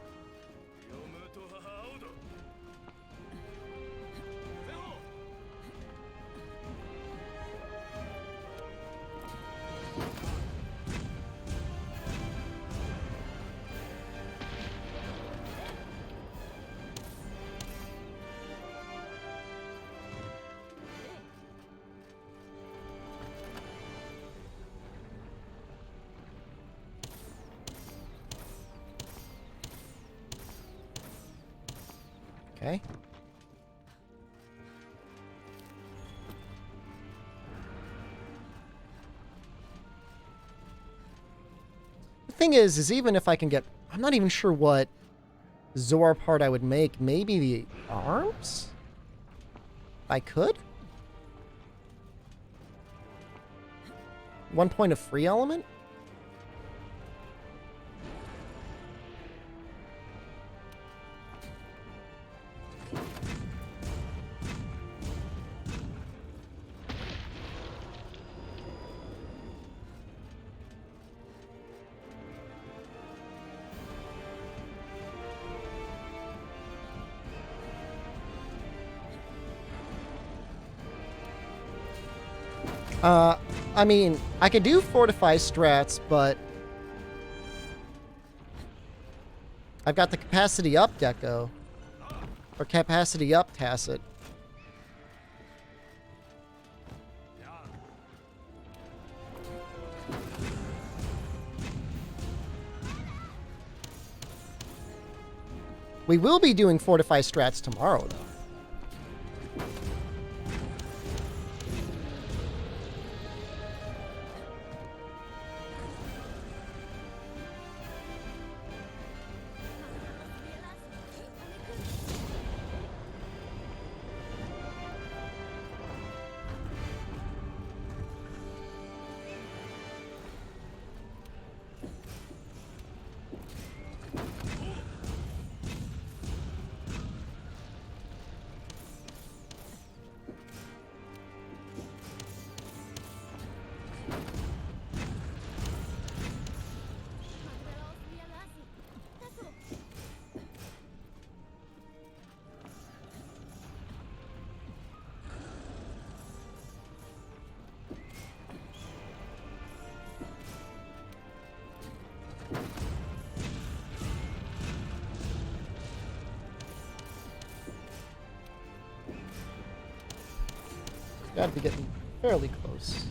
Okay. thing is even if I can get... I'm not even sure what Zor part I would make. Maybe the arms? I could? 1 point of free element? I mean, I could do Fortify strats, but I've got the capacity up Gecko. Or capacity up Tacit. We will be doing Fortify strats tomorrow, though. Gotta be getting fairly close.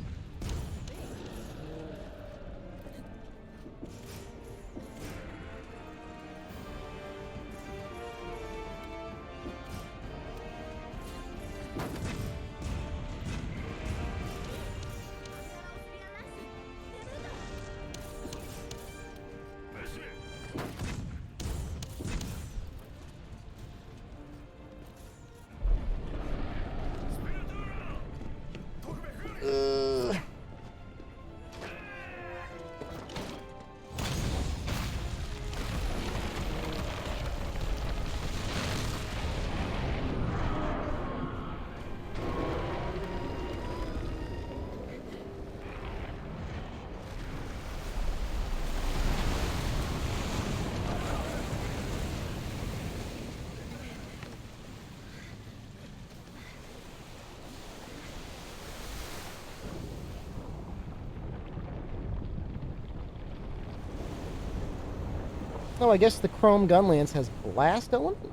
Oh, I guess the Chrome Gunlance has blast element?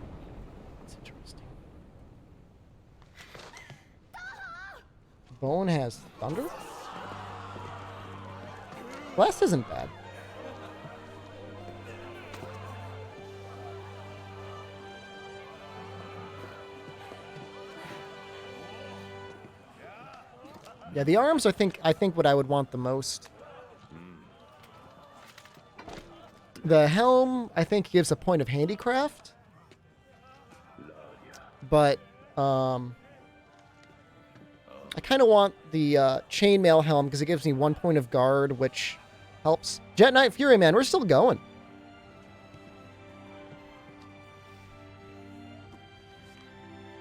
That's interesting. Bone has thunder? Blast isn't bad. Yeah, the arms I think what I would want the most. The helm, I think, gives a point of handicraft. But, I kind of want the chainmail helm because it gives me 1 point of guard, which helps. Jet Knight Fury, man, we're still going.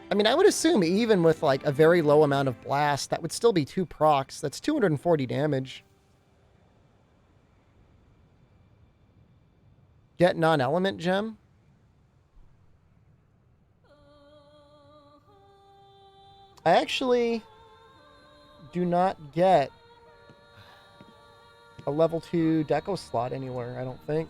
I mean, I would assume even with, like, a very low amount of blast, that would still be 2 procs. That's 240 damage. Get non-element gem. I actually do not get a level 2 deco slot anywhere, I don't think.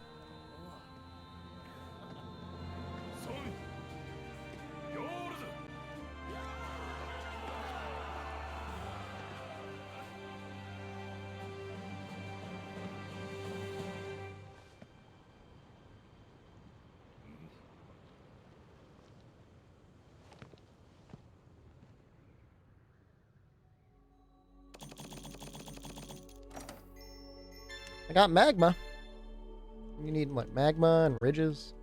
I got magma. You need what? Magma and ridges?